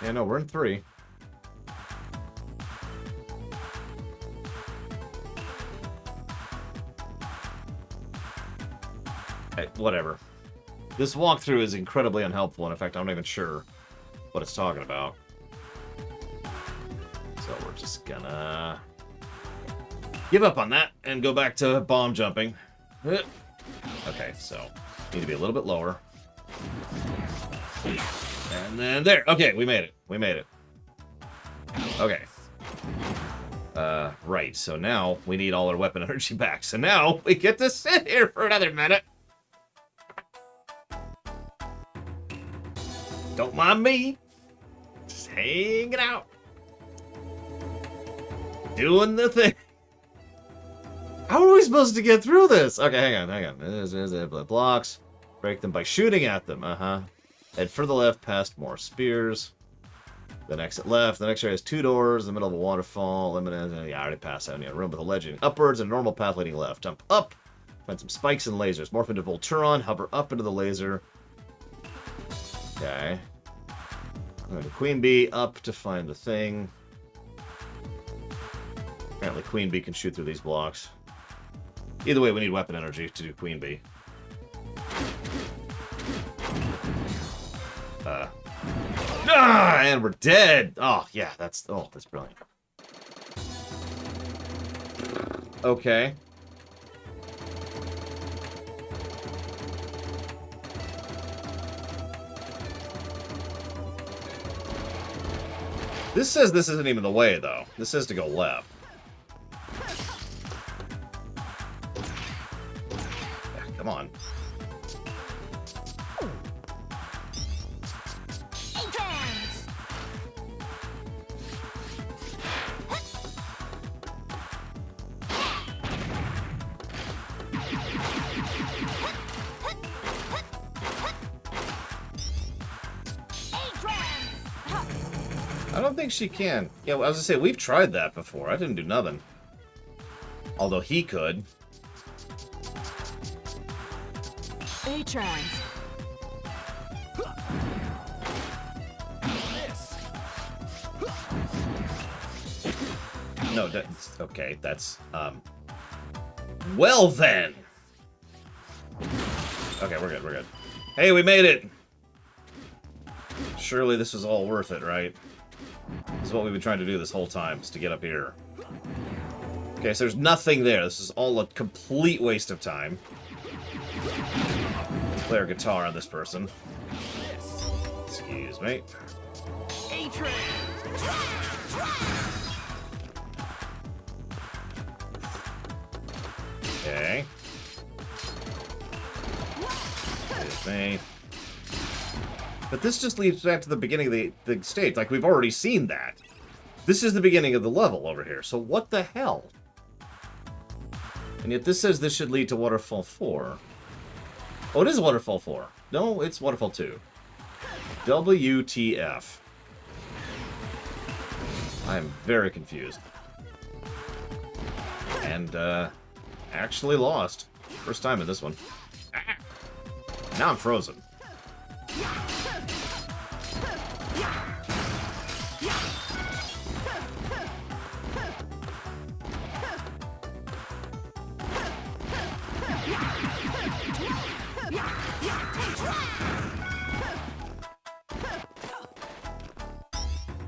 Yeah, no, we're in 3. Hey, whatever. This walkthrough is incredibly unhelpful, and in fact, I'm not even sure what it's talking about. So we're just gonna give up on that and go back to bomb jumping. Okay, so need to be a little bit lower. And then there. Okay, we made it. We made it. Okay. Right. So now we need all our weapon energy back. So now we get to sit here for another minute. Don't mind me. Just hanging out. Doing the thing. How are we supposed to get through this? Okay, hang on. There's blocks. Break them by shooting at them. Head further left past more spears. Then exit left. The next area has 2 doors. In the middle of a waterfall. Limited. Yeah, I already passed out. Yeah, room with a ledge leading upwards and a normal path leading left. Jump up. Find some spikes and lasers. Morph into Volturon. Hover up into the laser. Okay. Go to Queen Bee. Up to find the thing. Apparently Queen Bee can shoot through these blocks. Either way, we need weapon energy to do Queen Bee. And we're dead. Oh, yeah, that's brilliant. Okay. This says this isn't even the way, though. This says to go left. Yeah, come on. I don't think she can. Yeah, I was gonna say, we've tried that before. I didn't do nothing. Although he could. A-Trans. No, that's... Okay, that's... Well, then! Okay, we're good, we're good. Hey, we made it! Surely this was all worth it, right? This is what we've been trying to do this whole time, is to get up here. Okay, so there's nothing there. This is all a complete waste of time. Play our guitar on this person. Excuse me. Okay. Excuse me. But this just leads back to the beginning of the stage. Like, we've already seen that. This is the beginning of the level over here. So what the hell? And yet this says this should lead to Waterfall 4. Oh, it is Waterfall 4. No, it's Waterfall 2. WTF. I am very confused. And, actually lost. First time in this one. Ah. Now I'm frozen.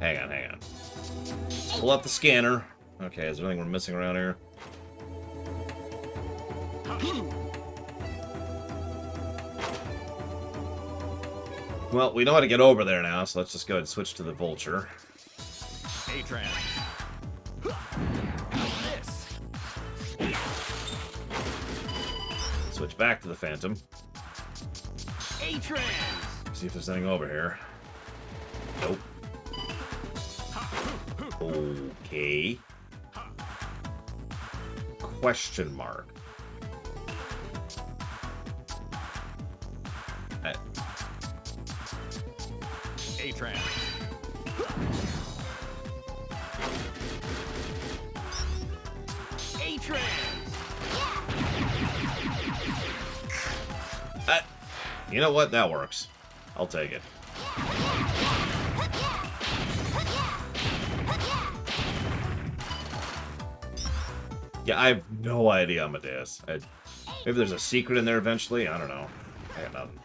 Hang on, hang on. Pull up the scanner. Okay, is there anything we're missing around here? Well, we know how to get over there now, so let's just go ahead and switch to the Vulture. A-Trans. Switch back to the Phantom. A-Trans. See if there's anything over here. Nope. Okay. Question mark. A-Trans. A-Trans. You know what? That works. I'll take it. Yeah, I have no idea, Amadeus. Maybe there's a secret in there eventually. I don't know. I got nothing.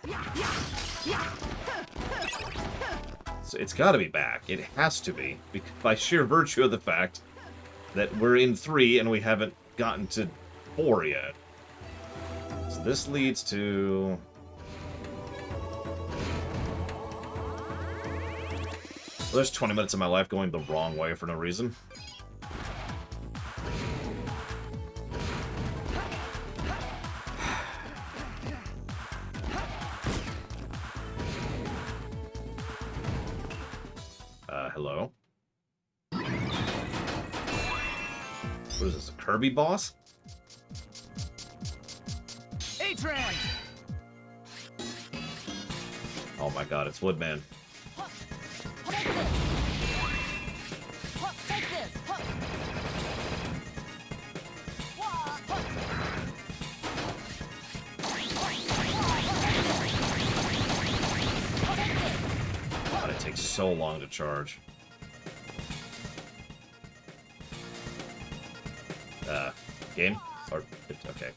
So it's got to be back. It has to be, by sheer virtue of the fact that we're in 3 and we haven't gotten to 4 yet. So this leads to... Well, there's 20 minutes of my life going the wrong way for no reason. Hello? What is this, a Kirby boss? A-Trans. Oh my god, it's Woodman. God, it takes so long to charge. Game? Or, okay.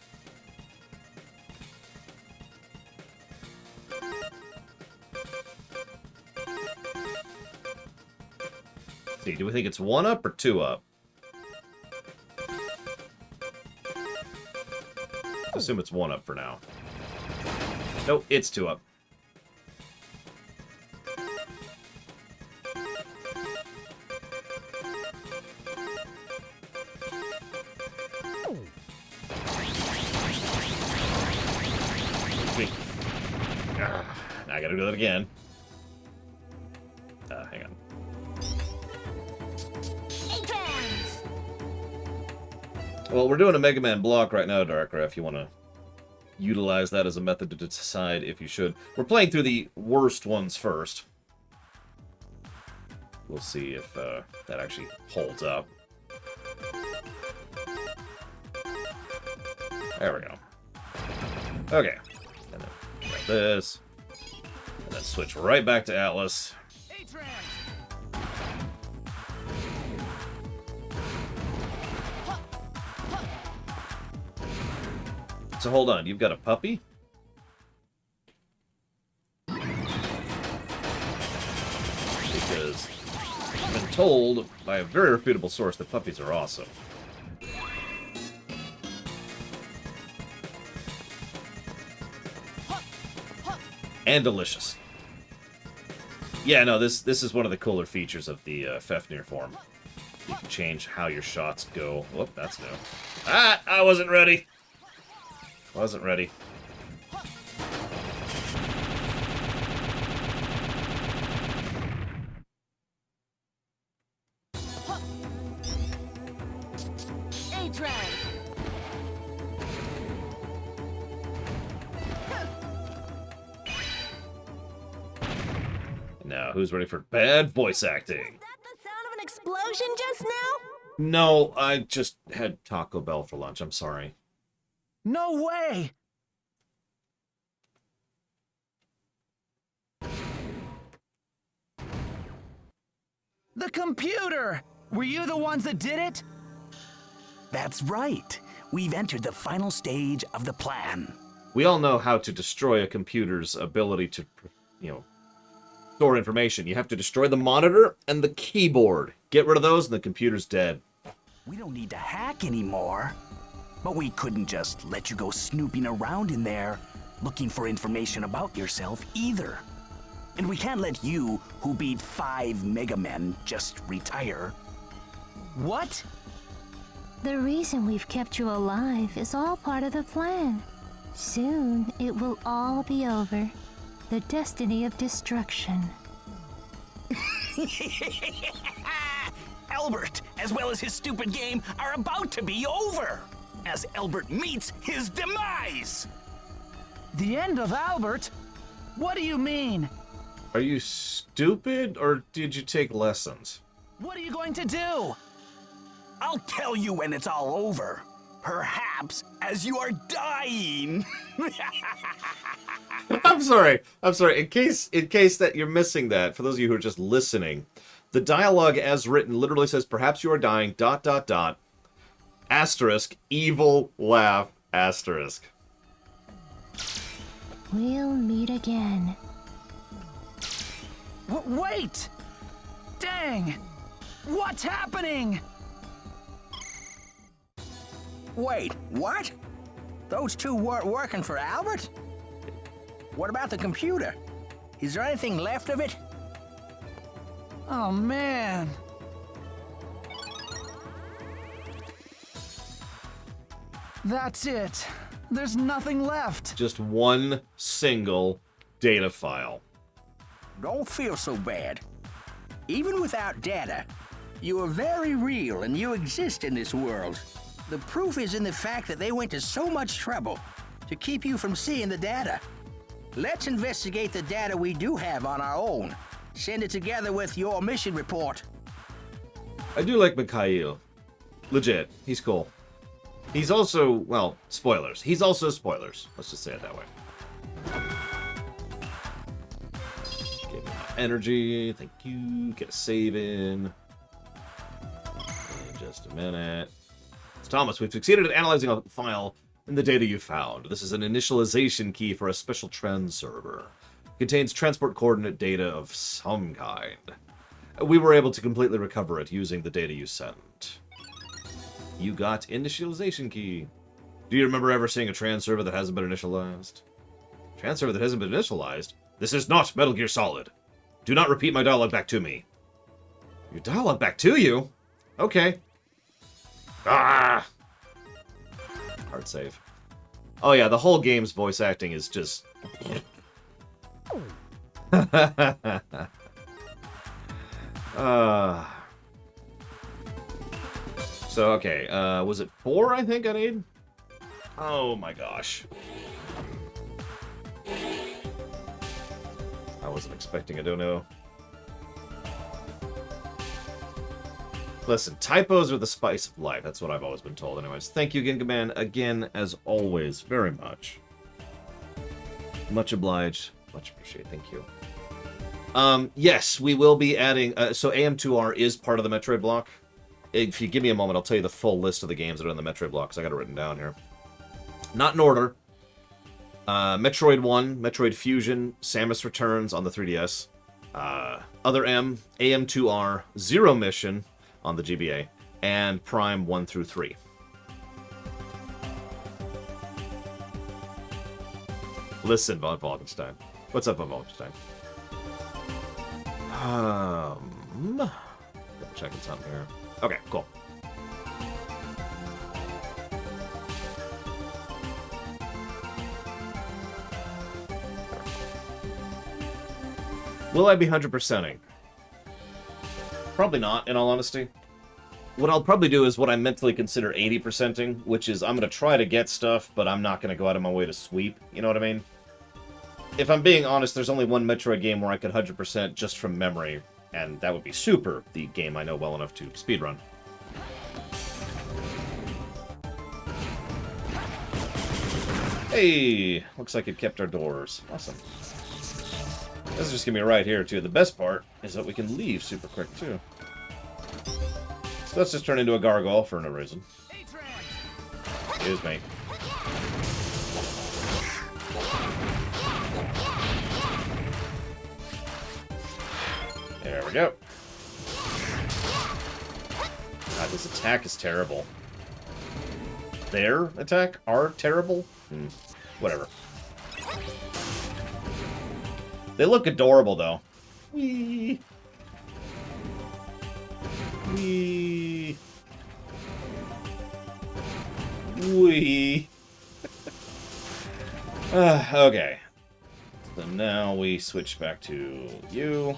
See, do we think it's 1 up or 2 up? I assume it's 1 up for now. Nope, it's 2 up. Now I gotta do that again. Hang on. Well, we're doing a Mega Man block right now, Darkra, if you want to utilize that as a method to decide if you should. We're playing through the worst ones first. We'll see if that actually holds up. There we go. Okay. And then grab this. And then switch right back to Atlas. So hold on, you've got a puppy? Because I've been told by a very reputable source that puppies are awesome. And delicious. Yeah, no, this is one of the cooler features of the Fafnir form. You can change how your shots go. Whoop, that's new. Ah, I wasn't ready. Wasn't ready. Now, who's ready for bad voice acting? Was that the sound of an explosion just now? No, I just had Taco Bell for lunch. I'm sorry. No way! The computer! Were you the ones that did it? That's right. We've entered the final stage of the plan. We all know how to destroy a computer's ability to, store information. You have to destroy the monitor and the keyboard. Get rid of those and the computer's dead. We don't need to hack anymore. But we couldn't just let you go snooping around in there, looking for information about yourself either. And we can't let you, who beat 5 Mega Men, just retire. What? The reason we've kept you alive is all part of the plan. Soon, it will all be over. The destiny of destruction. Albert, as well as his stupid game, are about to be over, as Albert meets his demise! The end of Albert? What do you mean? Are you stupid, or did you take lessons? What are you going to do? I'll tell you when it's all over. Perhaps as you are dying. I'm sorry. In case that you're missing that, for those of you who are just listening, the dialogue as written literally says, perhaps you are dying, ... asterisk, evil laugh, asterisk. We'll meet again. Wait! Dang! What's happening? Wait, what? Those two weren't working for Albert? What about the computer? Is there anything left of it? Oh, man. That's it. There's nothing left. Just one single data file. Don't feel so bad. Even without data, you are very real and you exist in this world. The proof is in the fact that they went to so much trouble to keep you from seeing the data. Let's investigate the data we do have on our own. Send it together with your mission report. I do like Mikhail. Legit. He's cool. He's also, well, spoilers. He's also spoilers. Let's just say it that way. Give me my energy. Thank you. Get a save in just a minute. It's Thomas. We've succeeded at analyzing a file in the data you found. This is an initialization key for a special trans server. It contains transport coordinate data of some kind. We were able to completely recover it using the data you sent. You got initialization key. Do you remember ever seeing a trans server that hasn't been initialized? Trans server that hasn't been initialized? This is not Metal Gear Solid. Do not repeat my dialogue back to me. Your dialogue back to you? Okay. Ah! Hard save. Oh yeah, the whole game's voice acting is just... So, okay, was it 4, I think I need? Oh my gosh. I wasn't expecting a dono. Listen, typos are the spice of life. That's what I've always been told anyways. Thank you, Gingaman, again, as always, very much. Much obliged. Much appreciated. Thank you. Yes, we will be adding... so AM2R is part of the Metroid block. If you give me a moment, I'll tell you the full list of the games that are in the Metroid block, because I got it written down here. Not in order. Metroid 1, Metroid Fusion, Samus Returns on the 3DS, Other M, AM2R, Zero Mission on the GBA, and Prime 1 through 3. Listen, Von Falkenstein. What's up, Von Falkenstein? Double checking something here. Okay, cool. Will I be 100%ing? Probably not, in all honesty. What I'll probably do is what I mentally consider 80%ing, which is I'm going to try to get stuff, but I'm not going to go out of my way to sweep. You know what I mean? If I'm being honest, there's only one Metroid game where I could 100% just from memory, and that would be Super, the game I know well enough to speedrun. Hey! Looks like it kept our doors. Awesome. This is just gonna be right here, too. The best part is that we can leave super quick, too. So let's just turn into a gargoyle for no reason. Excuse me. There we go. God, this attack is terrible. Their attack are terrible? Whatever. They look adorable, though. Whee! Whee! Whee! Okay. So now we switch back to you.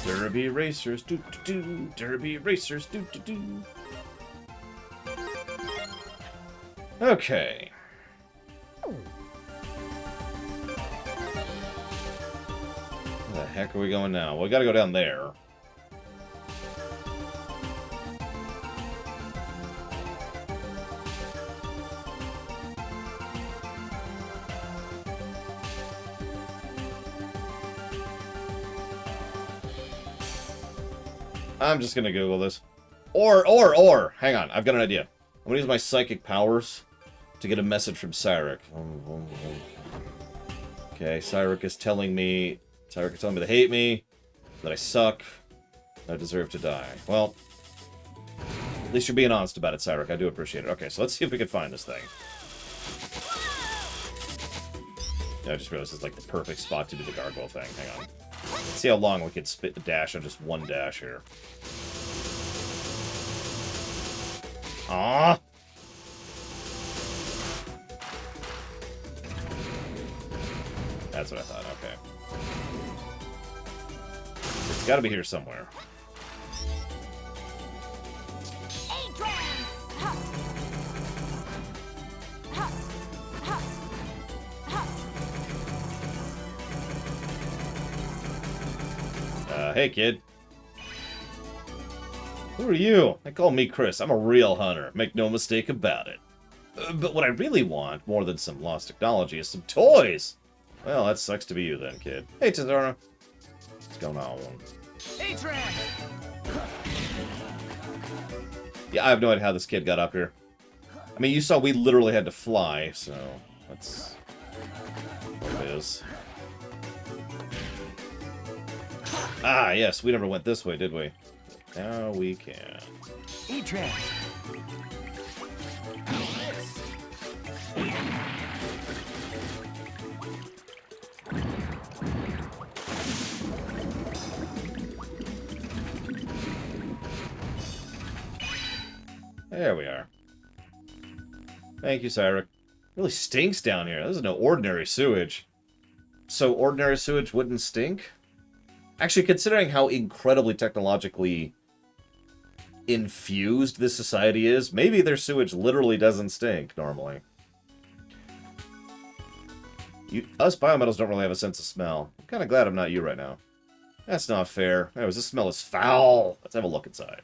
Derby racers, do-do-do. Derby racers, do-do-do. Okay. Where the heck are we going now? Well, we gotta go down there. I'm just gonna Google this. Or, hang on, I've got an idea. I'm gonna use my psychic powers to get a message from Cyric. Okay, Cyric is telling me they hate me, that I suck, that I deserve to die. Well, at least you're being honest about it, Cyric. I do appreciate it. Okay, so let's see if we can find this thing. I just realized it's like the perfect spot to do the gargoyle thing. Hang on. Let's see how long we can spit the dash on just one dash here. Aww! That's what I thought, okay. It's gotta be here somewhere. Hey, kid. Who are you? They call me Chris. I'm a real hunter. Make no mistake about it. But what I really want, more than some lost technology, is some toys! Well, that sucks to be you then, kid. Hey, Tadora. What's going on? Yeah, I have no idea how this kid got up here. I mean, you saw we literally had to fly, so that's what it is. Ah, yes, we never went this way, did we? Now we can. Adrian. There we are. Thank you, Cyric. Really stinks down here. This is no ordinary sewage. So ordinary sewage wouldn't stink? Actually, considering how incredibly technologically infused this society is, maybe their sewage literally doesn't stink normally. Us biometals don't really have a sense of smell. I'm kind of glad I'm not you right now. That's not fair. Anyways, this smell is foul. Let's have a look inside.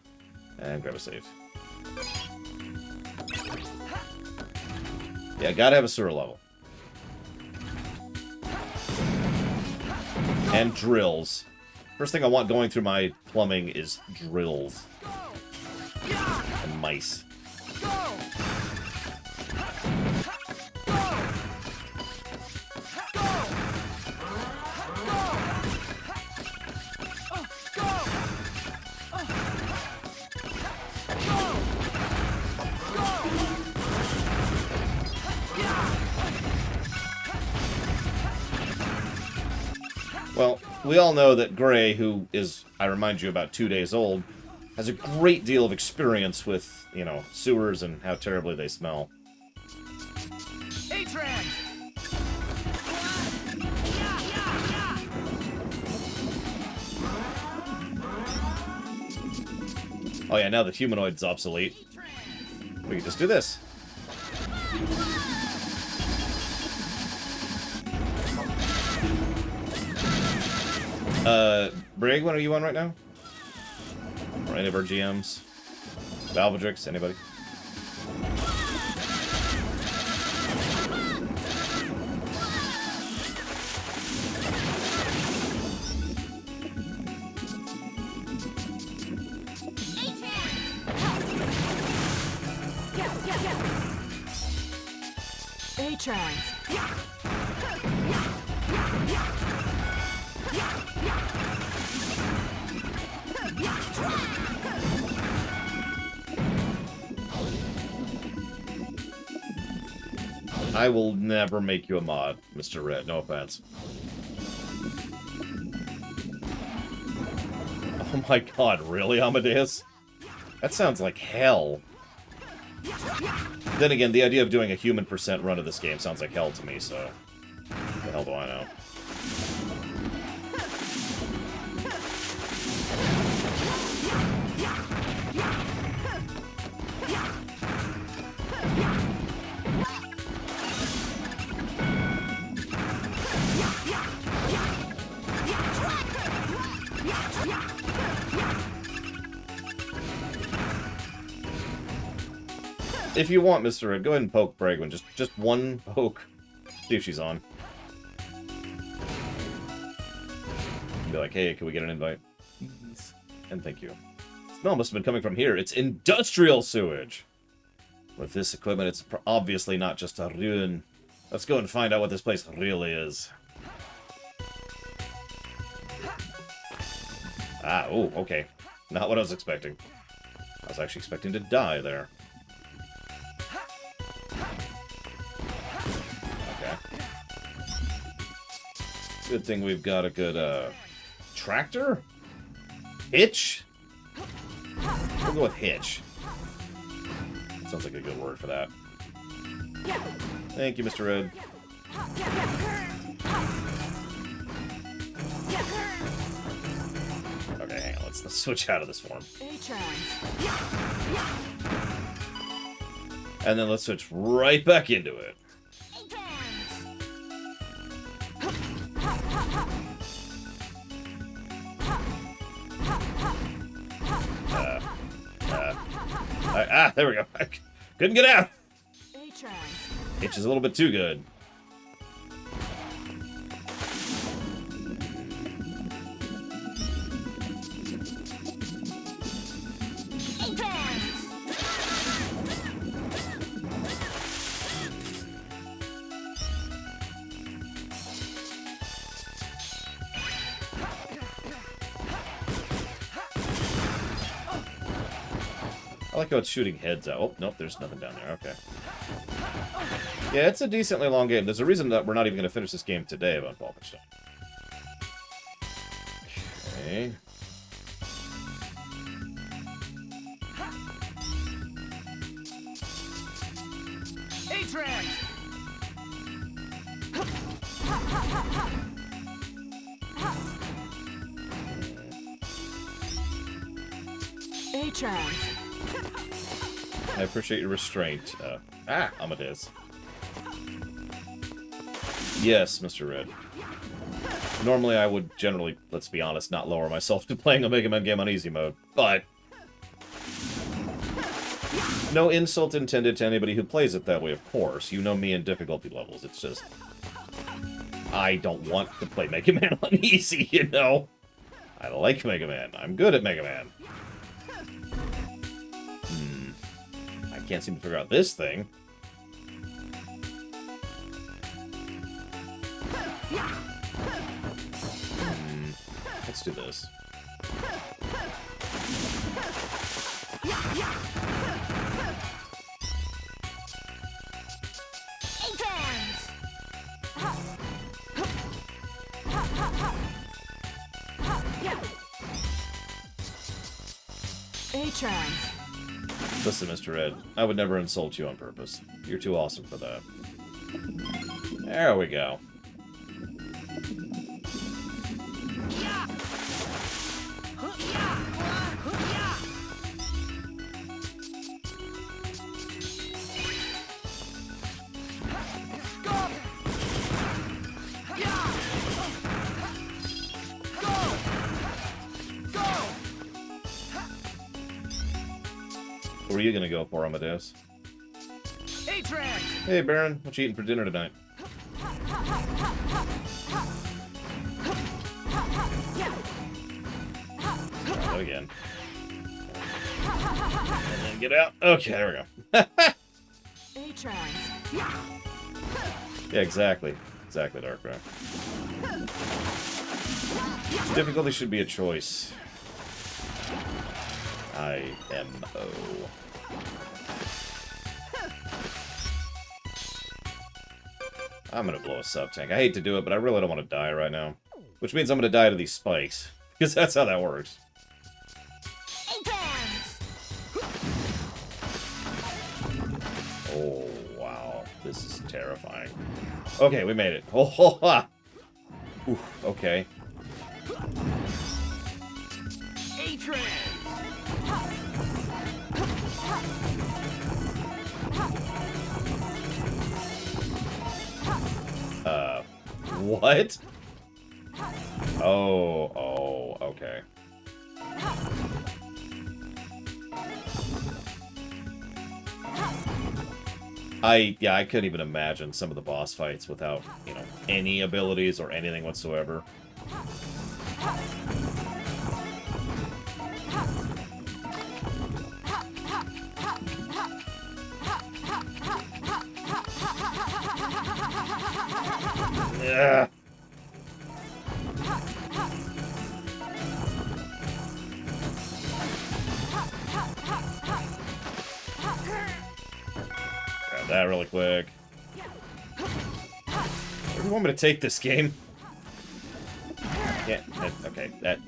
And grab a save. Yeah, gotta have a sewer level. And drills. First thing I want going through my plumbing is drills. And mice. Well, we all know that Gray, who is, I remind you, about 2 days old, has a great deal of experience with, you know, sewers and how terribly they smell. A-Tran! Oh yeah, now the humanoid's obsolete. We can just do this. Brig, what are you on right now? Or any of our GMs? Valvedrix, anybody? A-Trans! I will never make you a mod, Mr. Red. No offense. Oh my god, really, Amadeus? That sounds like hell. Then again, the idea of doing a human percent run of this game sounds like hell to me, so... What the hell do I know? If you want, Mr. Red, go ahead and poke Bragwin. Just one poke. See if she's on. Be like, hey, can we get an invite? And thank you. Smell must have been coming from here. It's industrial sewage! With this equipment, it's obviously not just a ruin. Let's go and find out what this place really is. Ah, oh, okay. Not what I was expecting. I was actually expecting to die there. Okay. Good thing we've got a good, tractor? Hitch? We'll go with hitch. Sounds like a good word for that. Thank you, Mr. Red. Okay, hang on. Let's switch out of this form. And then let's switch right back into it. There we go. I couldn't get out. Hitch is a little bit too good. I like how it's shooting heads out. Oh, nope, there's nothing down there. Okay. Yeah, it's a decently long game. There's a reason that we're not even going to finish this game today about Wolfenstein. Okay. A-Tran! A-Tran! I appreciate your restraint. Amadeus. Yes, Mr. Red. Normally I would generally, let's be honest, not lower myself to playing a Mega Man game on easy mode, but... no insult intended to anybody who plays it that way, of course. You know me and difficulty levels, it's just... I don't want to play Mega Man on easy, you know? I like Mega Man. I'm good at Mega Man. I can't seem to figure out this thing. Let's do this. A-Trans. Listen, Mr. Ed, I would never insult you on purpose. You're too awesome for that. There we go. What are you gonna go for, Amadeus? Hey, Baron, what you eating for dinner tonight? That again. And then get out. Okay, there we go. Yeah, exactly. Exactly, Darkrai. Difficulty should be a choice. IMO. I'm gonna blow a sub-tank. I hate to do it, but I really don't want to die right now. Which means I'm gonna die to these spikes. Because that's how that works. Oh, wow. This is terrifying. Okay, we made it. Oh, ho, ha! Oof, okay. What? Oh, okay. I couldn't even imagine some of the boss fights without, you know, any abilities or anything whatsoever. Yeah. Grab that really quick. Where do you want me to take this game? Yeah, okay. That.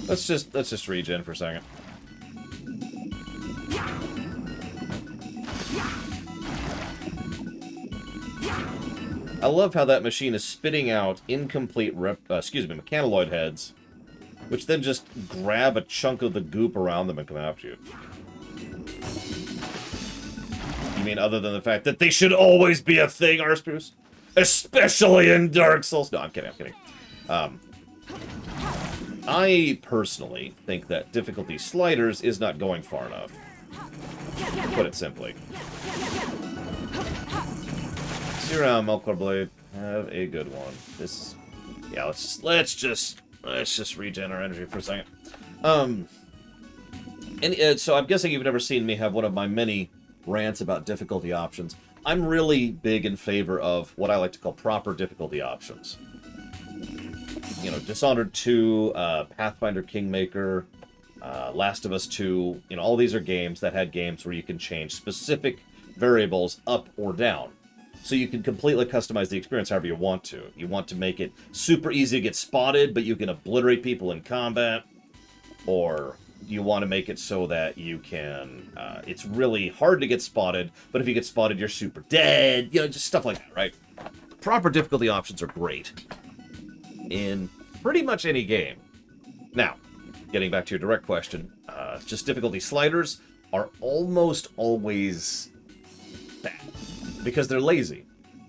Let's just regen for a second. I love how that machine is spitting out incomplete mechanoid heads, which then just grab a chunk of the goop around them and come after you. You mean other than the fact that they should always be a thing, Arspruce? Especially in Dark Souls? No, I'm kidding, I personally think that difficulty sliders is not going far enough. To put it simply. See you around, Melkor Blade. Have a good one. This, yeah. Let's just regen our energy for a second. So I'm guessing you've never seen me have one of my many rants about difficulty options. I'm really big in favor of what I like to call proper difficulty options. You know, Dishonored 2, Pathfinder Kingmaker, Last of Us 2. You know, all these are games that had games where you can change specific variables up or down. So you can completely customize the experience however you want to. You want to make it super easy to get spotted, but you can obliterate people in combat. Or you want to make it so that you can, it's really hard to get spotted, but if you get spotted, you're super dead. You know, just stuff like that, right? Proper difficulty options are great in pretty much any game. Now, getting back to your direct question, just difficulty sliders are almost always bad because they're lazy.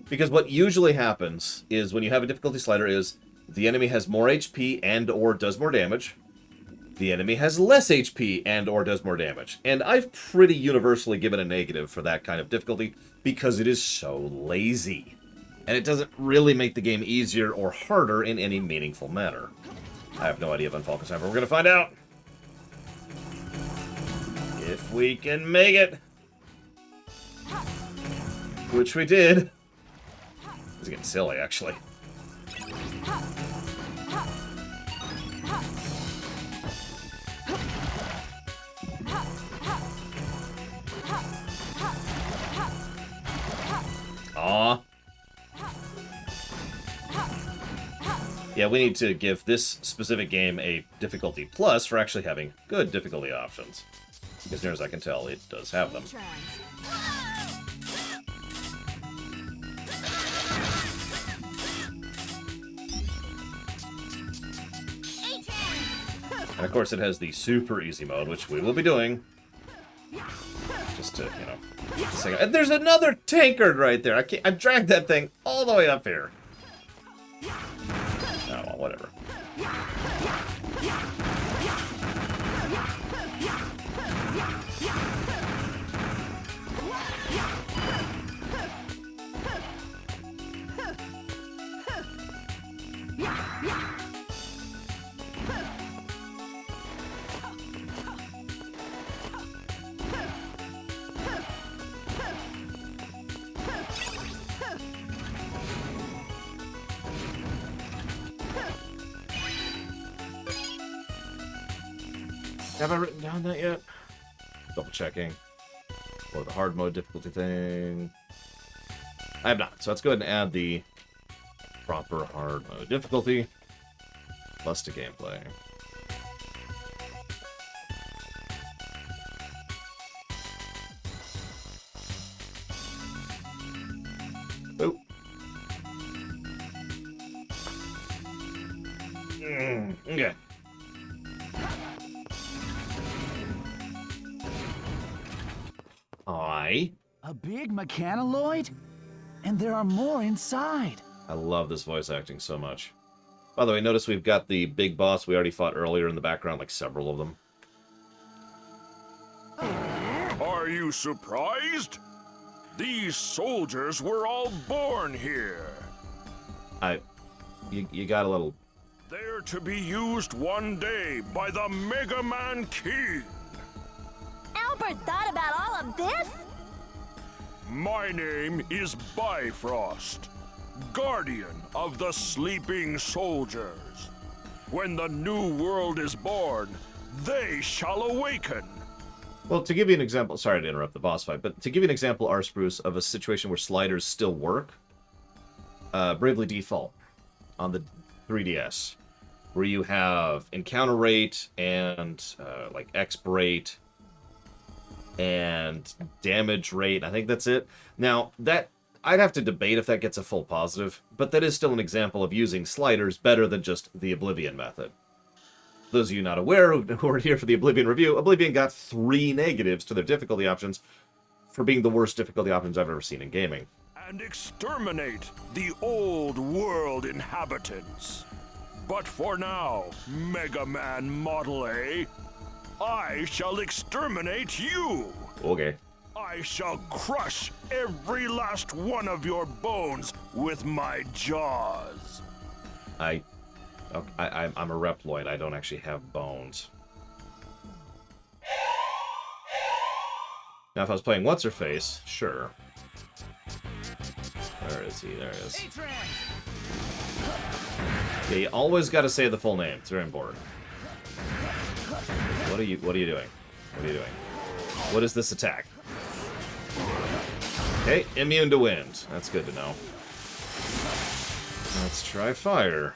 Because what usually happens is when you have a difficulty slider is the enemy has more HP and or does more damage. The enemy has less HP and or does more damage. And I've pretty universally given a negative for that kind of difficulty because it is so lazy. And it doesn't really make the game easier or harder in any meaningful manner. I have no idea if Unfalcon's ever. We're going to find out. If we can make it. Which we did. It's getting silly, actually. Aw. Yeah, we need to give this specific game a difficulty plus for actually having good difficulty options. As near as I can tell, it does have them. And of course it has the super easy mode, which we will be doing. Just to, you know, just a second. And there's another tankard right there. I dragged that thing all the way up here. Oh, well, whatever. Have I written down that yet? Double checking. Or the hard mode difficulty thing. I have not. So let's go ahead and add the proper hard mode difficulty plus to gameplay. Boop. Okay. A big mechanaloid? And there are more inside. I love this voice acting so much. By the way, notice we've got the big boss we already fought earlier in the background, like several of them. Are you surprised? These soldiers were all born here. You got a little... They're to be used one day by the Mega Man King. Albert thought about all of this? My name is Bifrost, guardian of the sleeping soldiers. When the new world is born, they shall awaken. Well, to give you an example, sorry to interrupt the boss fight, but to give you an example, R-Spruce, of a situation where sliders still work, Bravely Default on the 3DS, where you have encounter rate and like exp rate and damage rate. I think that's it. Now, that I'd have to debate if that gets a full positive, but that is still an example of using sliders better than just the Oblivion method. Those of you not aware who are here for the Oblivion review, Oblivion got 3 negatives to their difficulty options for being the worst difficulty options I've ever seen in gaming. And exterminate the old world inhabitants. But for now, Mega Man Model A, I shall exterminate you. Okay. I shall crush every last one of your bones with my jaws. I'm a Reploid. I don't actually have bones. Now, if I was playing What's-Her-Face, sure. Where is he? There he is. Yeah, you always got to say the full name. It's very important. What are you doing? What are you doing? What is this attack? Okay, immune to wind. That's good to know. Let's try fire.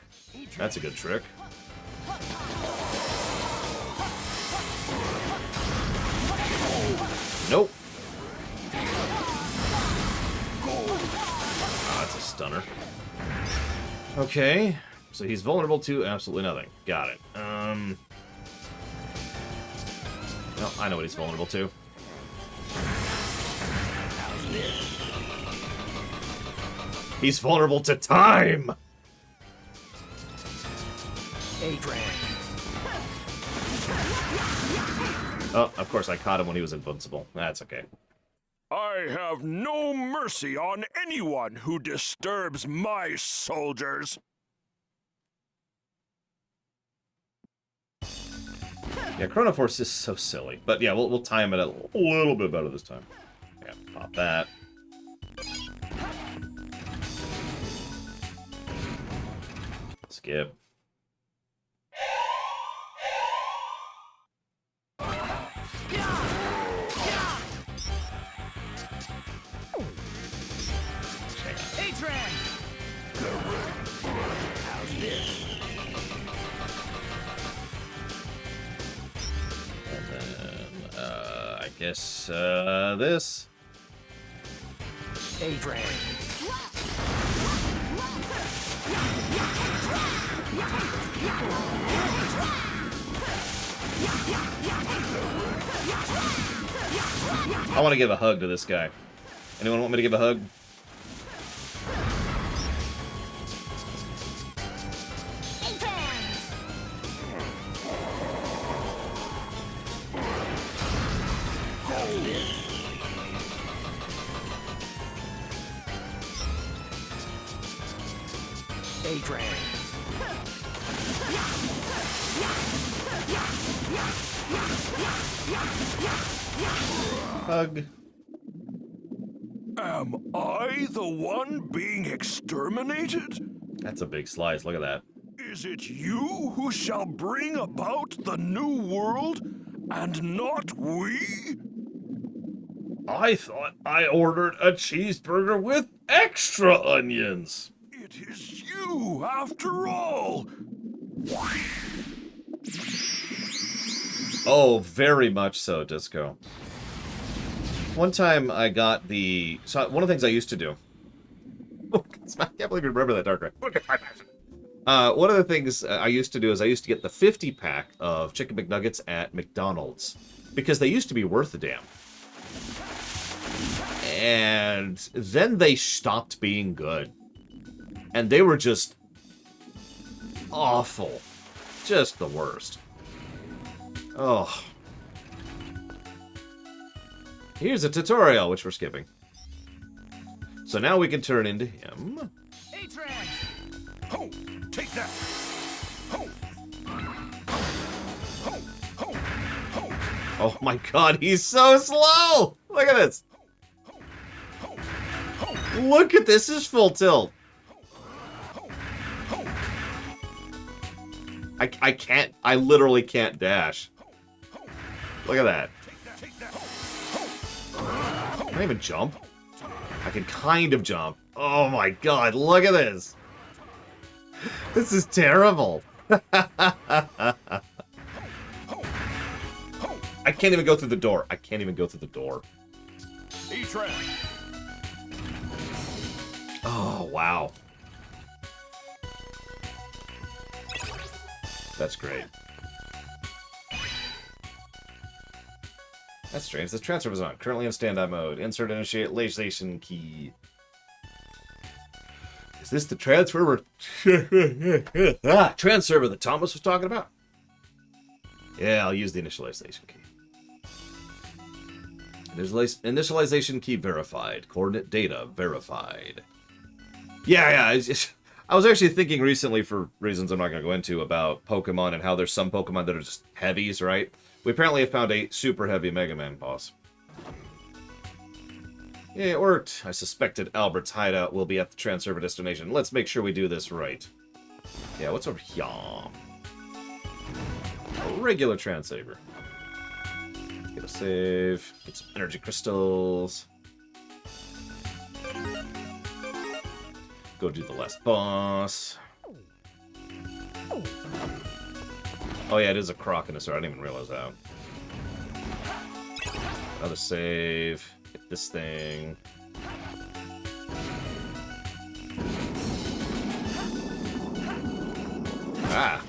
That's a good trick. Nope. Ah, that's a stunner. Okay. So he's vulnerable to absolutely nothing. Got it. No, I know what he's vulnerable to. He's vulnerable to time! Oh, of course I caught him when he was invincible. That's okay. I have no mercy on anyone who disturbs my soldiers. Yeah, Chrono Force is so silly. But yeah, we'll time it a little bit better this time. Yeah, pop that. Skip. I guess, this. Adrian. I want to give a hug to this guy. Anyone want me to give a hug? Adrian. Hug. Am I the one being exterminated? That's a big slice. Look at that. Is it you who shall bring about the new world, and not we? I thought I ordered a cheeseburger with extra onions. It is you, after all. Oh, very much so, Disco. One time I got the... So one of the things I used to do... I can't believe you remember that, Dark Ray. One of the things I used to do is I used to get the 50-pack of Chicken McNuggets at McDonald's. Because they used to be worth a damn. And then they stopped being good. And they were just... awful. Just the worst. Oh. Here's a tutorial, which we're skipping. So now we can turn into him. Ho! Take that! Ho! Ho! Ho! Ho! Oh my god, he's so slow! Look at this! Look at this, is full tilt! I can't, I literally can't dash. Look at that. Can I even jump? I can kind of jump. Oh my god, look at this! This is terrible! I can't even go through the door. I can't even go through the door. Oh, wow. That's great. That's strange. This transfer was on. Currently in standby mode. Insert initialization key. Is this the transfer transfer that Thomas was talking about? Yeah, I'll use the initialization key. Initialization key verified. Coordinate data verified. Yeah. I was actually thinking recently, for reasons I'm not going to go into, about Pokemon and how there's some Pokemon that are just heavies, right? We apparently have found a super heavy Mega Man boss. Yeah, it worked. I suspected Albert's hideout will be at the transfer destination. Let's make sure we do this right. Yeah, what's over here? A regular Transaver. Get a save. Get some energy crystals. Go do the last boss. Oh yeah, it is a Crocodile. I didn't even realize that. Another save. Get this thing. Ah.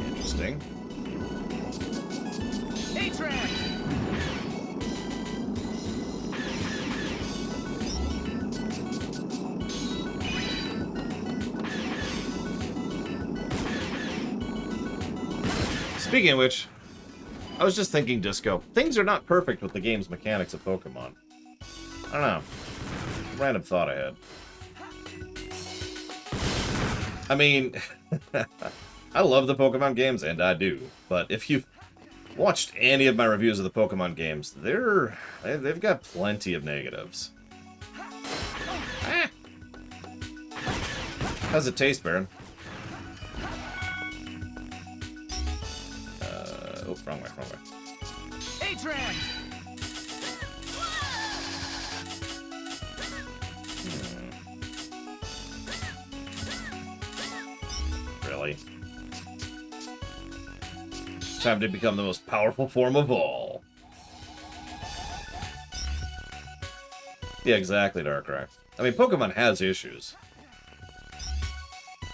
Interesting. A-Train! Speaking of which, I was just thinking, Disco, things are not perfect with the game's mechanics of Pokemon. I don't know. Random thought I had. I mean, I love the Pokemon games, and I do. But if you've watched any of my reviews of the Pokemon games, they've got plenty of negatives. Ah. How's it taste, Baron? Oh, wrong way, wrong way. A-Train! Really? Time to become the most powerful form of all. Yeah, exactly, Darkrai. I mean, Pokemon has issues.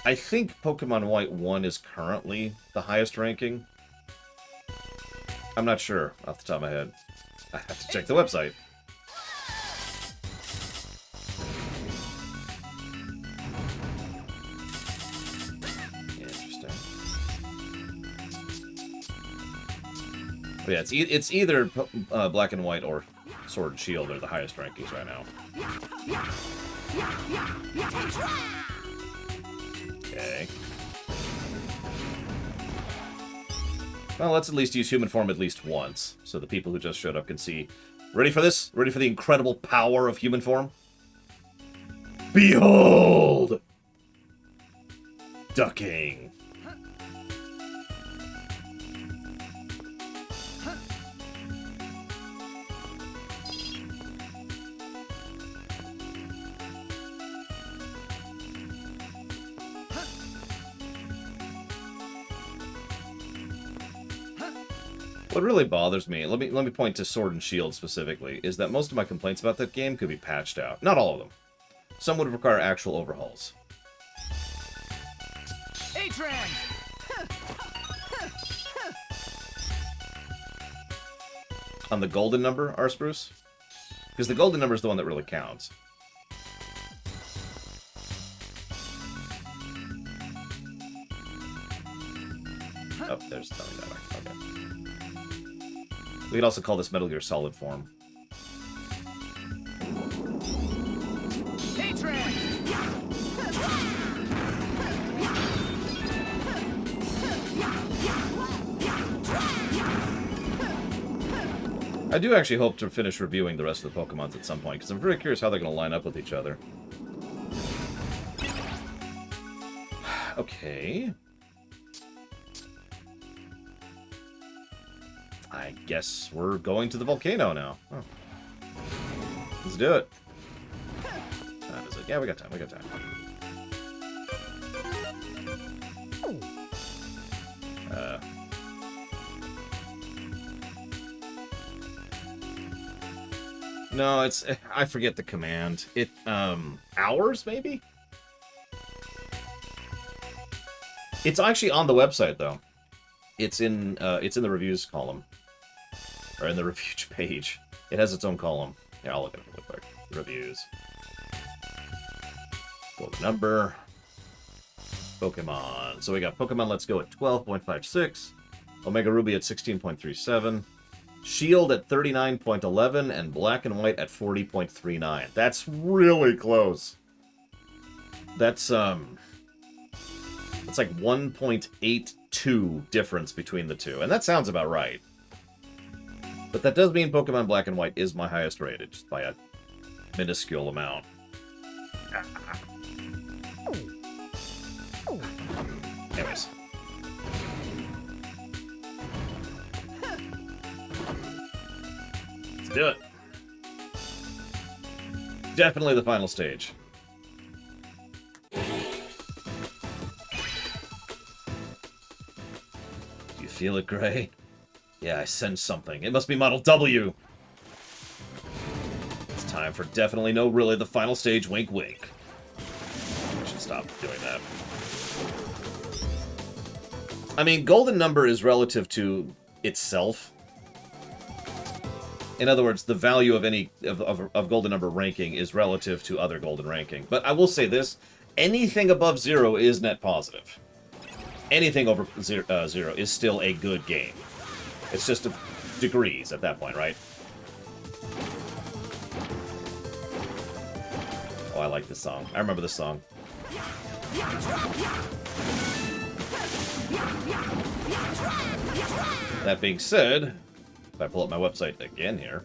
I think Pokemon White 1 is currently the highest ranking. I'm not sure off the top of my head. I have to check the website. Interesting. But yeah, it's either Black and White or Sword and Shield are the highest rankings right now. Okay. Well, let's at least use human form at least once, so the people who just showed up can see. Ready for this? Ready for the incredible power of human form? Behold! Ducking. What really bothers me, let me point to Sword and Shield specifically, is that most of my complaints about that game could be patched out. Not all of them. Some would require actual overhauls. A-Train! On the golden number, Arspruce? Because the golden number is the one that really counts. Oh, there's nothing that way. Okay. We could also call this Metal Gear Solid form. A-Train! I do actually hope to finish reviewing the rest of the Pokemons at some point, because I'm very curious how they're going to line up with each other. Okay. I guess we're going to the volcano now. Oh. Let's do it. Time is it? Yeah, we got time. We got time. No, it's... I forget the command. Hours, maybe? It's actually on the website, though. It's in the reviews column. Or in the review page. It has its own column. Yeah, I'll look at it real quick. Reviews. Golden number. Pokemon. So we got Pokemon Let's Go at 12.56. Omega Ruby at 16.37. Shield at 39.11. And Black and White at 40.39. That's really close. That's like 1.82 difference between the two. And that sounds about right. But that does mean Pokemon Black and White is my highest rated, just by a minuscule amount. Anyways. Let's do it. Definitely the final stage. feel it, Gray? Yeah, I sense something. It must be Model W! It's time for Definitely No Really, the final stage, wink wink. I should stop doing that. I mean, golden number is relative to itself. In other words, the value of any of golden number ranking is relative to other golden ranking. But I will say this, anything above 0 is net positive. Anything over 0 is still a good game. It's just degrees at that point, right? Oh, I like this song. I remember this song. That being said, if I pull up my website again here,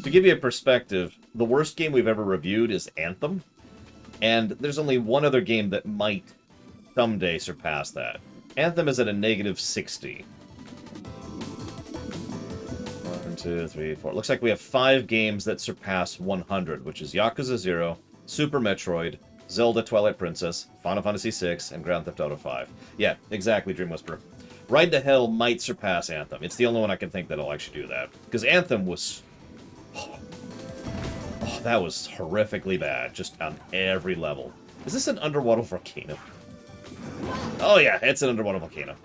to give you a perspective, the worst game we've ever reviewed is Anthem, and there's only one other game that might someday surpass that. Anthem is at a -60. 1, 2, 3, 4. Looks like we have 5 games that surpass 100, which is Yakuza 0, Super Metroid, Zelda Twilight Princess, Final Fantasy VI, and Grand Theft Auto 5. Yeah, exactly, Dream Whisperer. Ride to Hell might surpass Anthem. It's the only one I can think that'll actually do that. Because Anthem was... Oh, that was horrifically bad, just on every level. Is this an underwater volcano? Oh yeah, it's an underwater volcano.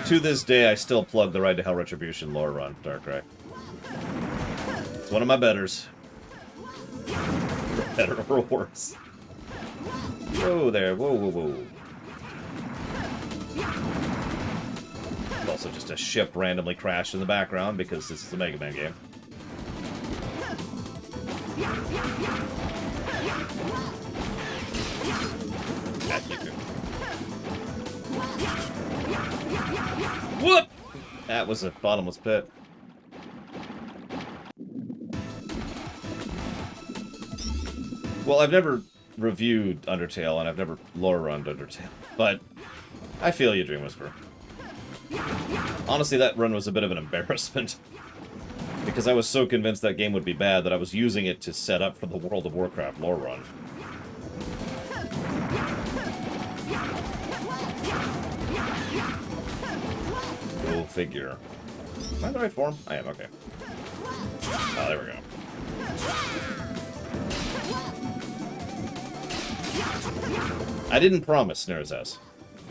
To this day, I still plug the Ride to Hell Retribution lore run, Darkrai. It's one of my betters. Better or worse. Whoa there, whoa, whoa, whoa. Also just a ship randomly crashed in the background because this is a Mega Man game. Whoop! That was a bottomless pit. Well, I've never reviewed Undertale, and I've never lore-runned Undertale, but I feel you, Dream Whisperer. Honestly, that run was a bit of an embarrassment, because I was so convinced that game would be bad that I was using it to set up for the World of Warcraft lore run. Go figure. Am I in the right form? I am, okay. Oh, there we go. I didn't promise, Nerzes.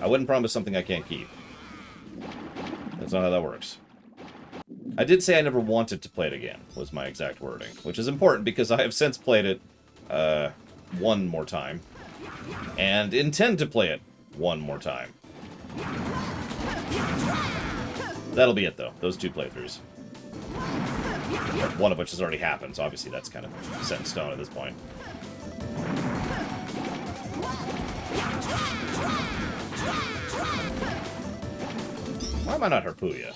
I wouldn't promise something I can't keep. That's not how that works. I did say I never wanted to play it again, was my exact wording. Which is important because I have since played it one more time. And intend to play it one more time. That'll be it, though. Those 2 playthroughs. One of which has already happened, so obviously that's kind of set in stone at this point. Why am I not Harpuya?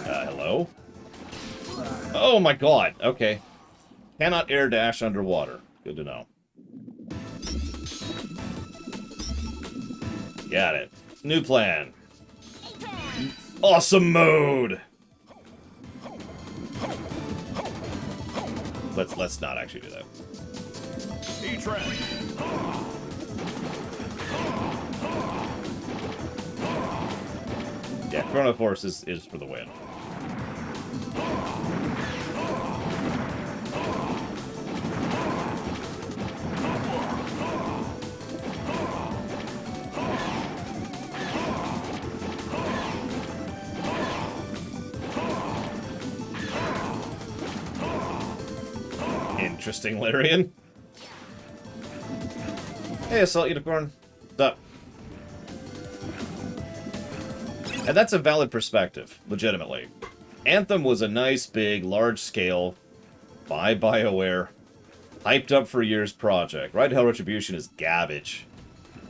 Hello? Oh my god, okay. Cannot air dash underwater. Good to know. Got it. New plan. Awesome mode! Let's not actually do that. Yeah, Chrono Force is for the win. Interesting, Larian. Hey, Assault Unicorn. What's up? And that's a valid perspective, legitimately. Anthem was a nice, big, large-scale, by BioWare, hyped up for years project. Ride to Hell Retribution is garbage.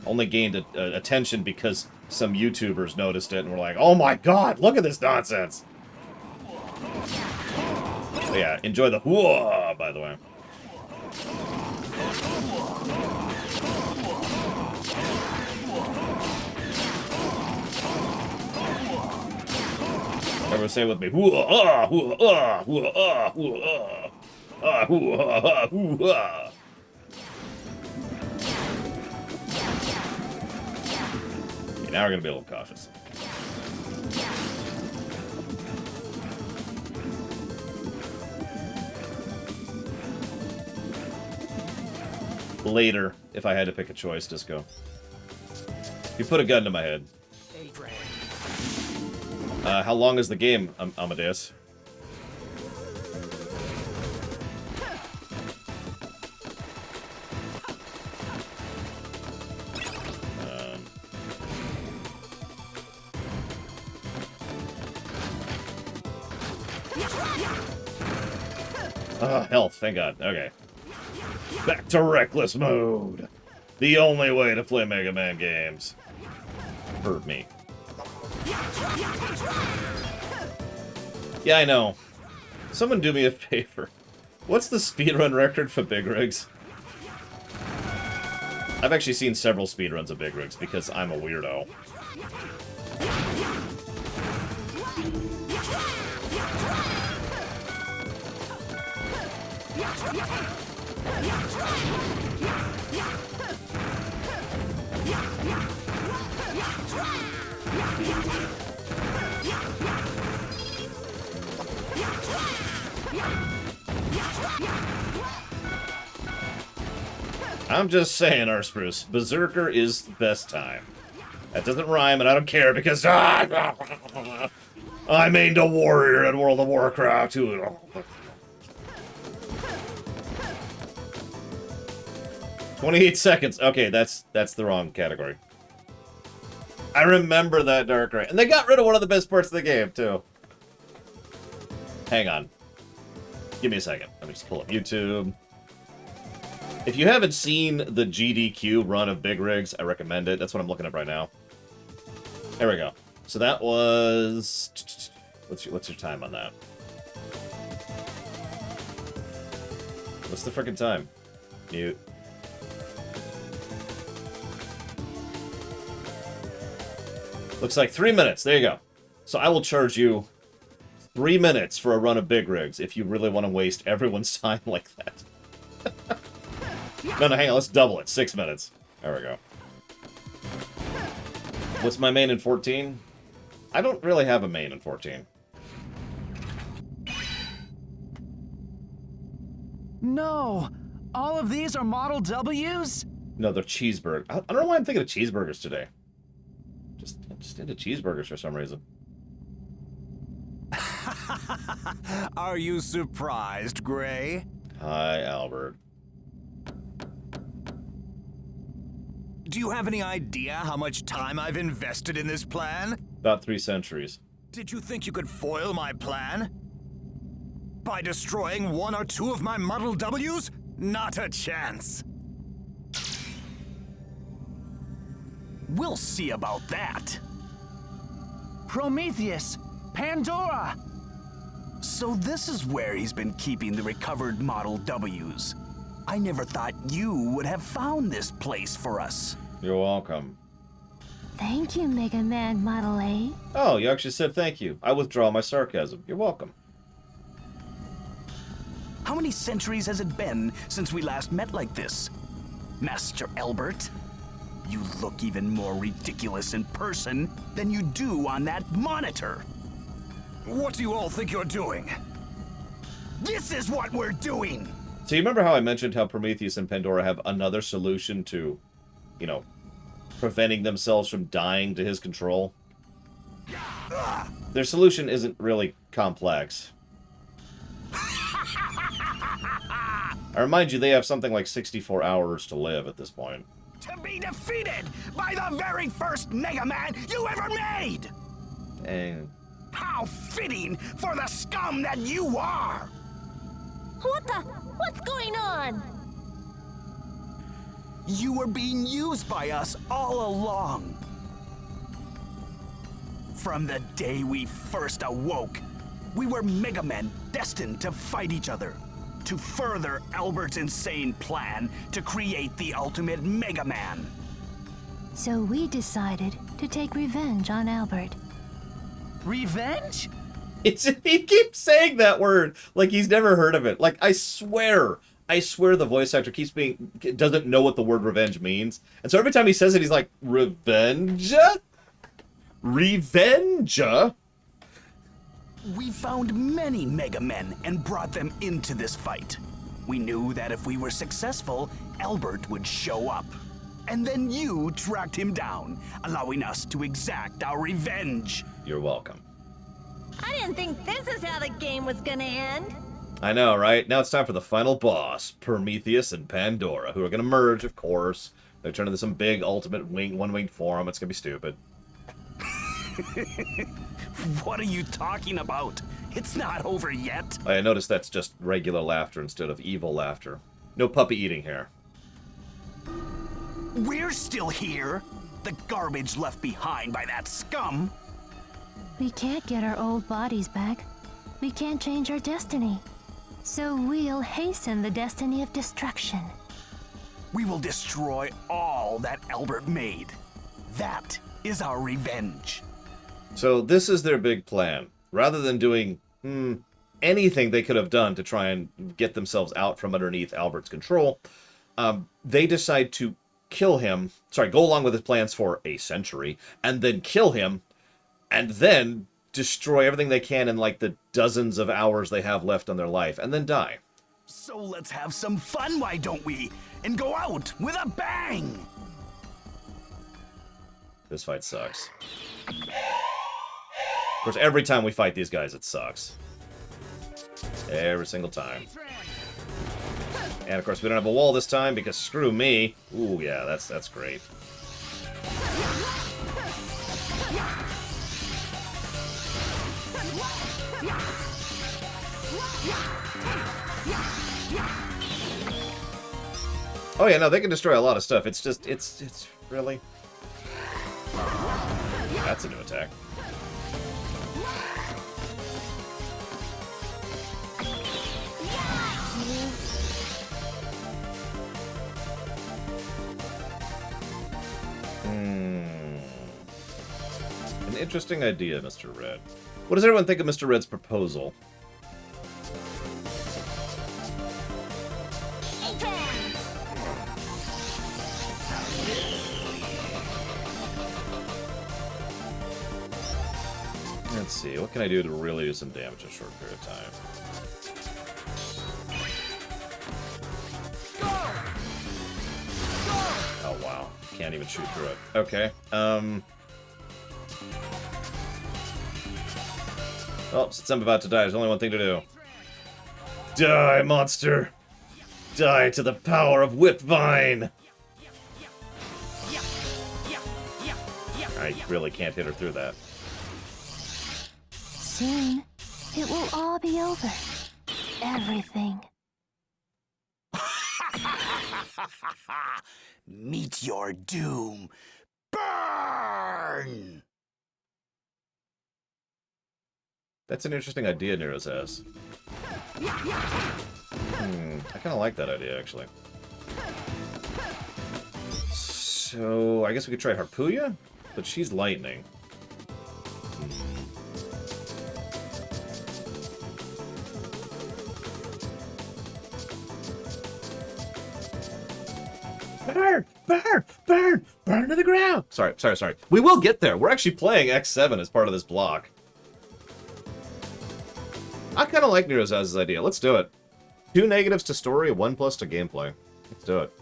Only gained attention because some YouTubers noticed it and were like, oh my god, look at this nonsense! So yeah, enjoy the whoa, by the way. Everyone say it with me. Hoo-ah, hoo-ah, hoo-ah, hoo-ah. Ah, hoo-ah, hoo-ah. Okay, now we're gonna be a little cautious. Later, if I had to pick a choice, Disco. You put a gun to my head. How long is the game, Amadeus? Health, thank God. Okay. Back to reckless mode. The only way to play Mega Man games. Hurt me. Yeah, I know. Someone do me a favor. What's the speedrun record for Big Rigs? I've actually seen several speedruns of Big Rigs because I'm a weirdo. I'm just saying, Arspruce, Berserker is the best time. That doesn't rhyme, and I don't care because I mained a warrior in World of Warcraft too. 28 seconds. Okay, that's the wrong category. I remember that Dark Ray. And they got rid of one of the best parts of the game, too. Hang on. Give me a second. Let me just pull up YouTube. If you haven't seen the GDQ run of Big Rigs, I recommend it. That's what I'm looking at right now. There we go. So that was... What's your time on that? What's the frickin' time? Mute. Looks like 3 minutes. There you go. So I will charge you 3 minutes for a run of Big Rigs if you really want to waste everyone's time like that. No, hang on. Let's double it. 6 minutes. There we go. What's my main in 14? I don't really have a main in 14. No! All of these are Model Ws? No, they're cheeseburgers. I don't know why I'm thinking of cheeseburgers today. Just into cheeseburgers for some reason. Are you surprised, Gray? Hi, Albert. Do you have any idea how much time I've invested in this plan? About 3 centuries. Did you think you could foil my plan? By destroying 1 or 2 of my Model Ws? Not a chance. We'll see about that. Prometheus! Pandora! So this is where he's been keeping the recovered Model Ws. I never thought you would have found this place for us. You're welcome. Thank you, Mega Man Model A. Oh, you actually said thank you. I withdraw my sarcasm. You're welcome. How many centuries has it been since we last met like this? Master Albert? You look even more ridiculous in person than you do on that monitor. What do you all think you're doing? This is what we're doing! So you remember how I mentioned how Prometheus and Pandora have another solution to, you know, preventing themselves from dying to his control? Their solution isn't really complex. I remind you, they have something like 64 hours to live at this point. To be defeated by the very first Mega Man you ever made! Dang. How fitting for the scum that you are! What's going on? You were being used by us all along. From the day we first awoke, we were Mega Men destined to fight each other, to further Albert's insane plan to create the ultimate Mega Man. So we decided to take revenge on Albert. Revenge? He keeps saying that word like he's never heard of it. Like, I swear the voice actor doesn't know what the word revenge means. And so every time he says it, he's like, revenge? Revenge? We found many Mega Men and brought them into this fight. We knew that if we were successful, Albert would show up. And then you tracked him down, allowing us to exact our revenge. You're welcome. I didn't think this is how the game was gonna end. I know, right? Now it's time for the final boss, Prometheus and Pandora, who are going to merge, of course. They're turning into some big ultimate one-winged form. It's going to be stupid. What are you talking about? It's not over yet. I noticed that's just regular laughter instead of evil laughter. No puppy eating here. We're still here. The garbage left behind by that scum. We can't get our old bodies back. We can't change our destiny. So we'll hasten the destiny of destruction. We will destroy all that Albert made. That is our revenge. So this is their big plan. Rather than doing anything they could have done to try and get themselves out from underneath Albert's control, they decide to kill him, go along with his plans for a century, and then kill him, and then destroy everything they can in like the dozens of hours they have left on their life, and then die. So let's have some fun, why don't we? And go out with a bang! This fight sucks. Of course, every time we fight these guys, it sucks. Every single time. And of course, we don't have a wall this time because screw me. Ooh, yeah, that's great. Oh yeah, no, they can destroy a lot of stuff. It's just, it's really... That's a new attack. An interesting idea, Mr. Red. What does everyone think of Mr. Red's proposal? Let's see, what can I do to really do some damage in a short period of time? Oh wow, can't even shoot through it. Okay, well, since I'm about to die, there's only one thing to do. Die, monster! Die to the power of Whipvine! I really can't hit her through that. Soon, it will all be over. Everything. Meet your doom. Burn! That's an interesting idea Nero says. I kind of like that idea, actually. So, I guess we could try Harpuya? But she's lightning. Burn! Burn! Burn! Burn to the ground! Sorry. We will get there. We're actually playing X7 as part of this block. I kind of like Nerozaz's idea. Let's do it. 2 negatives to story, 1 plus to gameplay. Let's do it.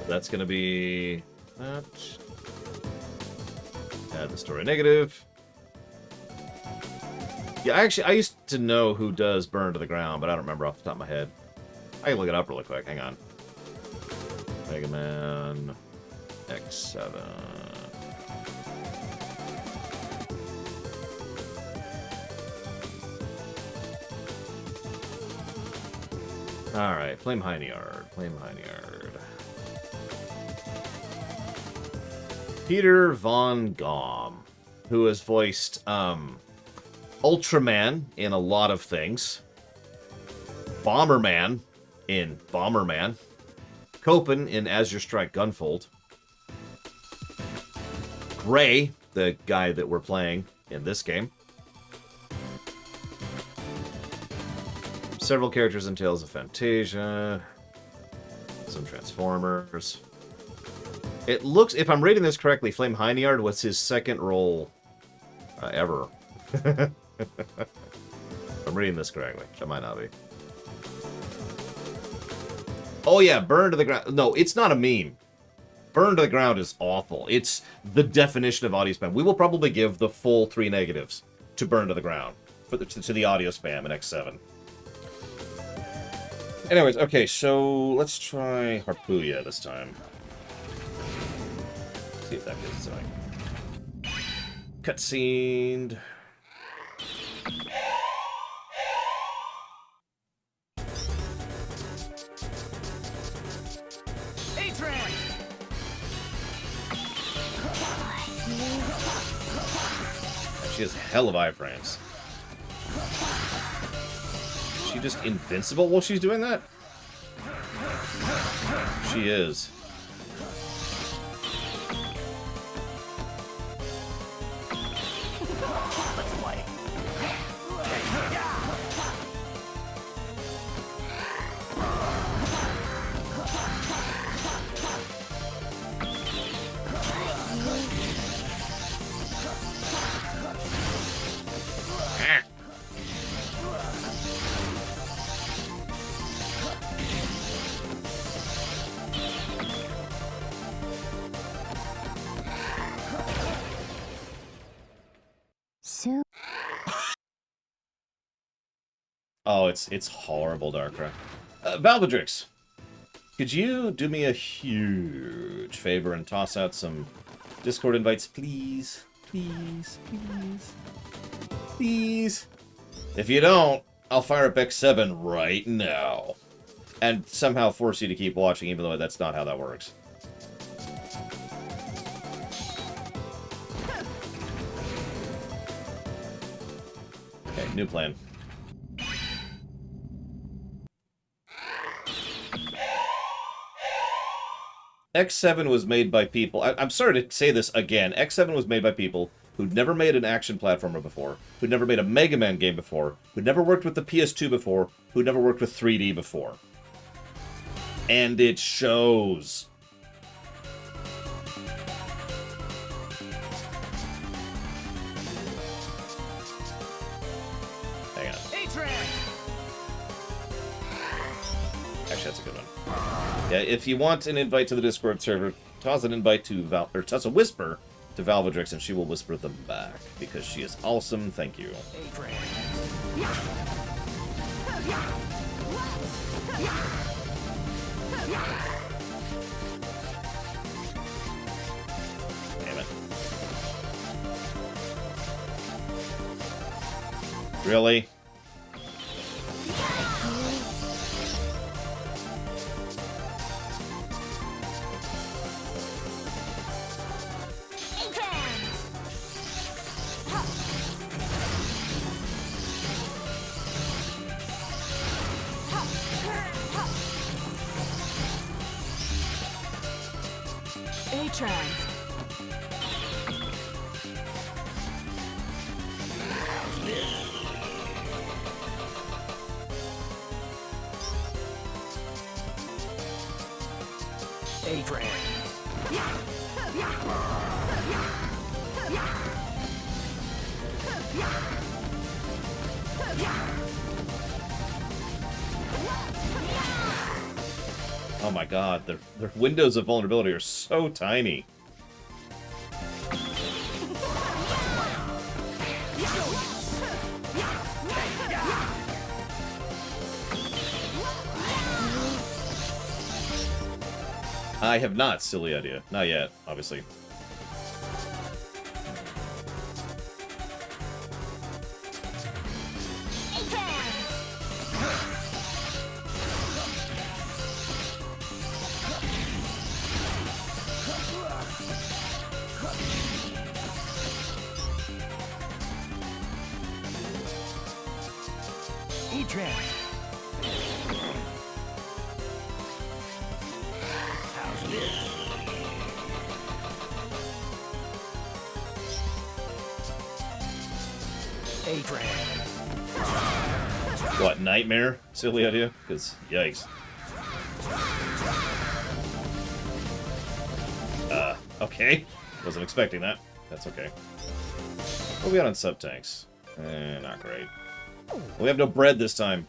That's going to be that. Add the story negative. Yeah, I used to know who does burn to the ground, but I don't remember off the top of my head. I can look it up really quick. Hang on. Mega Man. X7. Alright, Flame Heinyard. Flame Heinyard. Peter Von Gom, who has voiced Ultraman in a lot of things. Bomberman in Bomberman. Copen in As Your Strike Gunfold. Gray, the guy that we're playing in this game. Several characters in Tales of Fantasia. Some Transformers. It looks, if I'm reading this correctly, Flame Heinyard was his second role ever. If I'm reading this correctly, which I might not be. Oh yeah, Burn to the Ground. No, it's not a meme. Burn to the Ground is awful. It's the definition of audio spam. We will probably give the full 3 negatives to Burn to the Ground for to the audio spam in X7. Anyways, okay, so let's try Harpooya this time. See if that gets something. Cutscene. A-Tran! She has hell of iframes. Is she just invincible while she's doing that? She is. Soon. Oh, it's horrible, Darkrai. Valvedrix, could you do me a huge favor and toss out some Discord invites, please? Please, please, please. If you don't, I'll fire up X7 right now. And somehow force you to keep watching, even though that's not how that works. Okay, new plan. X7 was made by people... I'm sorry to say this again. X7 was made by people who'd never made an action platformer before, who'd never made a Mega Man game before, who'd never worked with the PS2 before, who'd never worked with 3D before. And it shows. Hang on. Actually, that's a good one. Yeah, if you want an invite to the Discord server, toss an invite to toss a whisper to Valvedrix, and she will whisper them back because she is awesome. Thank you. Damn it. Really? A-Tran! Oh my god, their windows of vulnerability are so tiny. I have not, silly idea. Not yet, obviously. Adrian. How's this? Adrian. What, nightmare? Silly idea? Because, yikes. Okay. Wasn't expecting that. That's okay. What we got on sub-tanks? Not great. We have no bread this time.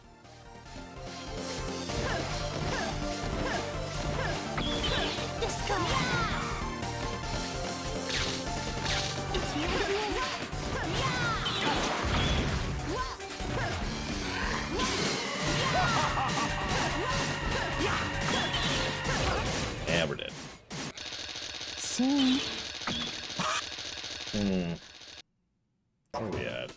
And we're dead. Soon. Where are we at?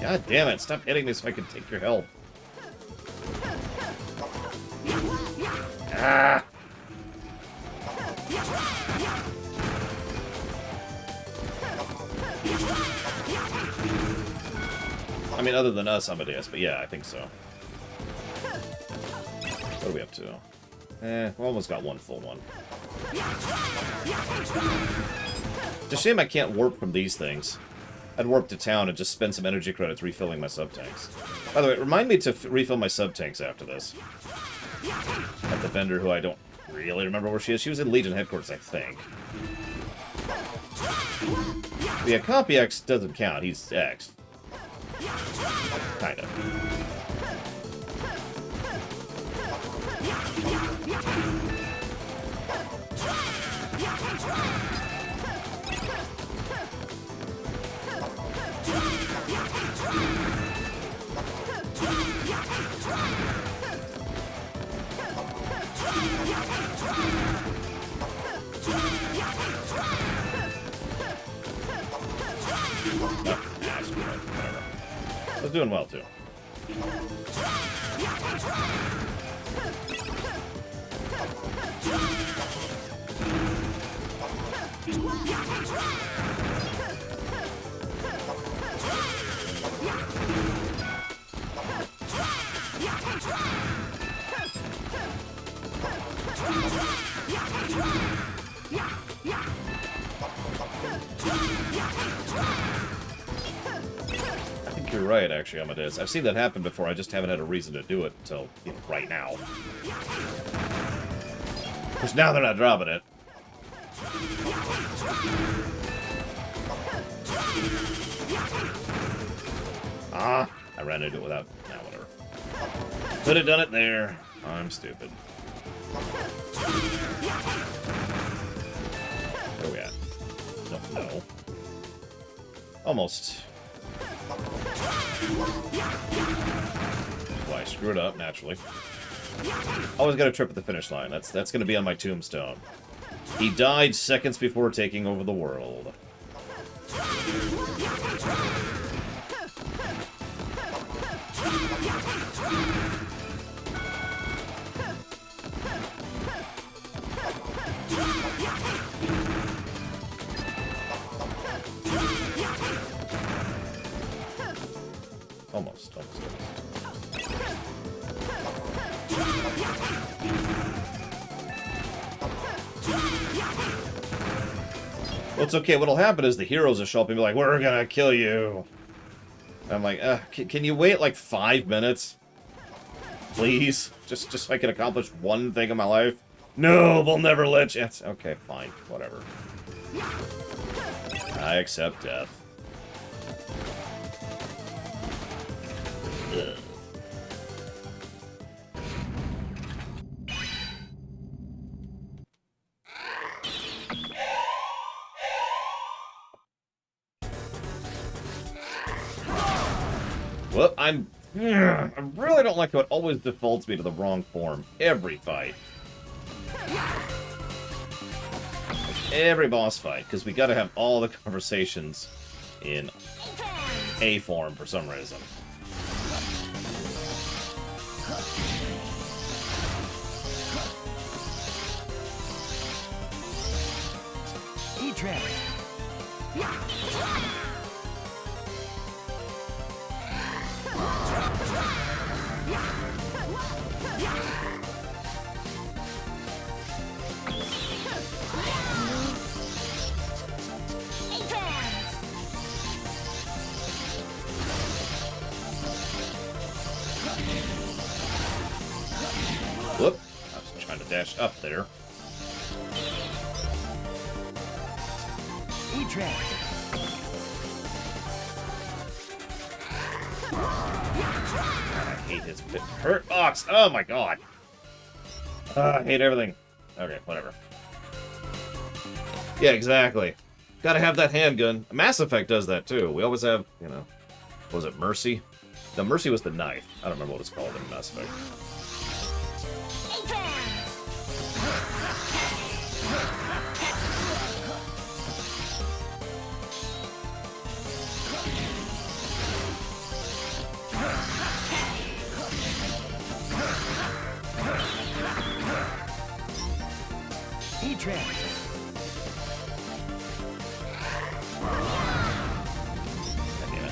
God damn it, stop hitting me so I can take your help. Ah! I mean, other than us, Amadeus, but yeah, I think so. What are we up to? We almost got one full one. It's a shame I can't warp from these things. I'd warp to town and just spend some energy credits refilling my sub-tanks. By the way, remind me to refill my sub-tanks after this. At the vendor who I don't really remember where she is. She was in Legion headquarters, I think. Yeah, Copy X doesn't count. He's X. Kind of. I was doing well, too. You're right, actually, Amadeus. I've seen that happen before, I just haven't had a reason to do it until, you know, right now. Because now they're not dropping it. Ah, I ran into it without... Nah, whatever. Could have done it there. I'm stupid. Where are we at? No. Almost. Well, I screwed up, naturally. Always got to trip at the finish line. That's going to be on my tombstone. He died seconds before taking over the world. Almost. Well, it's okay. What'll happen is the heroes will show up and be like, "We're gonna kill you." I'm like, can you wait like 5 minutes? Please? Just so I can accomplish one thing in my life? No, we'll never let you. Okay, fine. Whatever. I accept death. Well, I really don't like how it always defaults me to the wrong form every fight. Every boss fight, because we gotta have all the conversations in A form for some reason. E-Trap. Whoop. I was trying to dash up there. E-Trap. I hate his hurt box. Oh my god. I hate everything. Okay, whatever. Yeah, exactly. Gotta have that handgun. Mass Effect does that too. We always have, you know, what was it, Mercy? No, Mercy was the knife. I don't remember what it's called in Mass Effect. E-Trap. Yeah.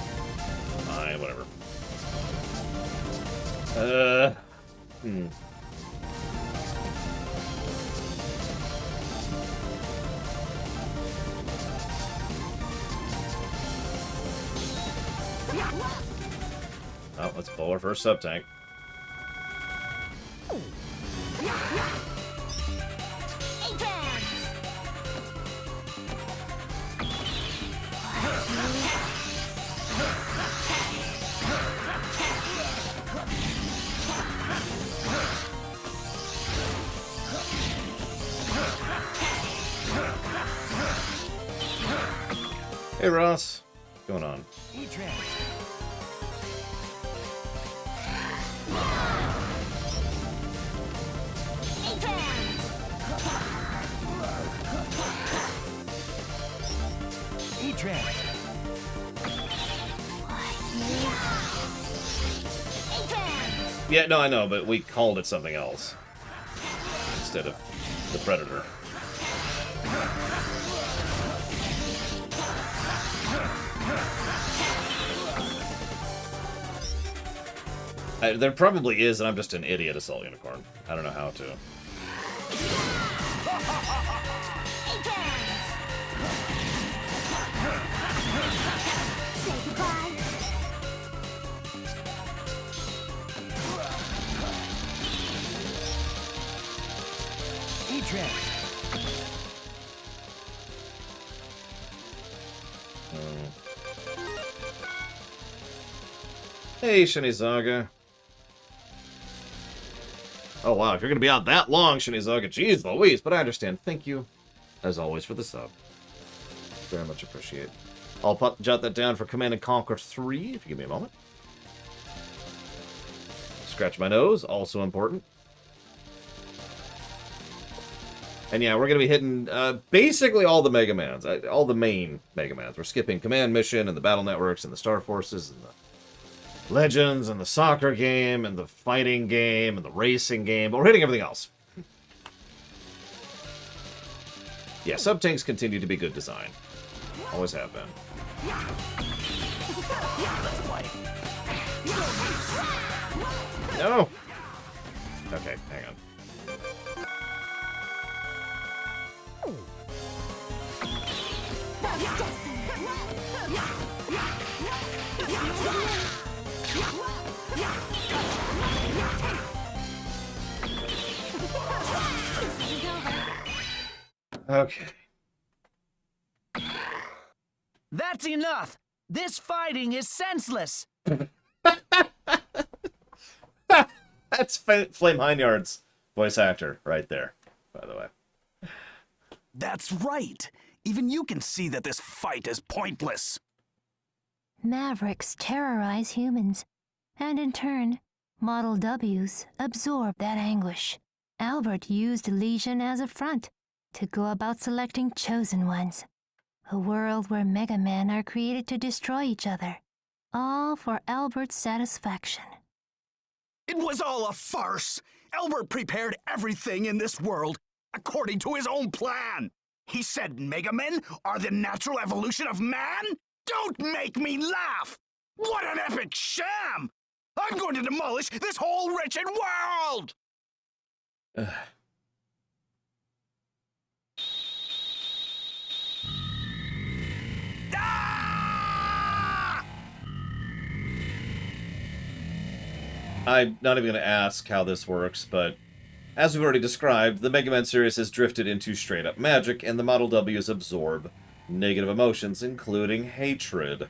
Fine, whatever. Oh, let's blow our first sub-tank. Hey, Ross. What's going on? E-Trap. E-Trap. Yeah, no, I know, but we called it something else instead of the Predator. There probably is, and I'm just an idiot assault unicorn. I don't know how to. E-Trap. Hey, Shinizaga. Oh, wow, if you're going to be out that long, Shinizaga, jeez Louise, but I understand. Thank you, as always, for the sub. Very much appreciate. I'll jot that down for Command & Conquer 3, if you give me a moment. Scratch my nose, also important. And yeah, we're going to be hitting basically all the Mega Mans, all the main Mega Mans. We're skipping Command Mission and the Battle Networks and the Star Forces and the Legends and the soccer game and the fighting game and the racing game, but we're hitting everything else. Yeah, sub-tanks continue to be good design. Always have been. No! Okay, hang on. Okay. That's enough! This fighting is senseless. That's Flame Hineyard's voice actor right there, by the way. That's right. Even you can see that this fight is pointless. Mavericks terrorize humans, and in turn, Model Ws absorb that anguish. Albert used Legion as a front to go about selecting chosen ones. A world where Mega Men are created to destroy each other, all for Albert's satisfaction. It was all a farce. Albert prepared everything in this world according to his own plan. He said Mega Men are the natural evolution of man? Don't make me laugh! What an epic sham! I'm going to demolish this whole wretched world! I'm not even going to ask how this works, but as we've already described, the Mega Man series has drifted into straight-up magic, and the Model Ws absorb negative emotions, including hatred.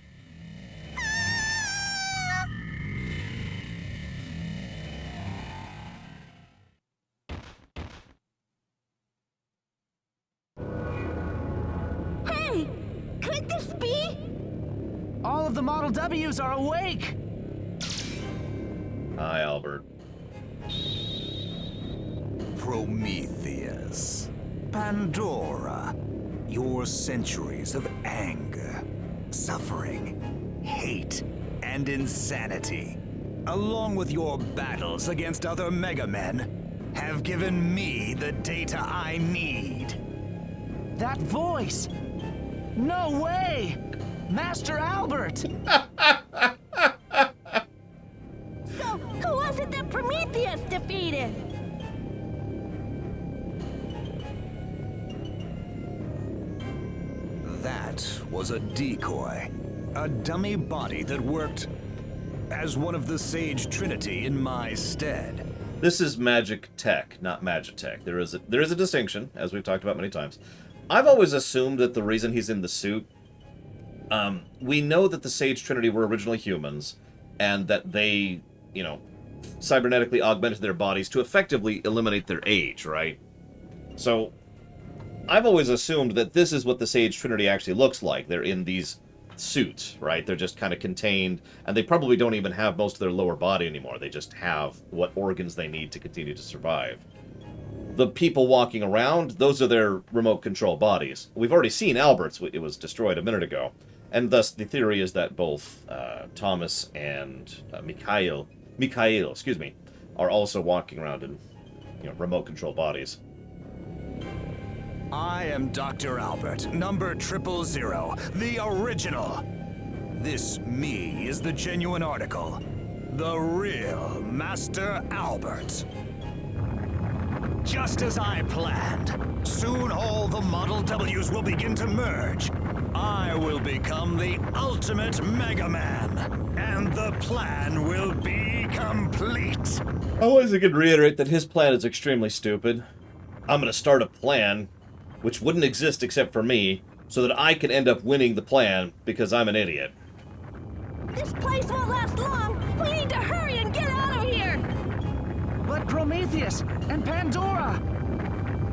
Hey! Could this be? All of the Model Ws are awake. Hi, Albert. Prometheus, Pandora, your centuries of anger, suffering, hate, and insanity, along with your battles against other Mega Men, have given me the data I need. That voice! No way! Master Albert! So, who was it that Prometheus defeated? That was a decoy. A dummy body that worked as one of the Sage Trinity in my stead. This is magic tech, not magitech. There is a distinction, as we've talked about many times. I've always assumed that the reason he's in the suit, we know that the Sage Trinity were originally humans, and that they, you know, cybernetically augmented their bodies to effectively eliminate their age, right? So, I've always assumed that this is what the Sage Trinity actually looks like. They're in these suits, right? They're just kind of contained, and they probably don't even have most of their lower body anymore. They just have what organs they need to continue to survive. The people walking around, those are their remote control bodies. We've already seen Albert's. It was destroyed a minute ago. And thus, the theory is that both Thomas and Mikhail, are also walking around in, remote control bodies. I am Dr. Albert, number 000, the original. This me is the genuine article. The real Master Albert. Just as I planned, soon all the Model Ws will begin to merge. I will become the ultimate Mega Man, and the plan will be complete. I always again reiterate that his plan is extremely stupid. I'm going to start a plan which wouldn't exist except for me, so that I can end up winning the plan because I'm an idiot. This place won't last long! We need to hurry and get out of here! But Prometheus and Pandora!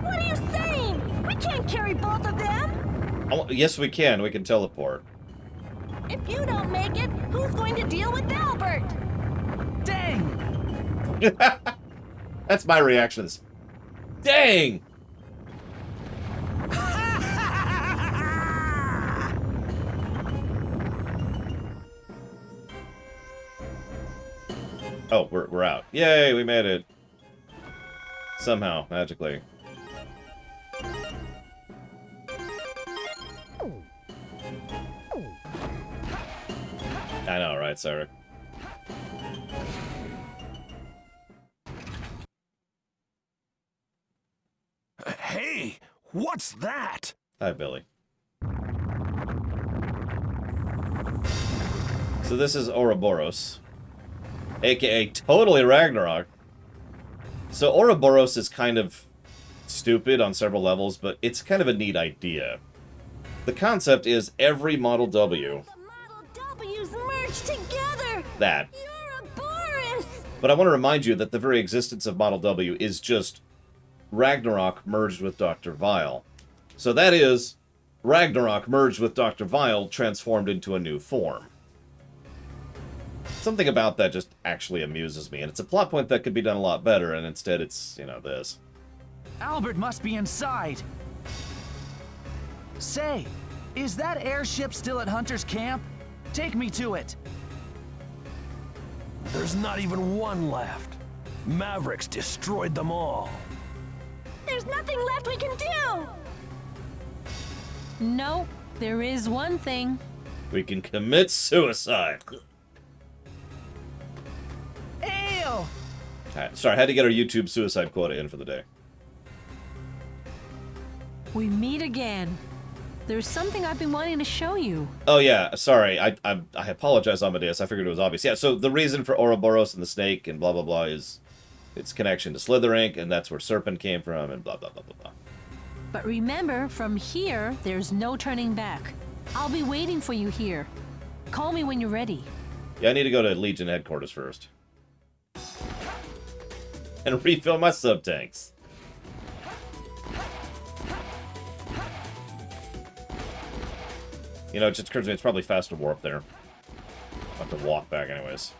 What are you saying? We can't carry both of them! Oh, yes, we can. We can teleport. If you don't make it, who's going to deal with Albert? Dang! That's my reactions. Dang! Oh, we're out. Yay, we made it. Somehow, magically. I know, right, Sarah? Hey, what's that? Hi, Billy. So this is Ouroboros, aka totally Ragnarok. So Ouroboros is kind of stupid on several levels, but it's kind of a neat idea. The concept is every Model W But you merged together! That. You're a Boris! But I want to remind you that the very existence of Model W is just Ragnarok merged with Dr. Vile. So that is Ragnarok merged with Dr. Vile transformed into a new form. Something about that just actually amuses me, and it's a plot point that could be done a lot better, and instead it's, you know, this. Albert must be inside. Say, is that airship still at Hunter's camp? Take me to it. There's not even one left. Mavericks destroyed them all. There's nothing left we can do! No, there is one thing. We can commit suicide. Ale! Alright, sorry, I had to get our YouTube suicide quota in for the day. We meet again. There's something I've been wanting to show you. Oh yeah, sorry, I apologize, Amadeus. I figured it was obvious. Yeah, so the reason for Ouroboros and the snake and blah blah blah is its connection to Slither Inc., and that's where Serpent came from, and blah blah blah blah blah. But remember, from here, there's no turning back. I'll be waiting for you here. Call me when you're ready. Yeah, I need to go to Legion headquarters first. And refill my sub-tanks. You know, it just occurs to me it's probably fast to warp there. I'll have to walk back anyways.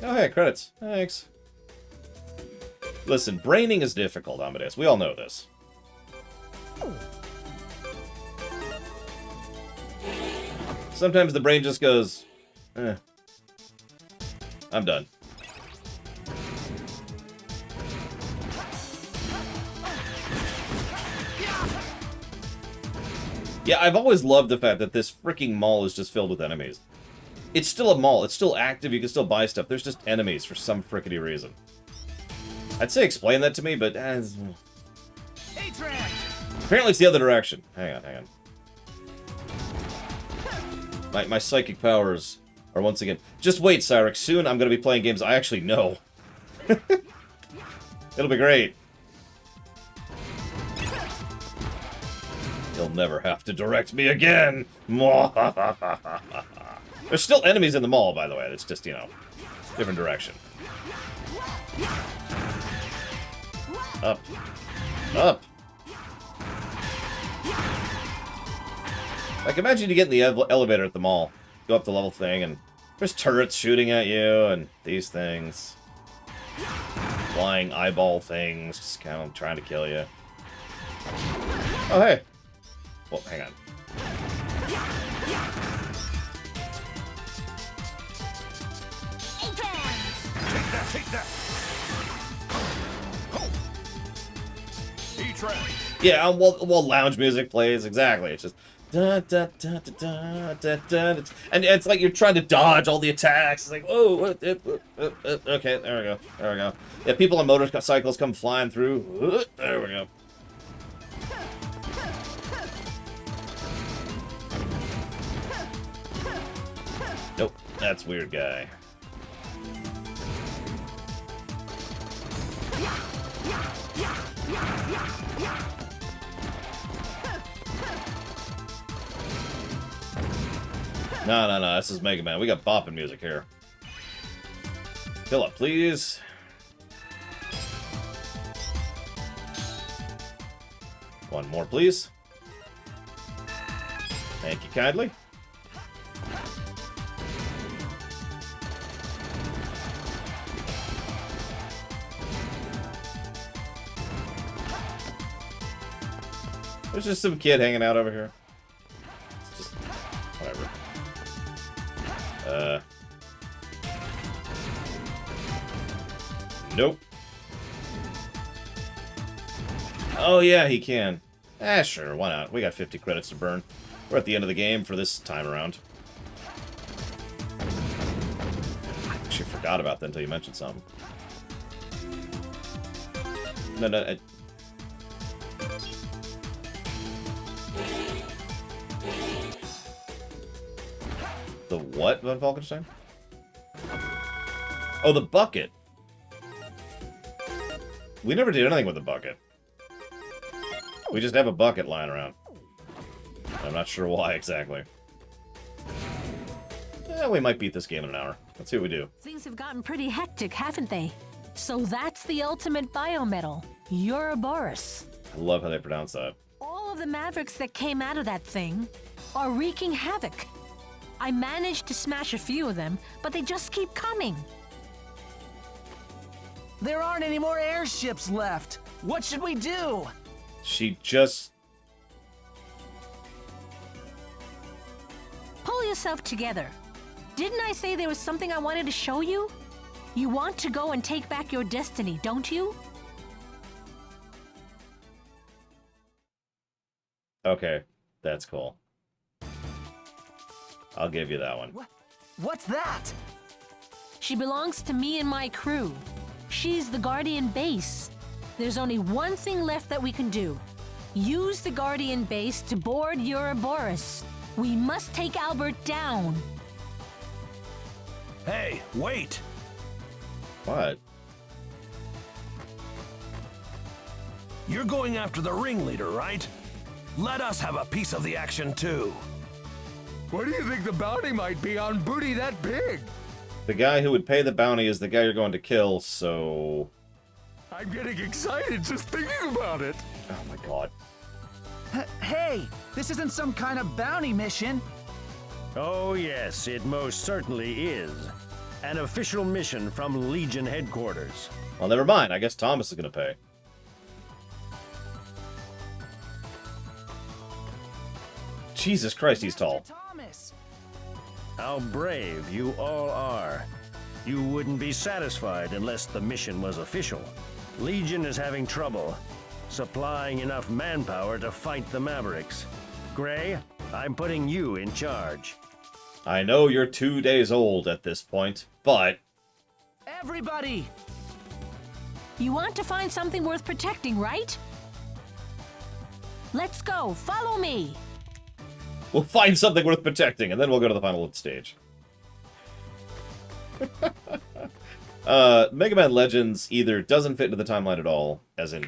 Oh, hey, credits. Thanks. Listen, braining is difficult, Amadeus. We all know this. Sometimes the brain just goes, eh. I'm done. Yeah, I've always loved the fact that this freaking mall is just filled with enemies. It's still a mall. It's still active. You can still buy stuff. There's just enemies for some frickety reason. I'd say explain that to me, but... apparently it's the other direction. Hang on, hang on. My psychic powers are once again... Just wait, Cyrix. Soon I'm going to be playing games I actually know. It'll be great. You'll never have to direct me again. There's still enemies in the mall, by the way. It's just, you know, different direction. Up. Up. Like, imagine you get in the elevator at the mall. Go up the level thing, and there's turrets shooting at you, and these things. Flying eyeball things, just kind of trying to kill you. Oh, hey. Well, hang on. Take that! Yeah, while lounge music plays, exactly. It's just da, da, da, da, da, da, da, and it's like you're trying to dodge all the attacks. It's like, oh, okay, there we go, there we go. Yeah, people on motorcycles come flying through. There we go. Nope, that's weird guy. No, this is Mega Man. We got bopping music here. Fill up, please. One more, please. Thank you kindly. There's just some kid hanging out over here. It's just... whatever. Nope. Oh, yeah, he can. Sure, why not? We got 50 credits to burn. We're at the end of the game for this time around. Actually, forgot about that until you mentioned something. No, The what, Von Falkenstein? Oh, the bucket. We never did anything with the bucket. We just have a bucket lying around. I'm not sure why exactly. We might beat this game in an hour. Let's see what we do. Things have gotten pretty hectic, haven't they? So that's the ultimate biometal, Ouroboros. I love how they pronounce that. All of the Mavericks that came out of that thing are wreaking havoc. I managed to smash a few of them, but they just keep coming. There aren't any more airships left. What should we do? She just... Pull yourself together. Didn't I say there was something I wanted to show you? You want to go and take back your destiny, don't you? Okay, that's cool. I'll give you that one. What's that? She belongs to me and my crew. She's the Guardian base. There's only one thing left that we can do. Use the Guardian base to board Ouroboros. We must take Albert down. Hey, wait! What? You're going after the ringleader, right? Let us have a piece of the action, too. What do you think the bounty might be on booty that big? The guy who would pay the bounty is the guy you're going to kill, so... I'm getting excited just thinking about it. Oh my god. Hey, this isn't some kind of bounty mission. Oh yes, it most certainly is. An official mission from Legion headquarters. Well, never mind. I guess Thomas is going to pay. Jesus Christ, he's tall. Thomas. How brave you all are. You wouldn't be satisfied unless the mission was official. Legion is having trouble supplying enough manpower to fight the Mavericks. Gray, I'm putting you in charge. I know you're 2 days old at this point, but... Everybody! You want to find something worth protecting, right? Let's go. Follow me. We'll find something worth protecting, and then we'll go to the final stage. Mega Man Legends either doesn't fit into the timeline at all, as in,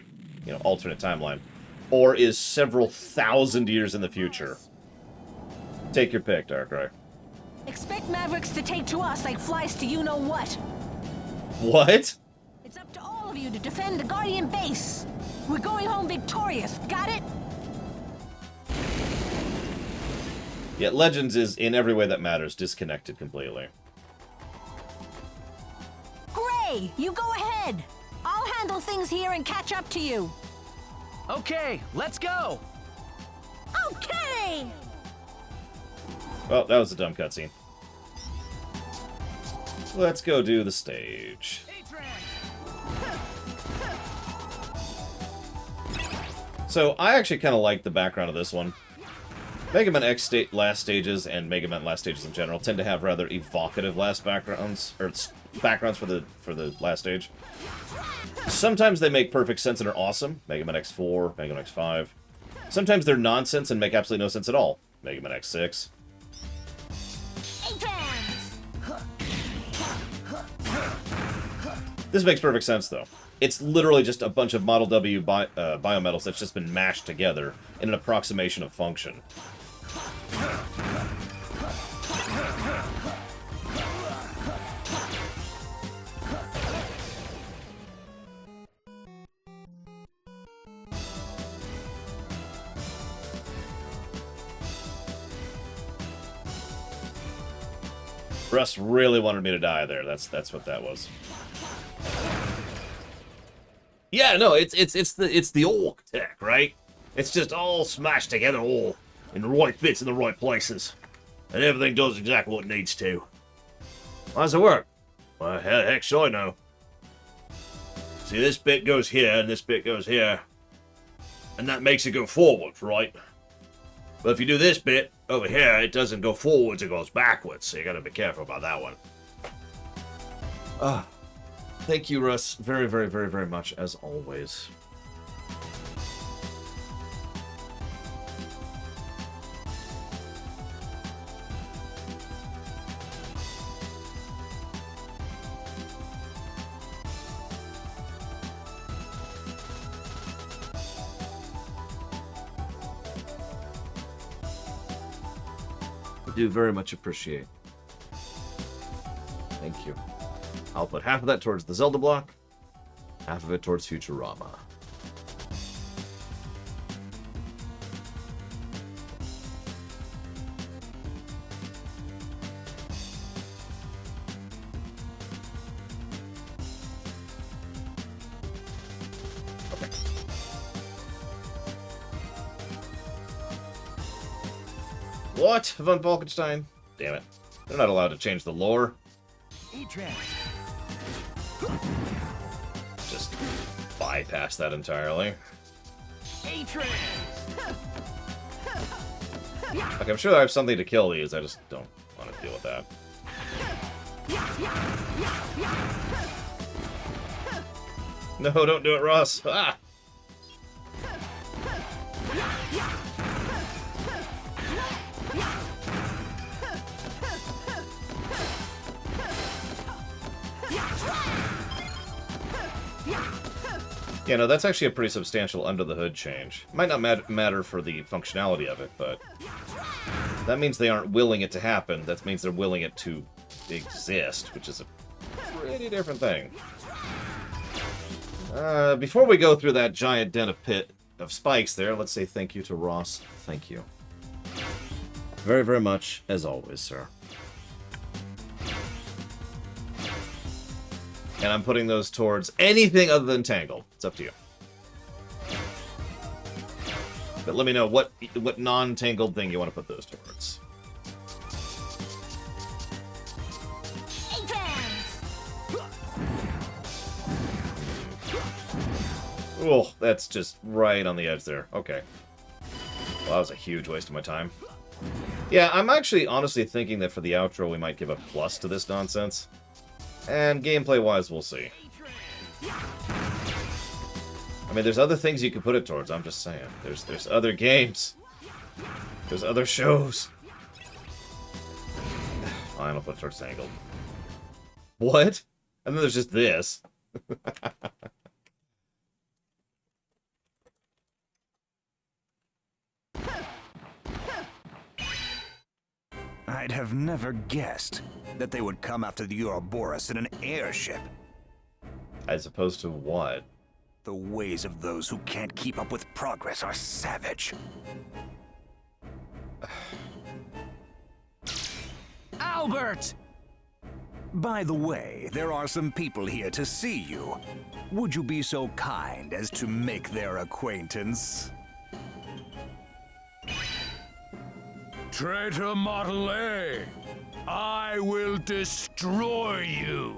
you know, alternate timeline, or is several thousand years in the future. Take your pick, Darkrai. Expect Mavericks to take to us like flies to you-know-what. What? It's up to all of you to defend the Guardian base. We're going home victorious, got it? Yet Legends is, in every way that matters, disconnected completely. Gray, you go ahead. I'll handle things here and catch up to you. Okay, let's go. Okay! Well, that was a dumb cutscene. Let's go do the stage. So, I actually kind of like the background of this one. Mega Man X last stages and Mega Man last stages in general tend to have rather evocative last backgrounds, or backgrounds for the last stage. Sometimes they make perfect sense and are awesome. Mega Man X4, Mega Man X5. Sometimes they're nonsense and make absolutely no sense at all. Mega Man X6. This makes perfect sense, though. It's literally just a bunch of Model W biometals that's just been mashed together in an approximation of function. Russ really wanted me to die there. That's what that was. Yeah, no, it's the orc tech, right? It's just all smashed together, all in the right bits in the right places, and everything does exactly what it needs to. How does it work? Well, heck, so I know. See, this bit goes here, and this bit goes here, and that makes it go forwards, right? But if you do this bit over here, it doesn't go forwards, it goes backwards, so you gotta be careful about that one. Thank you, Russ, very, very, very, very much, as always. Do very much appreciate. Thank you. I'll put half of that towards the Zelda block, half of it towards Futurama. What? Von Falkenstein? Damn it. They're not allowed to change the lore. Just bypass that entirely. Okay, I'm sure I have something to kill these, I just don't want to deal with that. No, don't do it, Ross! Ah! Yeah, no, that's actually a pretty substantial under-the-hood change. Might not matter for the functionality of it, but that means they aren't willing it to happen. That means they're willing it to exist, which is a pretty different thing. Before we go through that giant den of spikes there, let's say thank you to Ross. Thank you. Very, very much, as always, sir. And I'm putting those towards anything other than Tangle. It's up to you. But let me know what non-tangled thing you want to put those towards. Oh, that's just right on the edge there. Okay. Well, that was a huge waste of my time. Yeah, I'm actually honestly thinking that for the outro we might give a plus to this nonsense. And gameplay-wise, we'll see. I mean, there's other things you could put it towards, I'm just saying. There's other games. There's other shows. Fine, I'll put it towards Tangled. What? And then there's just this. I'd have never guessed that they would come after the Ouroboros in an airship. As opposed to what? The ways of those who can't keep up with progress are savage. Albert! By the way, there are some people here to see you. Would you be so kind as to make their acquaintance? Traitor Model A, I will destroy you.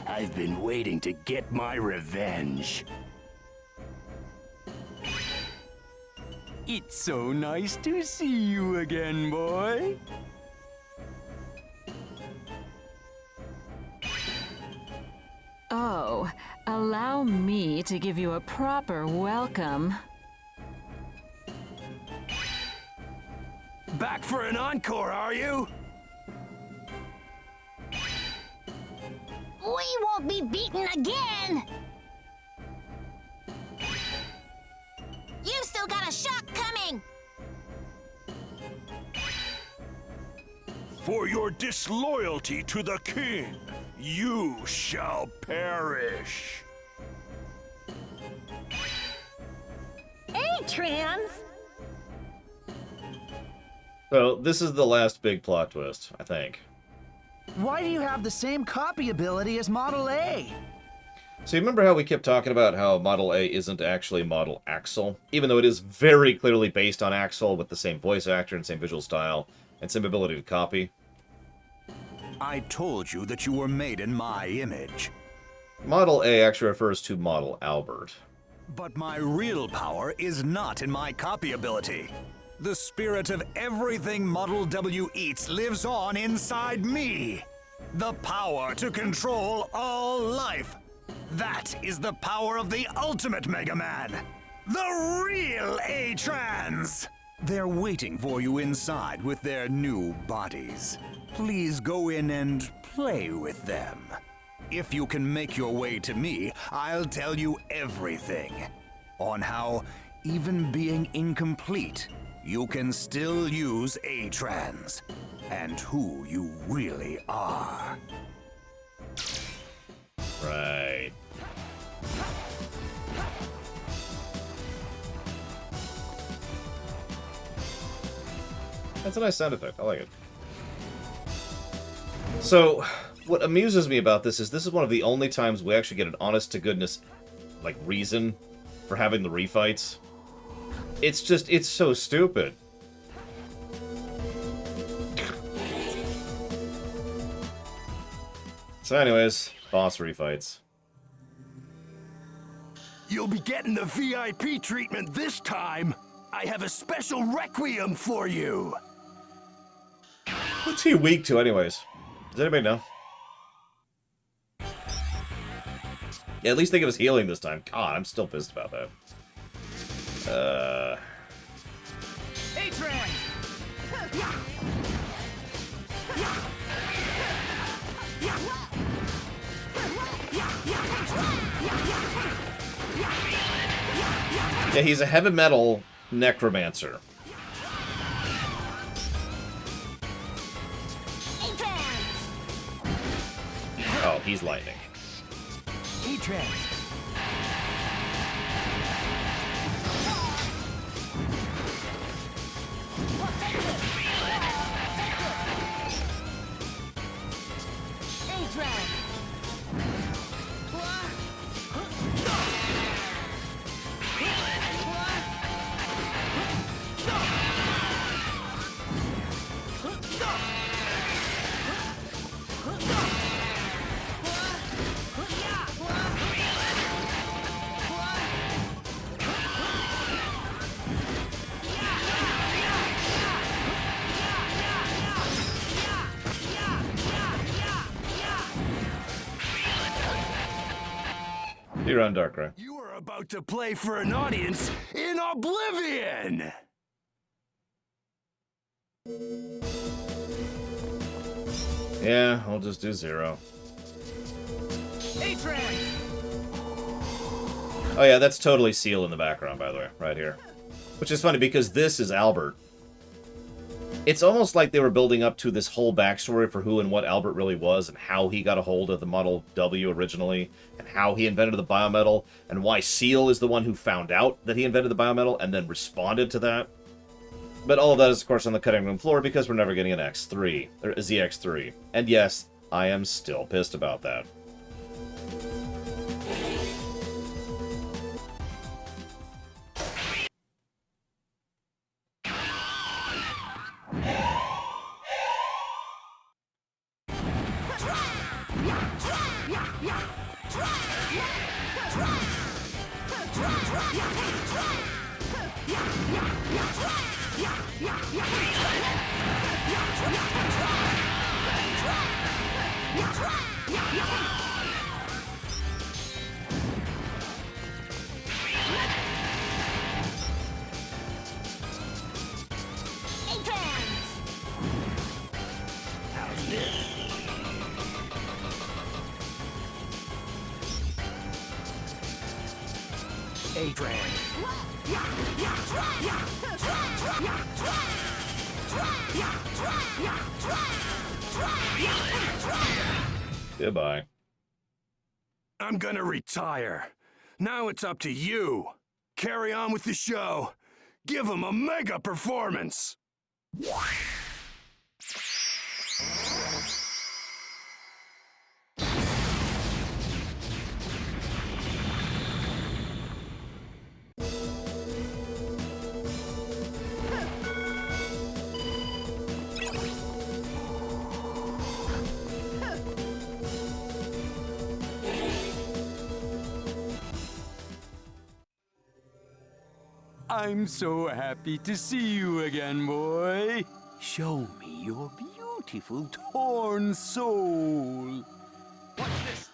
I've been waiting to get my revenge. It's so nice to see you again, boy. Oh, allow me to give you a proper welcome. Back for an encore, are you? We won't be beaten again! You still got a shock coming! For your disloyalty to the king, you shall perish. Hey, Trans! So, this is the last big plot twist, I think. Why do you have the same copy ability as Model A? So you remember how we kept talking about how Model A isn't actually Model Axel? Even though it is very clearly based on Axel with the same voice actor and same visual style and same ability to copy. I told you that you were made in my image. Model A actually refers to Model Albert. But my real power is not in my copy ability. The spirit of everything Model W eats lives on inside me. The power to control all life. That is the power of the ultimate Mega Man. The real A-Trans. They're waiting for you inside with their new bodies. Please go in and play with them. If you can make your way to me, I'll tell you everything. on how, even being incomplete, you can still use A-Trans, and who you really are. Right. That's a nice sound effect. I like it. So, what amuses me about this is one of the only times we actually get an honest-to-goodness, like, reason for having the refights. It's just, it's so stupid. So anyways, boss refights. You'll be getting the VIP treatment this time. I have a special requiem for you. What's he weak to anyways? Does anybody know? Yeah, at least they give us healing this time. God, I'm still pissed about that. A-Tran! Yeah, he's a heavy metal necromancer. Oh, he's lightning. A-Tran! You're on Darkrai. You are about to play for an audience in oblivion! Yeah, I'll just do 0. A-Tran! Oh yeah, that's totally Seal in the background, by the way, right here. Which is funny, because this is Albert. It's almost like they were building up to this whole backstory for who and what Albert really was, and how he got a hold of the Model W originally, and how he invented the biometal, and why Seal is the one who found out that he invented the biometal, and then responded to that. But all of that is, of course, on the cutting room floor, because we're never getting an X3, or a ZX3. And yes, I am still pissed about that. Goodbye. I'm gonna retire. Now it's up to you. Carry on with the show. Give him a mega performance. I'm so happy to see you again, boy. Show me your beautiful torn soul. What's this?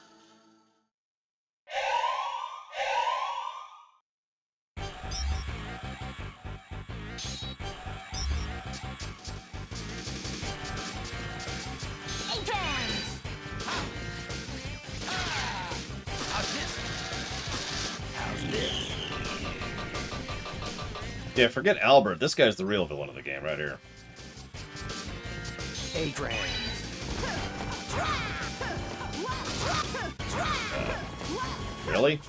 How's this? Yeah, forget Albert. This guy's the real villain of the game right here. Adrian. Really?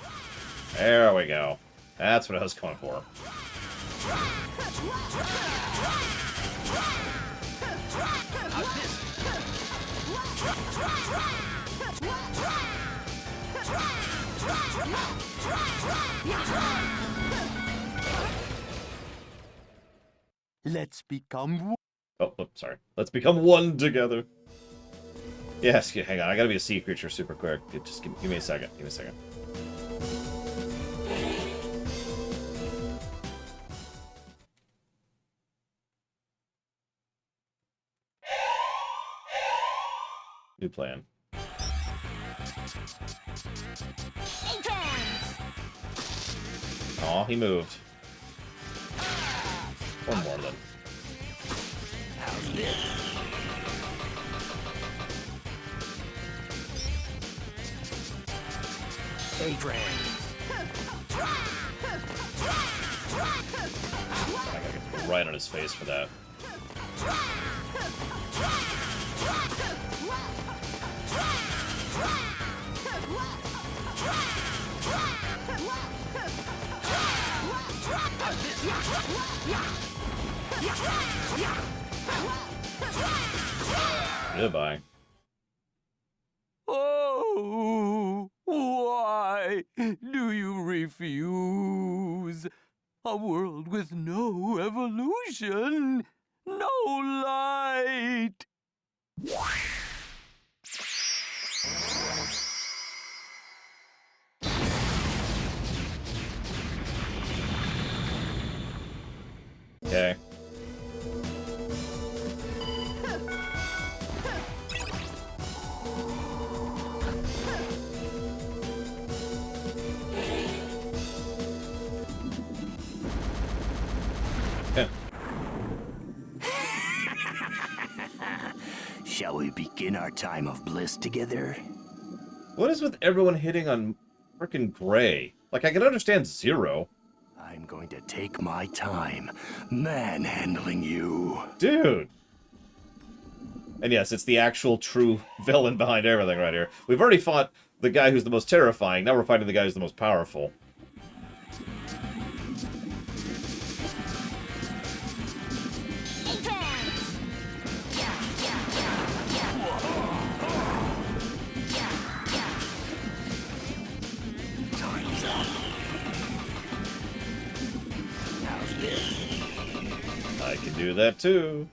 There we go. That's what I was going for. Let's become. Oh, sorry. Let's become one together. Yes, hang on. I gotta be a sea creature super quick. Just give me a second. Give me a second. New plan. Aw, he moved. One more then. How's this? Adrian. I gotta get right on his face for that. Goodbye. Oh, why do you refuse? A world with no evolution, no light. Okay. Yeah. Shall we begin our time of bliss together? What is with everyone hitting on frickin' Gray? Like, I can understand Zero. I'm going to take my time manhandling you. Dude! And yes, it's the actual true villain behind everything right here. We've already fought the guy who's the most terrifying, now we're fighting the guy who's the most powerful. I can do that too.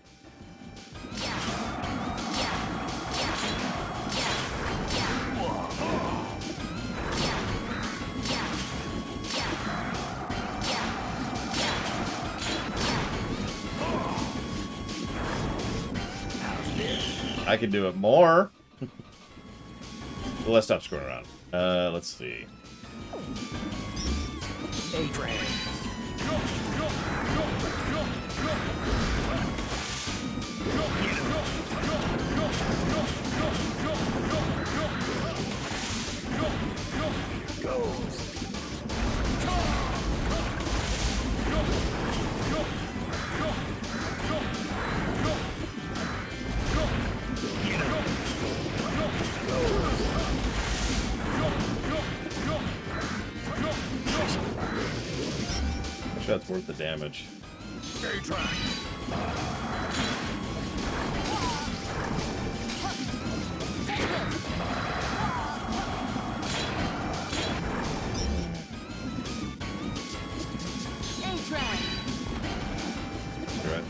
I can do it more. Well, let's stop screwing around. Let's see. Adrian. I'm sure that's worth the damage. You're right.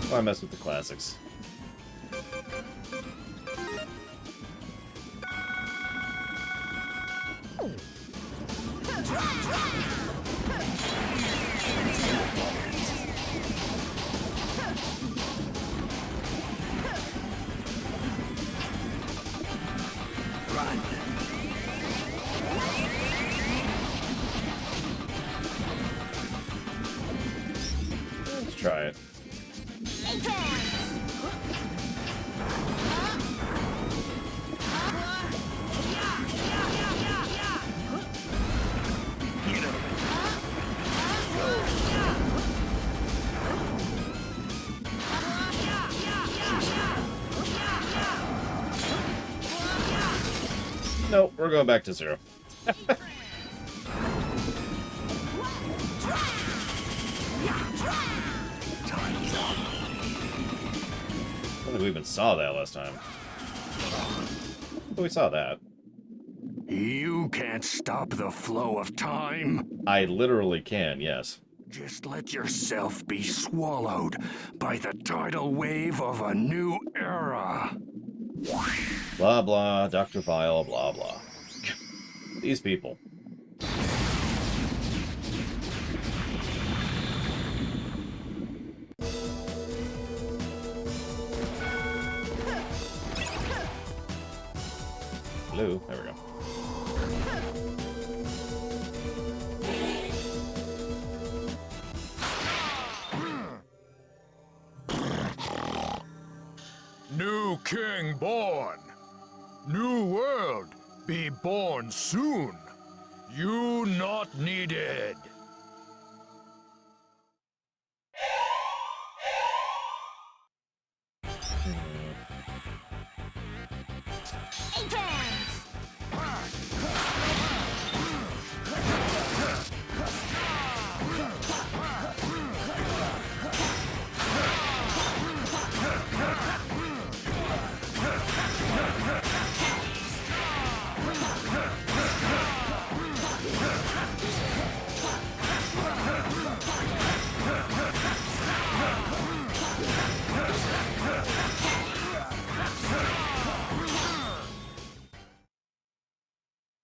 Why mess with the classics? Let's try it. No, we're going back to 0. I don't think we even saw that last time. But we saw that. You can't stop the flow of time. I literally can, yes. Just let yourself be swallowed by the tidal wave of a new era. Blah, blah, Dr. Vile, blah, blah. These people. Hello, there we go. New king born. New world be born soon. You not needed.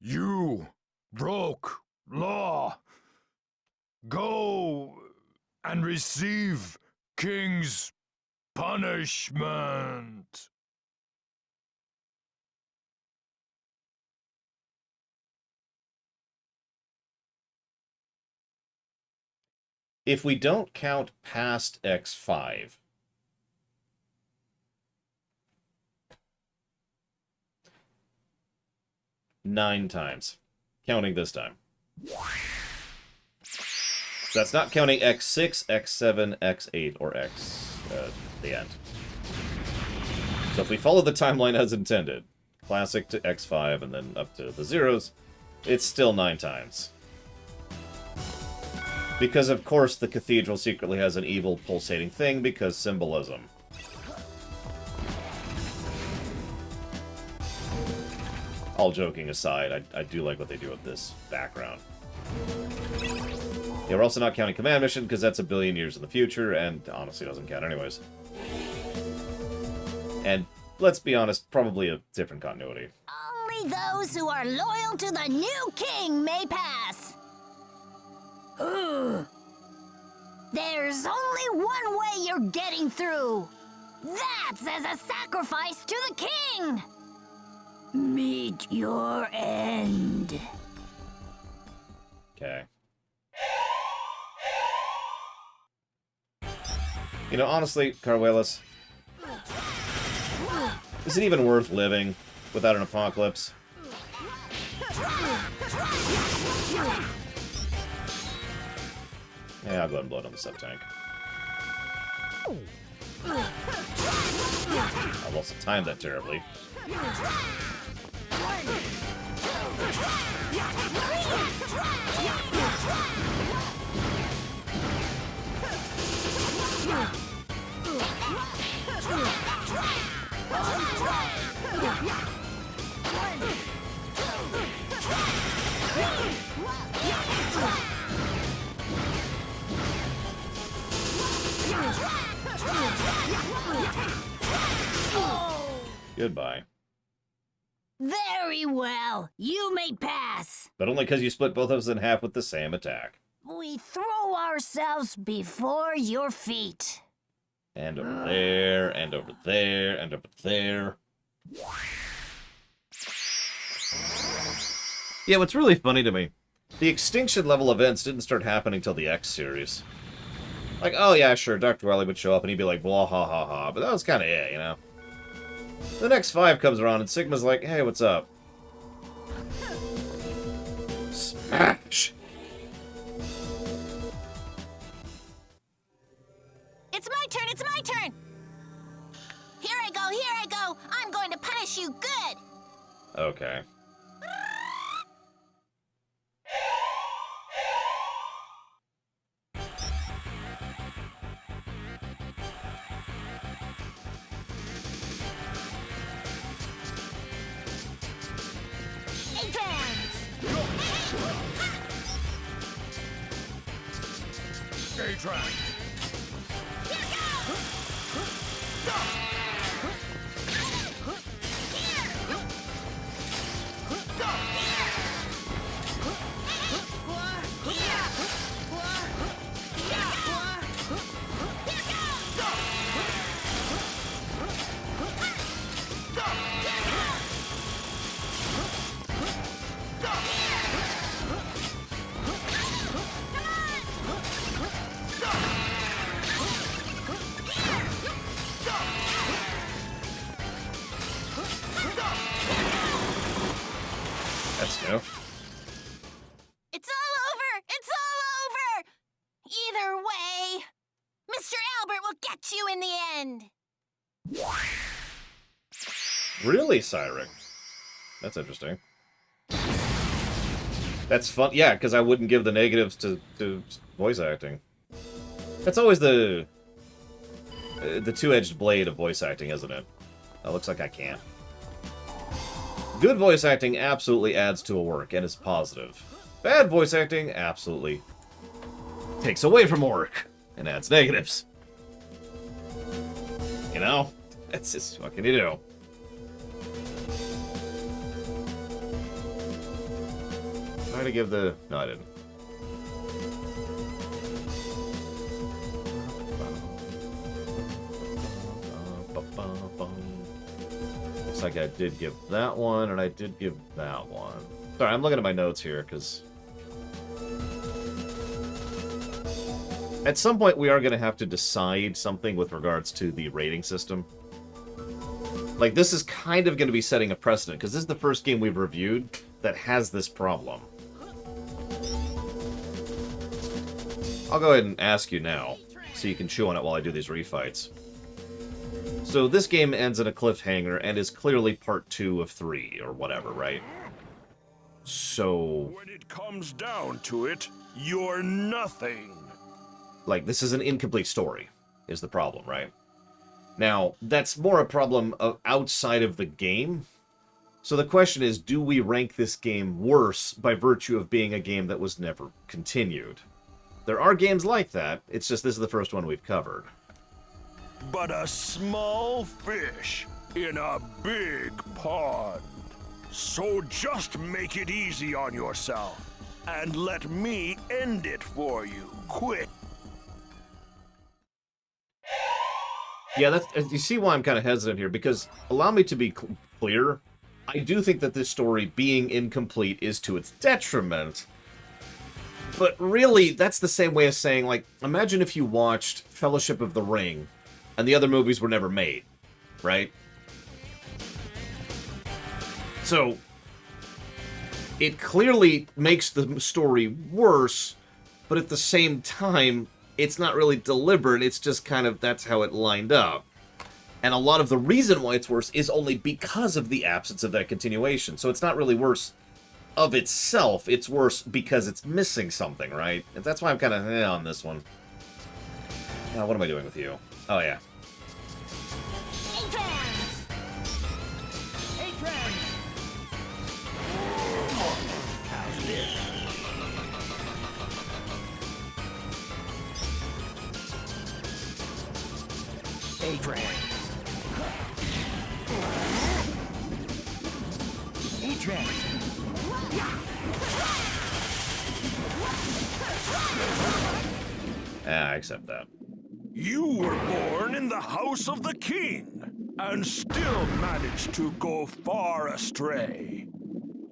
You broke law. Go and receive king's punishment. If we don't count past X5, nine times, counting this time. So that's not counting X6, X7, X8, or X, the end. So if we follow the timeline as intended, classic to X5 and then up to the zeros, it's still 9 times. Because, of course, the cathedral secretly has an evil pulsating thing because symbolism. All joking aside, I do like what they do with this background. Yeah, we're also not counting Command Mission because that's a billion years in the future and honestly doesn't count anyways. And let's be honest, probably a different continuity. Only those who are loyal to the new king may pass. There's only one way you're getting through. That's as a sacrifice to the king. Meet your end. Okay. You know, honestly, Carwelas, is it even worth living without an apocalypse? Yeah, I'll go ahead and blow it on the sub-tank. I've also timed that terribly. Goodbye. Very well. You may pass. But only because you split both of us in half with the same attack. We throw ourselves before your feet. And over there, and over there, and over there. Yeah, what's really funny to me, the extinction level events didn't start happening till the X series. Like, oh yeah, sure, Dr. Wily would show up and he'd be like, blah, ha, ha, ha, but that was kind of it, you know? The next 5 comes around and Sigma's like, hey, what's up? Smash! It's my turn, it's my turn! Here I go, I'm going to punish you good! Okay. Atran! That's new. It's all over! It's all over! Either way, Mr. Albert will get you in the end! Really, Cyric? That's interesting. That's fun. Yeah, because I wouldn't give the negatives to voice acting. That's always the two-edged blade of voice acting, isn't it? That looks like I can't. Good voice acting absolutely adds to a work and is positive. Bad voice acting absolutely takes away from work and adds negatives. You know? That's just what can you do? Try to give the... No, I didn't. Looks like I did give that one, and I did give that one. Sorry, I'm looking at my notes here, because... At some point, we are going to have to decide something with regards to the rating system. Like, this is kind of going to be setting a precedent, because this is the first game we've reviewed that has this problem. I'll go ahead and ask you now, so you can chew on it while I do these refights. So this game ends in a cliffhanger and is clearly part 2 of 3, or whatever, right? So... When it comes down to it, you're nothing. Like, this is an incomplete story, is the problem, right? Now, that's more a problem of outside of the game. So the question is, do we rank this game worse by virtue of being a game that was never continued? There are games like that, it's just this is the first one we've covered. But a small fish in a big pond. So just make it easy on yourself, and let me end it for you, quick. Yeah, that's, you see why I'm kind of hesitant here, because, allow me to be clear, I do think that this story being incomplete is to its detriment. But really, that's the same way as saying, like, imagine if you watched Fellowship of the Ring, and the other movies were never made, right? So, it clearly makes the story worse, but at the same time, it's not really deliberate, it's just kind of, that's how it lined up. And a lot of the reason why it's worse is only because of the absence of that continuation. So it's not really worse of itself, it's worse because it's missing something, right? And that's why I'm kind of on this one. Now, what am I doing with you? Oh, yeah. I accept that. You were born in the house of the king, and still managed to go far astray.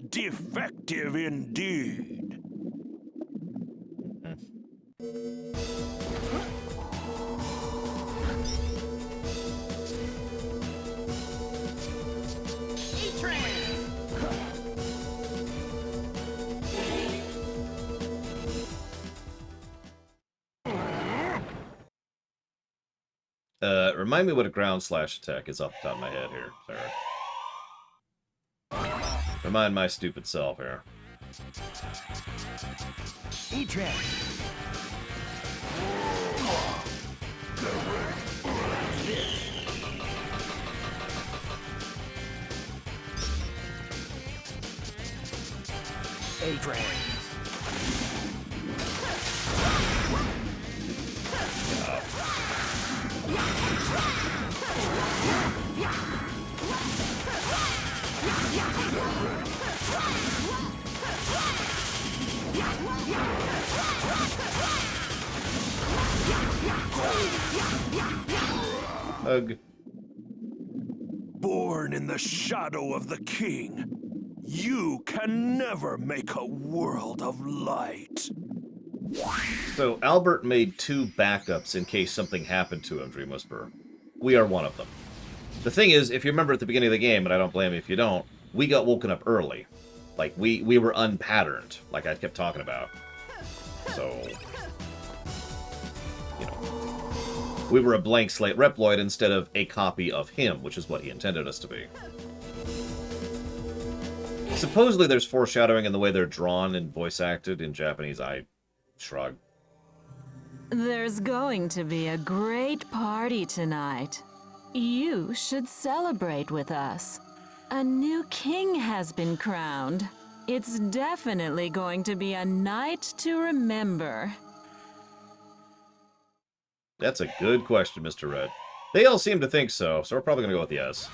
Defective indeed. Remind me what a ground slash attack is off the top of my head here, Sarah. Remind my stupid self here. Hug. Born in the shadow of the king, you can never make a world of light. So, Albert made 2 backups in case something happened to him, Dream Whisperer. We are one of them. The thing is, if you remember at the beginning of the game, and I don't blame you if you don't, we got woken up early. Like, we were unpatterned, like I kept talking about. So, you know, we were a blank slate Reploid instead of a copy of him, which is what he intended us to be. Supposedly there's foreshadowing in the way they're drawn and voice acted in Japanese. I shrug. There's going to be a great party tonight. You should celebrate with us. A new king has been crowned. It's definitely going to be a night to remember. That's a good question, Mr. Red. They all seem to think so, so we're probably going to go with yes.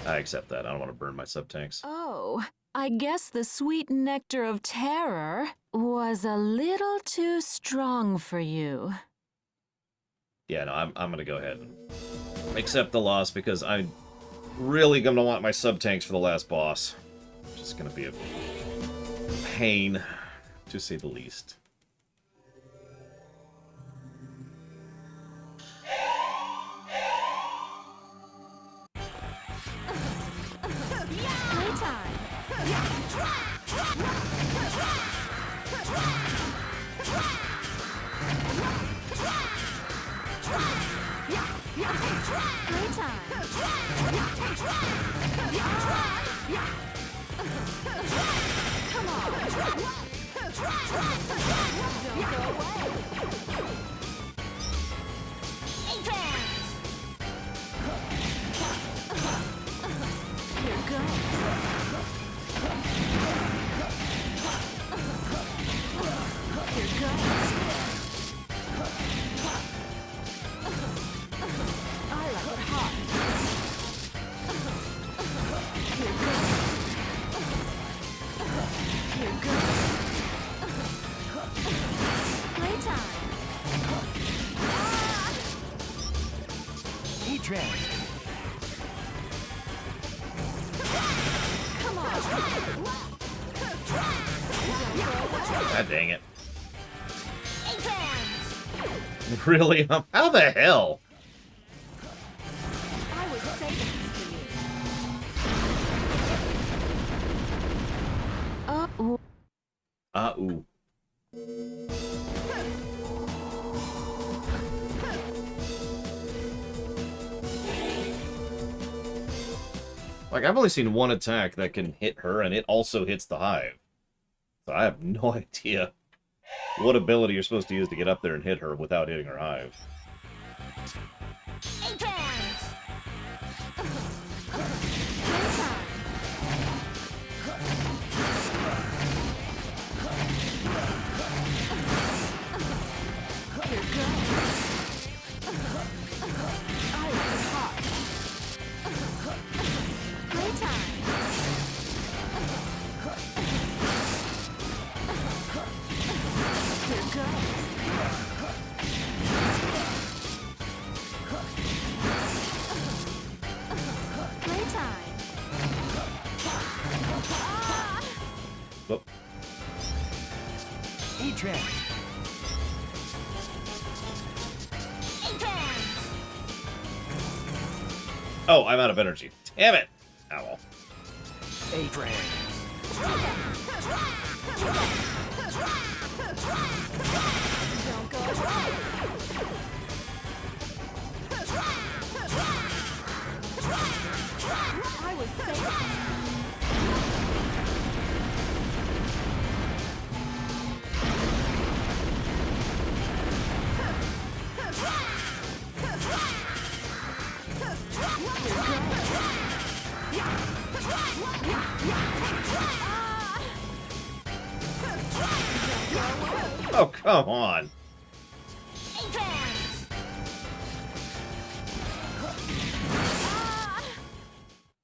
I accept that. I don't want to burn my sub-tanks. Oh, I guess the sweet nectar of terror was a little too strong for you. Yeah, no, I'm going to go ahead and accept the loss because I'm really going to want my sub-tanks for the last boss. Which is going to be a pain, to say the least. God dang it. Really? How the hell? Ooh. Like, I've only seen one attack that can hit her, and it also hits the hive. So I have no idea what ability you're supposed to use to get up there and hit her without hitting her hive. Whoop. Oh, I'm out of energy. Damn it! Owl. Oh, come on.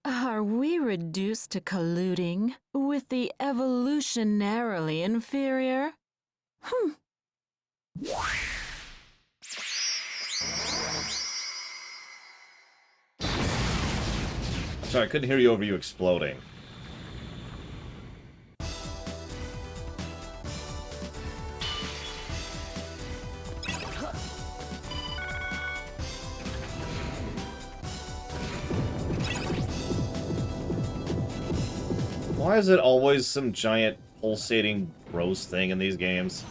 Are we reduced to colluding with the evolutionarily inferior? Sorry, I couldn't hear you over you exploding. Why is it always some giant pulsating gross thing in these games?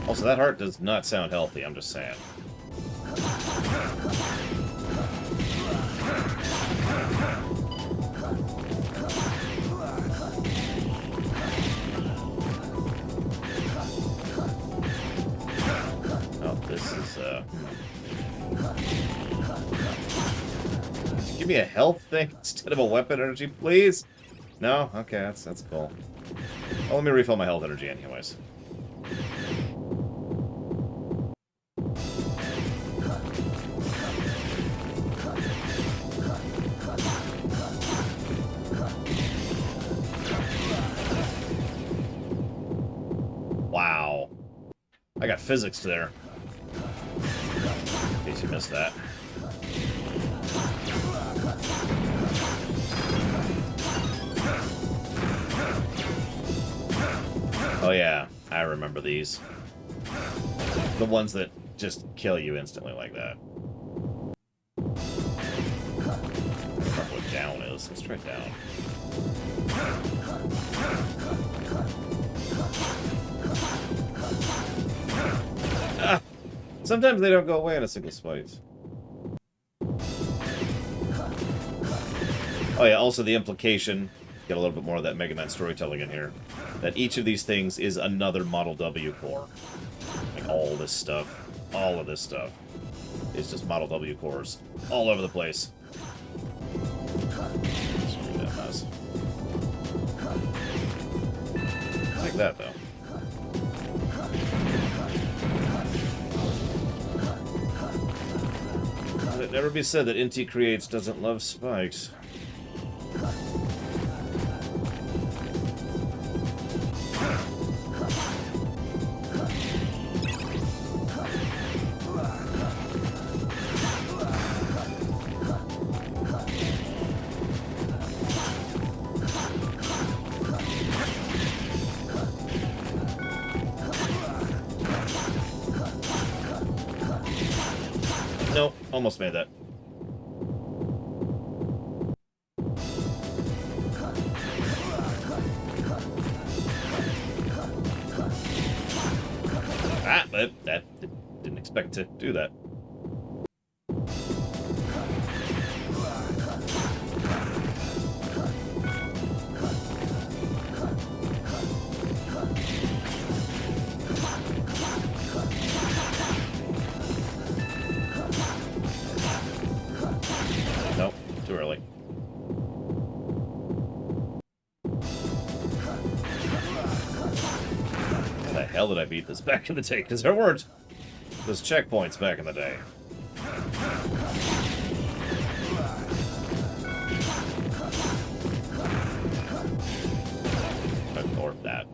Also, that heart does not sound healthy, I'm just saying. Oh, this is, Give me a health thing instead of a weapon energy, please? No? Okay, that's cool. Oh, let me refill my health energy anyways. Wow. I got physics there. In case you missed that. Oh yeah, I remember these. The ones that just kill you instantly like that. I don't know what down is. Let's try down. Ah! Sometimes they don't go away in a single swipe. Oh yeah, also the implication, get a little bit more of that Mega Man storytelling in here, that each of these things is another Model W core. Like all this stuff, all of this stuff is just Model W cores all over the place. Screw that mess. Like that though. Let it never be said that Inti Creates doesn't love spikes. Nope, almost made that. Ah, but that didn't expect to do that. Nope, too early. How the hell did I beat this back in the day? Because there weren't those checkpoints back in the day. Ignored that.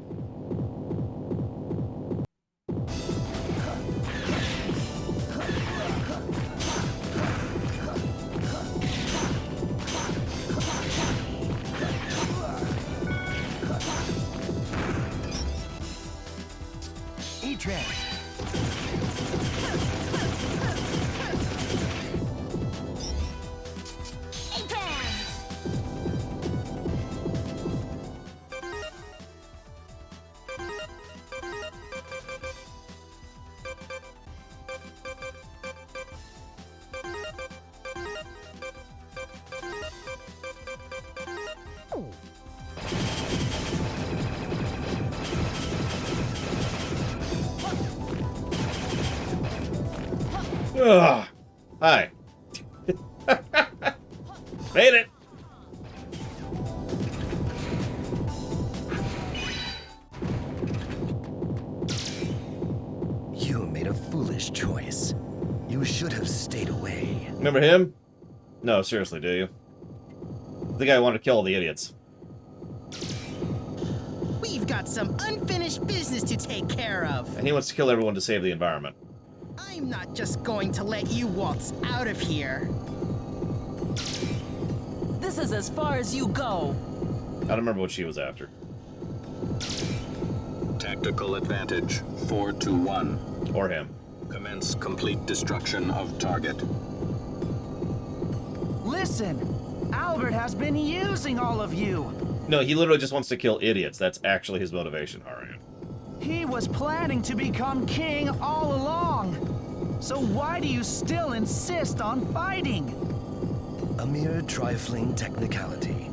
Ugh. Hi. Made it. You made a foolish choice. You should have stayed away. Remember him? No, seriously, do you? The guy who wanted to kill all the idiots. We've got some unfinished business to take care of. And he wants to kill everyone to save the environment. I'm not just going to let you waltz out of here. This is as far as you go. I don't remember what she was after. Tactical advantage, 4-1. Or him. Commence complete destruction of target. Listen, Albert has been using all of you. No, he literally just wants to kill idiots. That's actually his motivation, Arian. He was planning to become king all along. So why do you still insist on fighting? A mere trifling technicality.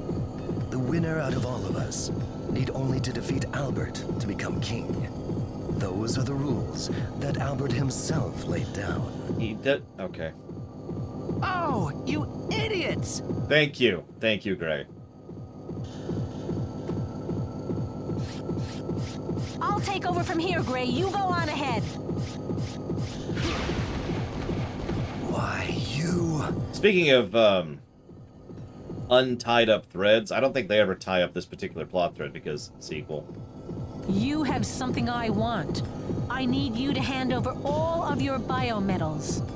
The winner out of all of us need only to defeat Albert to become king. Those are the rules that Albert himself laid down. He did? Okay. Oh, you idiots! Thank you. Thank you, Gray. I'll take over from here, Gray. You go on ahead. Why, you... Speaking of, untied up threads, I don't think they ever tie up this particular plot thread because sequel. You have something I want. I need you to hand over all of your biometals.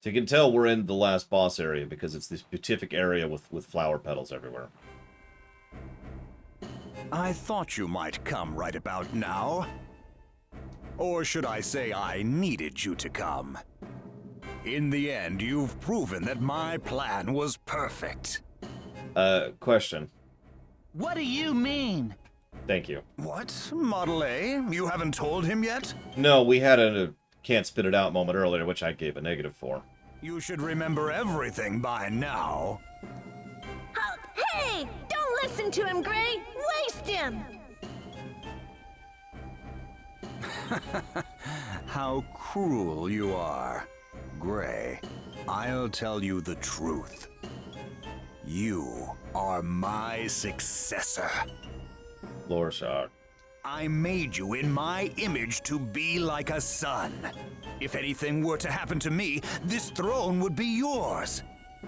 So you can tell we're in the last boss area because it's this beatific area with flower petals everywhere. I thought you might come right about now. Or should I say I needed you to come. In the end, you've proven that my plan was perfect. Question. What do you mean? Thank you. What? Model A? You haven't told him yet? No, we had a can't spit it out moment earlier, which I gave a negative for. You should remember everything by now. Hey! Don't listen to him, Gray! Waste him! How cruel you are. Gray, I'll tell you the truth. You are my successor. Lorshok. I made you in my image to be like a son. If anything were to happen to me, this throne would be yours.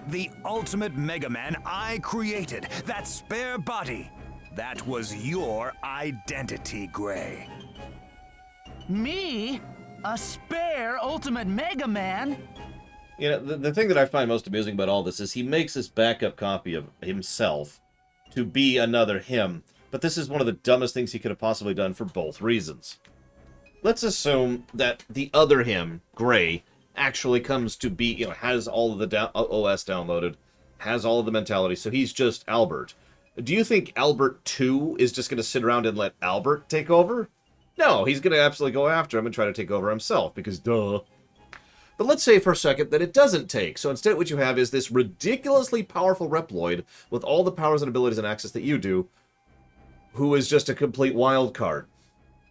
The ultimate Mega Man I created, that spare body, that was your identity, Gray. Me? A spare Ultimate Mega Man? You know, the thing that I find most amusing about all this is he makes this backup copy of himself to be another him, but this is one of the dumbest things he could have possibly done for both reasons. Let's assume that the other him, Gray, actually comes to be, you know, has all of the OS downloaded, has all of the mentality, so he's just Albert. Do you think Albert 2 is just going to sit around and let Albert take over? No, he's going to absolutely go after him and try to take over himself, because duh. But let's say for a second that it doesn't take. So instead what you have is this ridiculously powerful Reploid with all the powers and abilities and access that you do, who is just a complete wild card.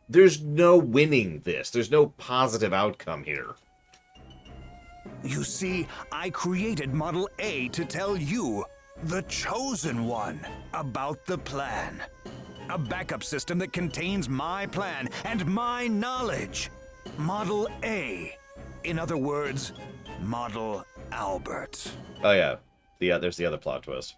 There's no winning this. There's no positive outcome here. You see, I created Model A to tell you, the Chosen One, about the plan. A backup system that contains my plan and my knowledge. Model A. In other words, Model Albert. Oh yeah, there's the other plot twist.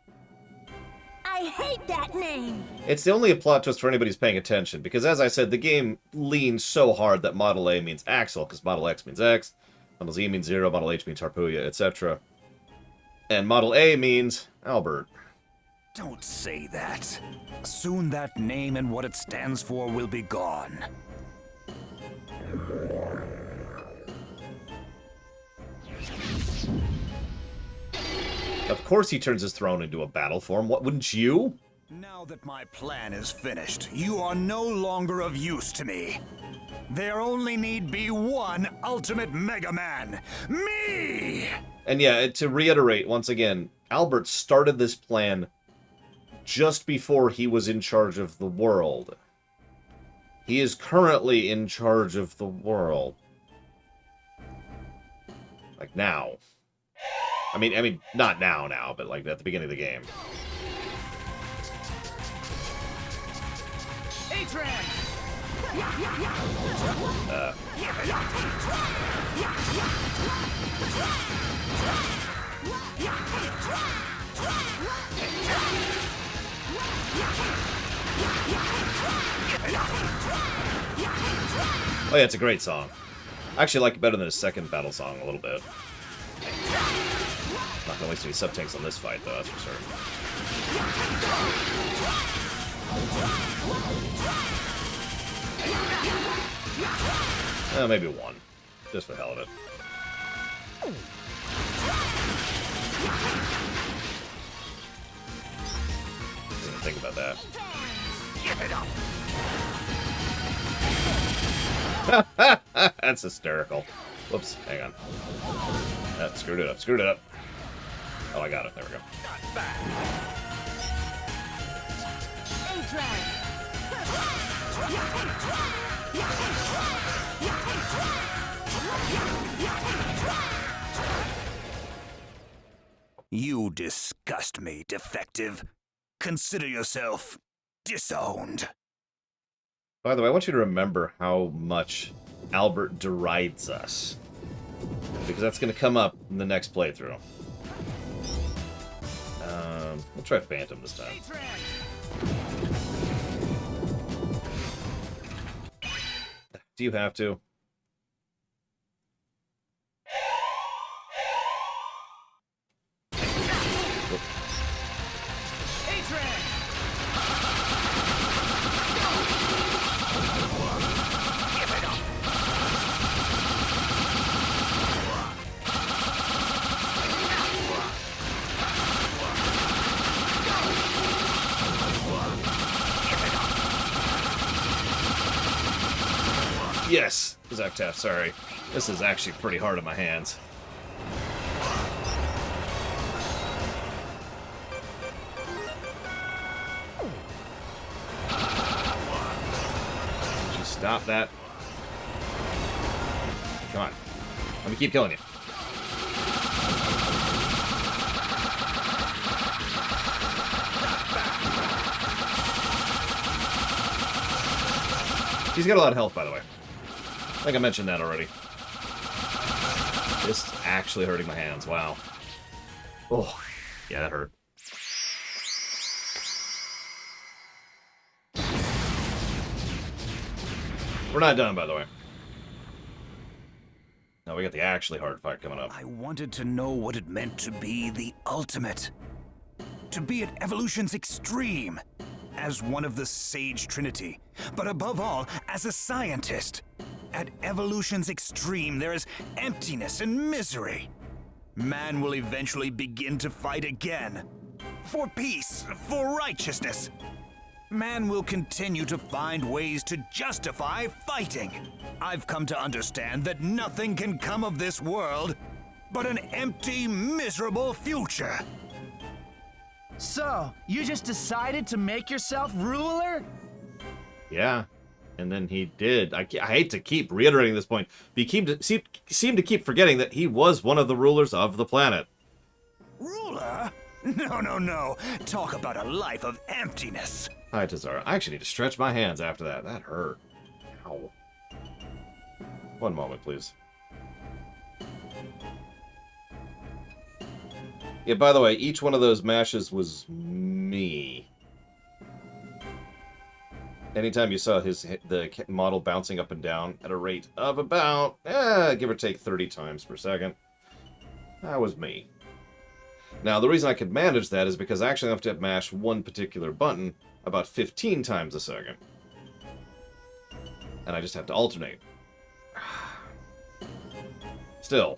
I hate that name! It's the only a plot twist for anybody who's paying attention, because as I said, the game leans so hard that Model A means Axel, because Model X means X, Model Z means Zero, Model H means Harpuya, etc. And Model A means Albert. Don't say that. Soon that name and what it stands for will be gone. Of course he turns his throne into a battle form. What, wouldn't you? Now that my plan is finished, you are no longer of use to me. There only need be one ultimate Mega Man. Me! And yeah, to reiterate once again, Albert started this plan just before he was in charge of the world. He is currently in charge of the world. Like now. I mean, not now, but like at the beginning of the game. Oh yeah, it's a great song. I actually like it better than his second battle song a little bit. Not gonna waste any sub-tanks on this fight, though, that's for certain. Maybe one. Just for the hell of it. Didn't think about that. That's hysterical. Whoops, hang on. Screwed it up. Oh, I got it. There we go. You disgust me, defective. Consider yourself disowned. By the way, I want you to remember how much Albert derides us. Because that's going to come up in the next playthrough. We'll try Phantom this time. Do you have to? Yes, Zektaff, sorry. This is actually pretty hard on my hands. Just stop that. Come on. Let me keep killing you. He's got a lot of health, by the way. I think I mentioned that already. This is actually hurting my hands. Wow. Oh, yeah, that hurt. We're not done, by the way. No, we got the actually hard fight coming up. I wanted to know what it meant to be the ultimate. To be at evolution's extreme. As one of the Sage Trinity. But above all, as a scientist. At evolution's extreme, there is emptiness and misery. Man will eventually begin to fight again. For peace, for righteousness. Man will continue to find ways to justify fighting. I've come to understand that nothing can come of this world but an empty, miserable future. So, you just decided to make yourself ruler? Yeah. And then he did. I hate to keep reiterating this point, but he seemed to keep forgetting that he was one of the rulers of the planet. Ruler? No. Talk about a life of emptiness. Hi, Tazara. I actually need to stretch my hands after that. That hurt. Ow. One moment, please. Yeah, by the way, each one of those mashes was me. Anytime you saw the model bouncing up and down at a rate of about, give or take 30 times per second, that was me. Now, the reason I could manage that is because I actually have to mash one particular button about 15 times a second. And I just have to alternate. Still.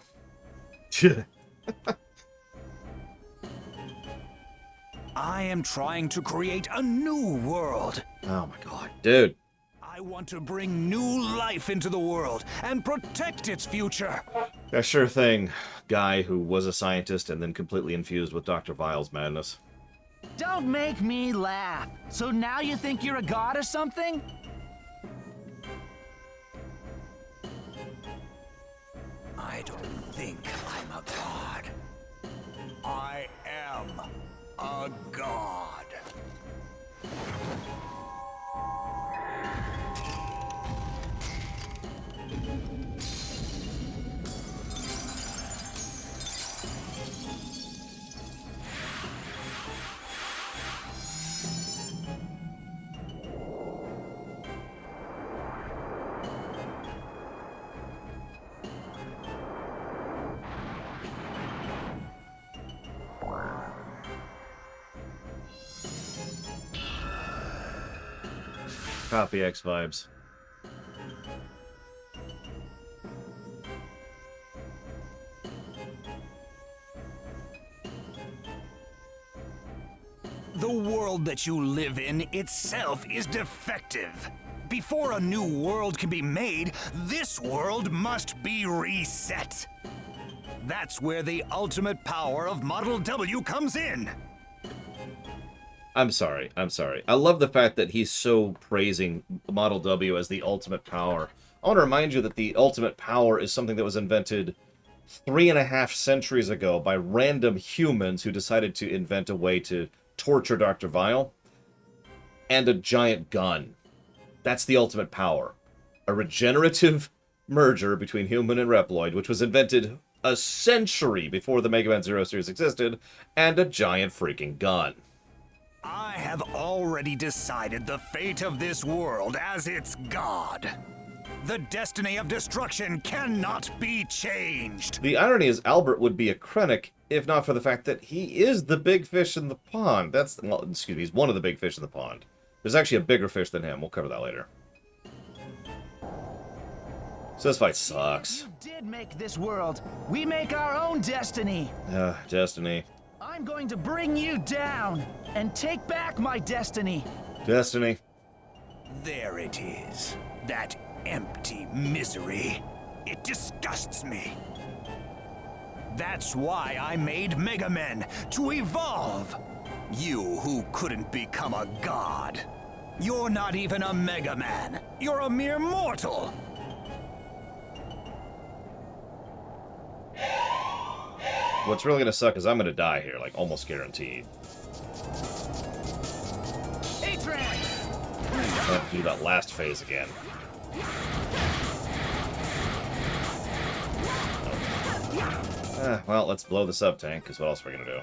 I am trying to create a new world. Oh my god, dude. I want to bring new life into the world and protect its future. Yeah, sure thing, guy who was a scientist and then completely infused with Dr. Vile's madness. Don't make me laugh. So now you think you're a god or something? I don't think I'm a god. I am a god. Copy X vibes. The world that you live in itself is defective. Before a new world can be made, this world must be reset. That's where the ultimate power of Model W comes in. I'm sorry. I love the fact that he's so praising Model W as the ultimate power. I want to remind you that the ultimate power is something that was invented 3.5 centuries ago by random humans who decided to invent a way to torture Dr. Vile. And a giant gun. That's the ultimate power. A regenerative merger between human and Reploid, which was invented a century before the Mega Man Zero series existed, and a giant freaking gun. I have already decided the fate of this world as its god. The destiny of destruction cannot be changed. The irony is Albert would be a Krennic if not for the fact that he is the big fish in the pond. Well, excuse me, he's one of the big fish in the pond. There's actually a bigger fish than him. We'll cover that later. So this fight sucks. You did make this world. We make our own destiny. Destiny. I'm going to bring you down and take back my destiny. Destiny. There it is. That empty misery. It disgusts me. That's why I made Mega Men, to evolve. You who couldn't become a god. You're not even a Mega Man. You're a mere mortal. What's really gonna suck is I'm gonna die here, like almost guaranteed. I have to do that last phase again. Well, let's blow the sub-tank, because what else are we gonna do?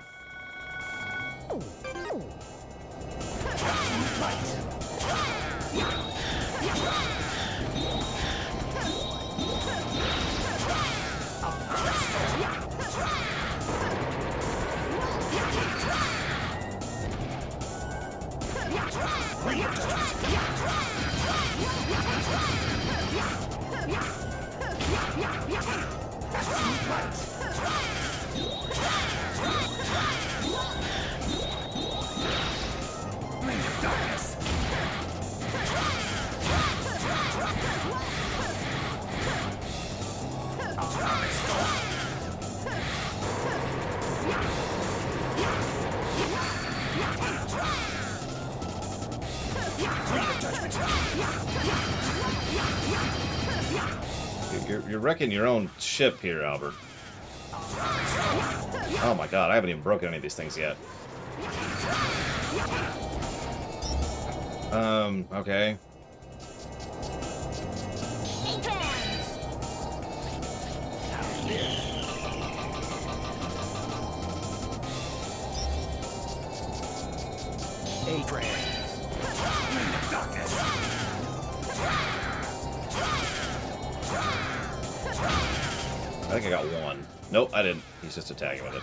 You're wrecking your own ship here, Albert. Oh my god, I haven't even broken any of these things yet. Okay. I think I got one. Nope, I didn't. He's just attacking with it.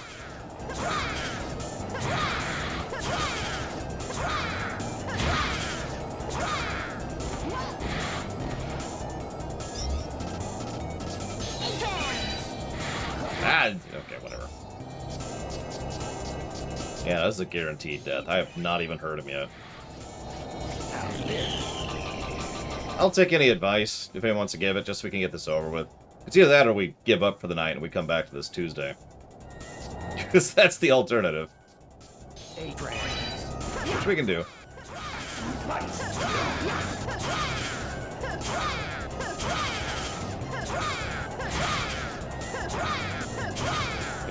Okay, whatever. Yeah, this is a guaranteed death. I have not even heard him yet. I'll take any advice if anyone wants to give it, just so we can get this over with. It's either that or we give up for the night and we come back to this Tuesday. Because that's the alternative. 8 ranks. Which we can do. You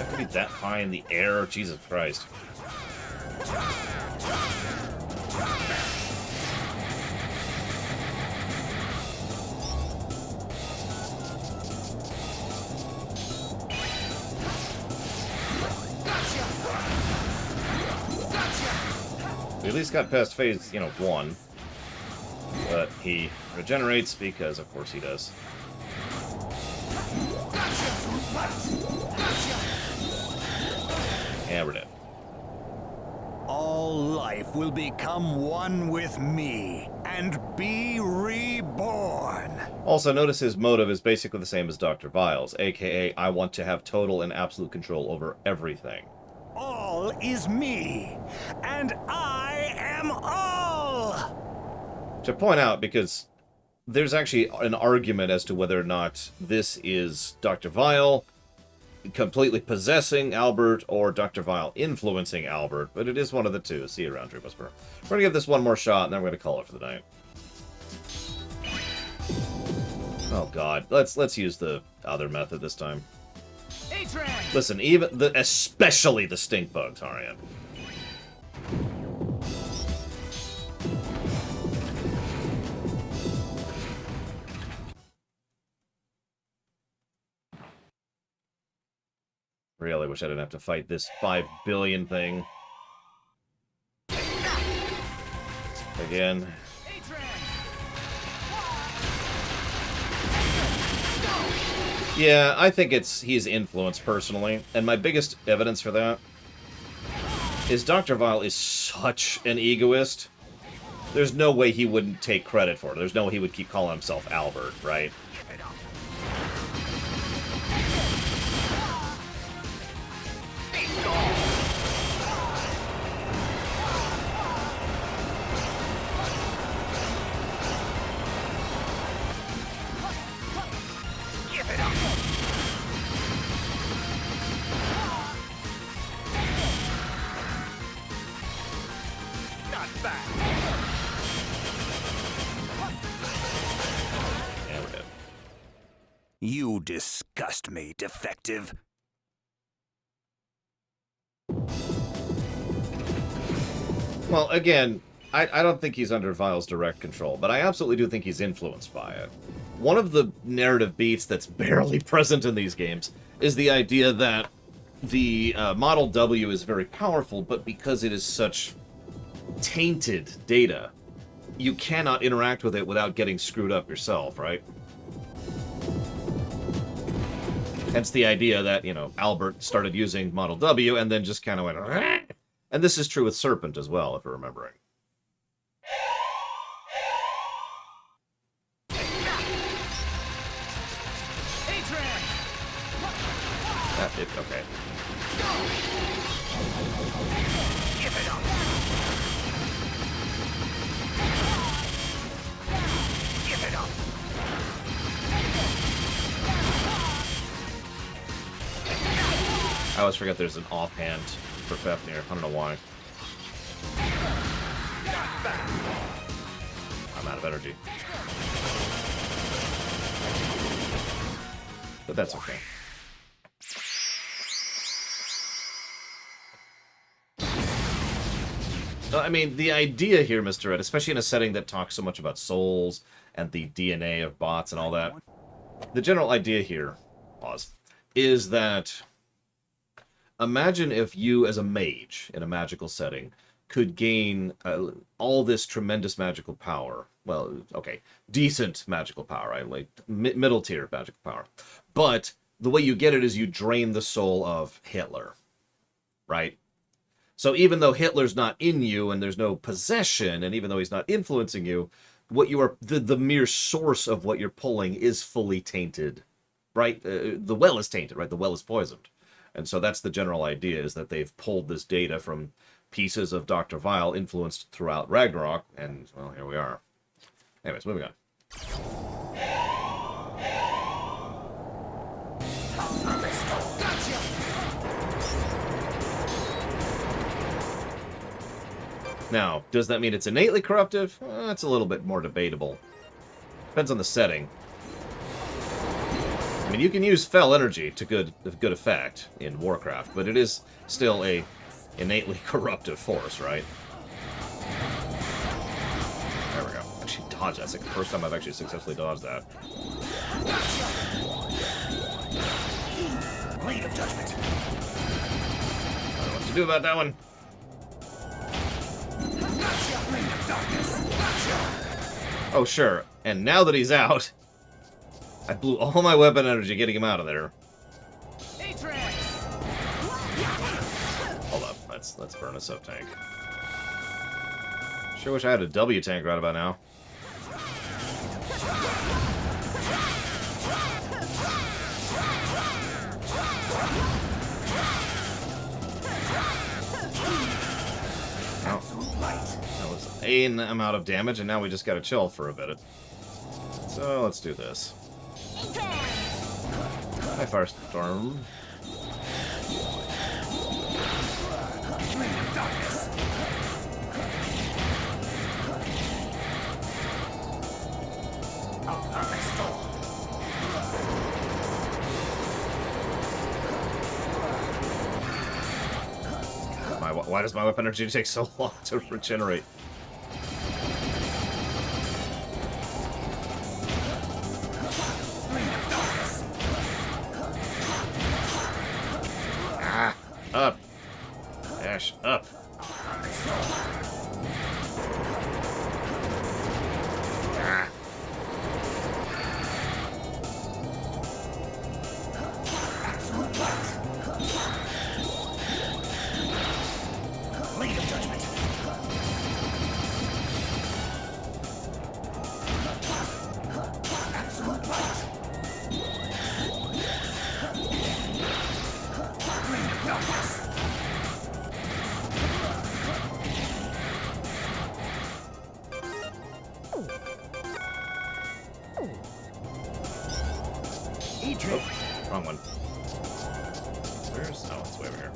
have to be that high in the air? Jesus Christ. We at least got past phase, 1. But he regenerates because, of course, he does. Yeah, we're dead. All life will become one with me and be reborn. Also, notice his motive is basically the same as Dr. Vile's, aka I want to have total and absolute control over everything. All is me, and I am all! To point out, because there's actually an argument as to whether or not this is Dr. Vile completely possessing Albert or Dr. Vile influencing Albert, but it is one of the two. See you around, Dream Whisperer. We're going to give this one more shot, and then we're going to call it for the night. Oh god, let's use the other method this time. Listen, especially the stink bugs, Arian. Really wish I didn't have to fight this 5 billion thing. Again. Yeah, I think he's influenced personally, and my biggest evidence for that is Dr. Vile is such an egoist. There's no way he wouldn't take credit for it. There's no way he would keep calling himself Albert, right? You disgust me, defective. Well, again, I don't think he's under Vile's direct control, but I absolutely do think he's influenced by it. One of the narrative beats that's barely present in these games is the idea that the Model W is very powerful, but because it is such tainted data, you cannot interact with it without getting screwed up yourself, right? Hence the idea that, Albert started using Model W and then just kind of went, "Rah!" And this is true with Serpent as well, if we're remembering. Okay. I always forget there's an offhand for Fafnir. I don't know why. I'm out of energy. But that's okay. No, I mean, the idea here, Mr. Ed, especially in a setting that talks so much about souls and the DNA of bots and all that, the general idea here, pause, is that imagine if you, as a mage in a magical setting, could gain all this tremendous magical power. Well, okay, decent magical power, right? Like middle tier magical power. But the way you get it is you drain the soul of Hitler, right? So even though Hitler's not in you and there's no possession, and even though he's not influencing you, what you are, the mere source of what you're pulling is fully tainted, right? The well is tainted, right? The well is poisoned. And so that's the general idea, is that they've pulled this data from pieces of Dr. Vile influenced throughout Ragnarok, and, well, here we are. Anyways, moving on. Now, does that mean it's innately corruptive? That's a little bit more debatable. Depends on the setting. I mean, you can use fell energy to good effect in Warcraft, but it is still a innately corruptive force, right? There we go. Actually dodged that. It's like the first time I've actually successfully dodged that. Blade of Judgment. I don't know what to do about that one. Oh, sure. And now that he's out, I blew all my weapon energy getting him out of there. Hold up. Let's burn a sub-tank. Sure wish I had a W tank right about now. That was an amount of damage, and now we just gotta chill for a bit. So let's do this. Hi, Firestorm. Why does my weapon energy take so long to regenerate? Ah! Up! Ash, up! Ah! Blade of Judgment. Absolute light. Blade of Darkness. Oh, wrong one. Where's... Oh, it's way over here.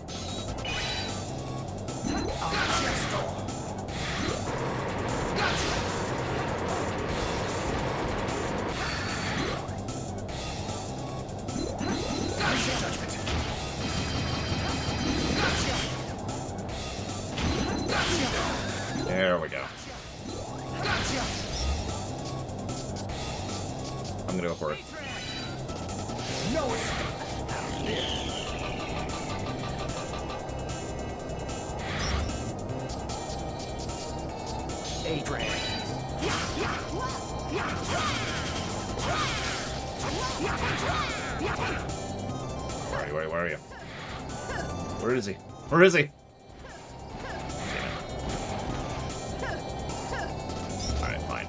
There we go. I'm gonna go for it. No escape. Adrian. Where are you? Where is he? Where is he? Alright, fine.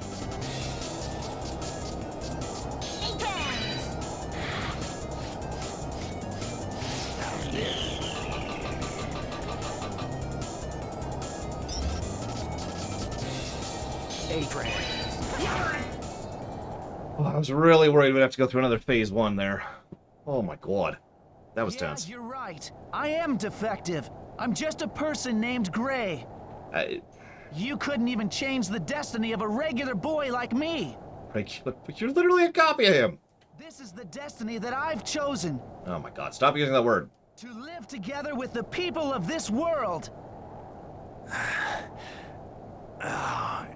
Oh, I was really worried we'd have to go through another phase 1 there. Oh my god. That was tense. You're right. I am defective. I'm just a person named Gray. You couldn't even change the destiny of a regular boy like me. But you're literally a copy of him. This is the destiny that I've chosen. Oh my god, stop using that word. To live together with the people of this world.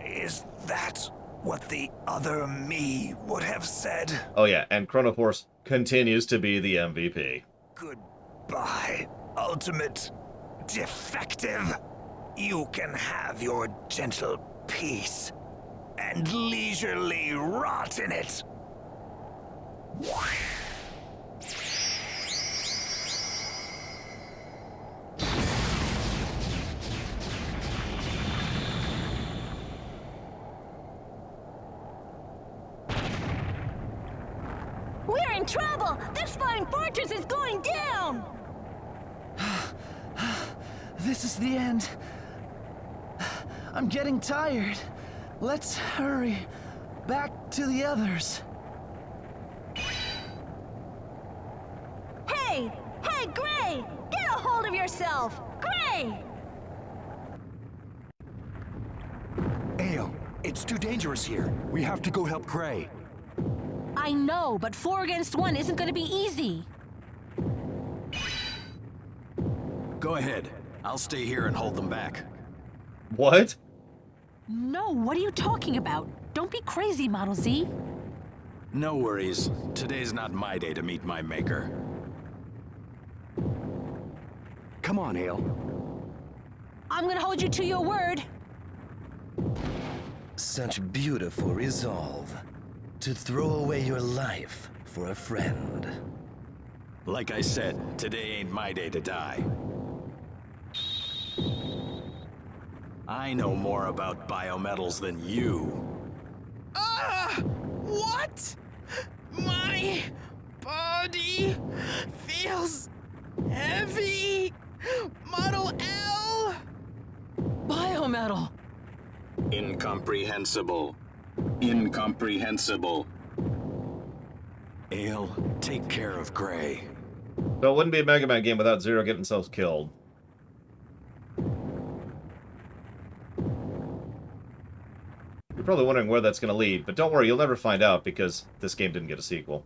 Is that what the other me would have said? Oh yeah, and Chrono Force continues to be the MVP. Goodbye, ultimate defective. You can have your gentle peace and leisurely rot in it. We're in trouble! This fine fortress is going down! This is the end. I'm getting tired. Let's hurry back to the others. Hey! Hey, Gray! Get a hold of yourself! Gray! It's too dangerous here. We have to go help Gray. I know, but 4 against 1 isn't going to be easy. Go ahead. I'll stay here and hold them back. What? No, what are you talking about? Don't be crazy, Model Z. No worries. Today's not my day to meet my maker. Come on, Ale. I'm going to hold you to your word. Such beautiful resolve. To throw away your life for a friend. Like I said, today ain't my day to die. I know more about biometals than you. What? My body feels heavy. Model L? Biometal. Incomprehensible. Incomprehensible. Ale, take care of Gray. So it wouldn't be a Mega Man game without Zero getting themselves killed. You're probably wondering where that's going to lead, but don't worry, you'll never find out because this game didn't get a sequel.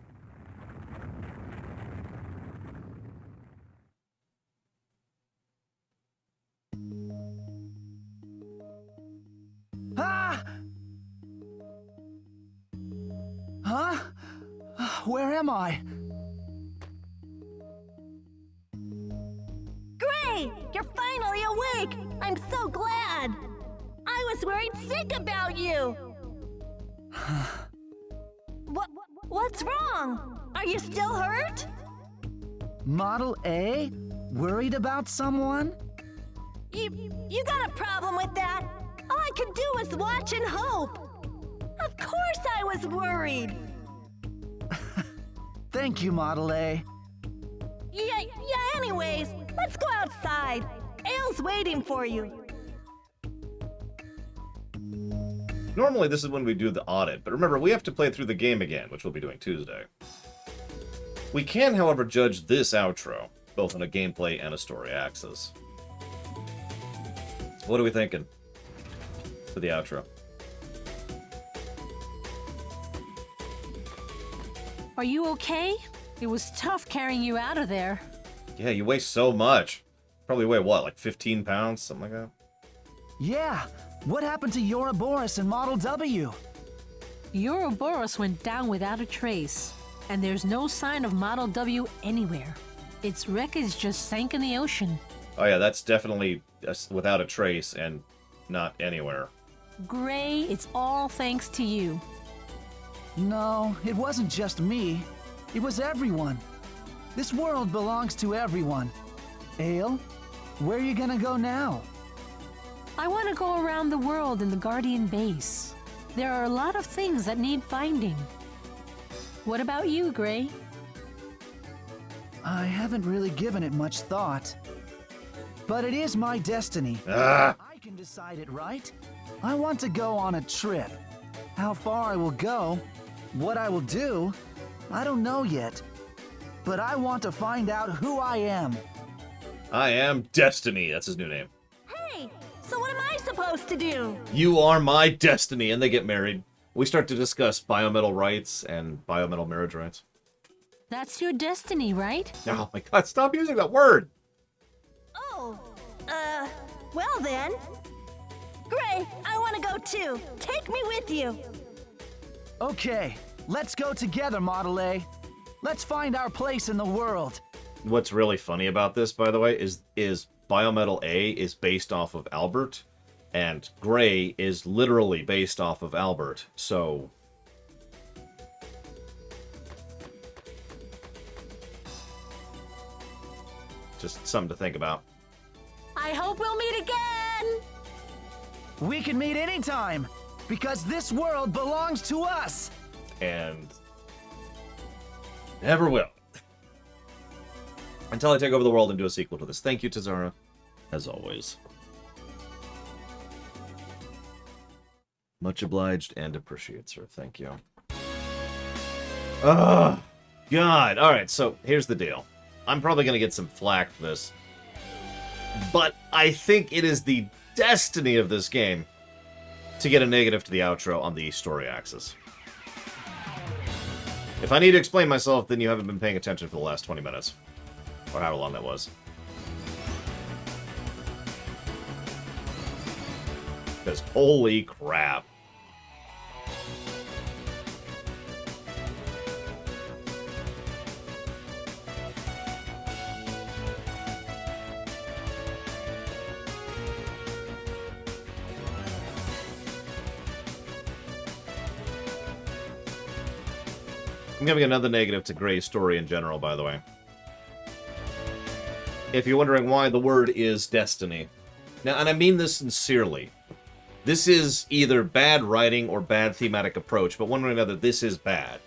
Ah! Huh? Where am I? Gray, you're finally awake! I'm so glad! I was worried sick about you! What's wrong? Are you still hurt? Model A? Worried about someone? You got a problem with that? All I could do was watch and hope. Of course I was worried. Thank you, Model A. Yeah, anyways, let's go outside. Ale's waiting for you. Normally this is when we do the audit, but remember, we have to play through the game again, which we'll be doing Tuesday. We can, however, judge this outro, both on a gameplay and a story axis. What are we thinking for the outro? Are you okay? It was tough carrying you out of there. Yeah, you weigh so much. Probably weigh, what, like 15 pounds? Something like that? Yeah. What happened to Ouroboros and Model W? Ouroboros went down without a trace, and there's no sign of Model W anywhere. Its wreckage just sank in the ocean. Oh yeah, that's definitely without a trace and not anywhere. Gray, it's all thanks to you. No, it wasn't just me. It was everyone. This world belongs to everyone. Ale, where are you gonna go now? I want to go around the world in the Guardian base. There are a lot of things that need finding. What about you, Gray? I haven't really given it much thought. But it is my destiny. Ah. I can decide it, right? I want to go on a trip. How far I will go, what I will do, I don't know yet. But I want to find out who I am. I am Destiny. That's his new name. Hey, so what am I supposed to do? You are my destiny, and they get married. We start to discuss biometal rights and biometal marriage rights. That's your destiny, right? Oh my god, stop using that word! Oh, well then. Gray, I want to go too. Take me with you. Okay, let's go together, Model A. Let's find our place in the world. What's really funny about this, by the way, is Biometal A is based off of Albert, and Gray is literally based off of Albert, so... just something to think about. I hope we'll meet again. We can meet anytime, because this world belongs to us. And... never will. Until I take over the world and do a sequel to this. Thank you, Tazara, as always. Much obliged and appreciate, sir. Thank you. Oh, God. Alright, so here's the deal. I'm probably going to get some flack for this. But I think it is the destiny of this game to get a negative to the outro on the story axis. If I need to explain myself, then you haven't been paying attention for the last 20 minutes. Or however long that was. Because holy crap. I'm giving another negative to Gray's story in general, by the way. If you're wondering why the word is destiny. Now, and I mean this sincerely. This is either bad writing or bad thematic approach, but one way or another, this is bad.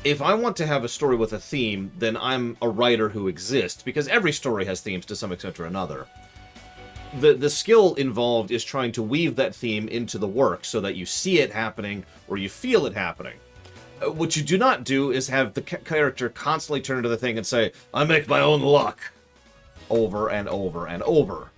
If I want to have a story with a theme, then I'm a writer who exists, because every story has themes to some extent or another. The skill involved is trying to weave that theme into the work so that you see it happening or you feel it happening. What you do not do is have the character constantly turn to the thing and say, I make my own luck, over and over and over.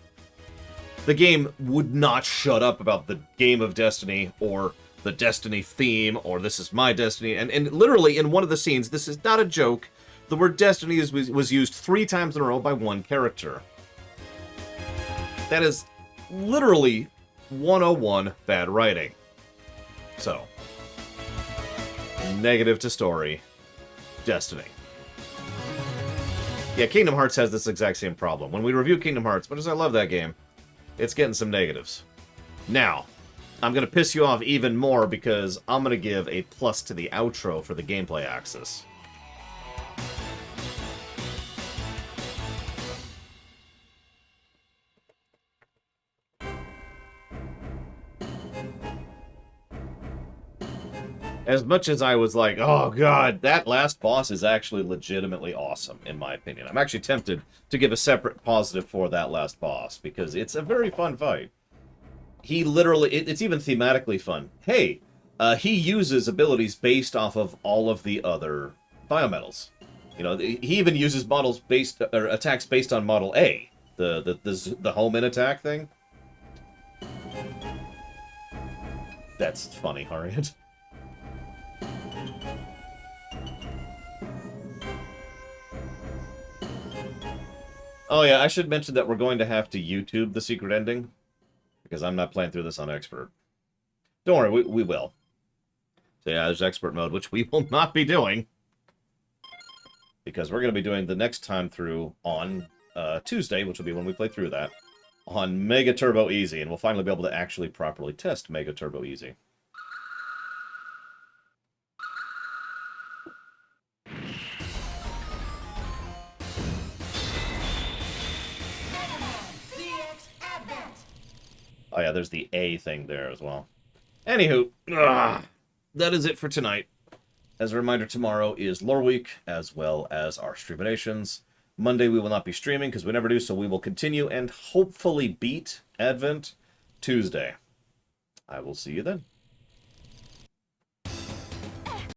The game would not shut up about the game of Destiny, or the Destiny theme, or this is my Destiny, and literally in one of the scenes, this is not a joke, the word Destiny was used 3 times in a row by one character. That is literally 101 bad writing. So, negative to story. Destiny. Yeah, Kingdom Hearts has this exact same problem. When we review Kingdom Hearts, much as I love that game, it's getting some negatives. Now, I'm going to piss you off even more because I'm going to give a plus to the outro for the gameplay axis. As much as I was like, oh god, that last boss is actually legitimately awesome, in my opinion. I'm actually tempted to give a separate positive for that last boss, because it's a very fun fight. He literally, it's even thematically fun. Hey, he uses abilities based off of all of the other biometals. You know, he even uses models based, or attacks based on Model A. The home-in attack thing. That's funny, Harriet. Oh yeah, I should mention that we're going to have to YouTube the secret ending, because I'm not playing through this on Expert. Don't worry, we will. So yeah, there's Expert mode, which we will not be doing, because we're going to be doing the next time through on Tuesday, which will be when we play through that, on Mega Turbo Easy, and we'll finally be able to actually properly test Mega Turbo Easy. Oh yeah, there's the A thing there as well. Anywho, that is it for tonight. As a reminder, tomorrow is Lore Week, as well as our Streaminations. Monday we will not be streaming, because we never do, so we will continue and hopefully beat Advent Tuesday. I will see you then.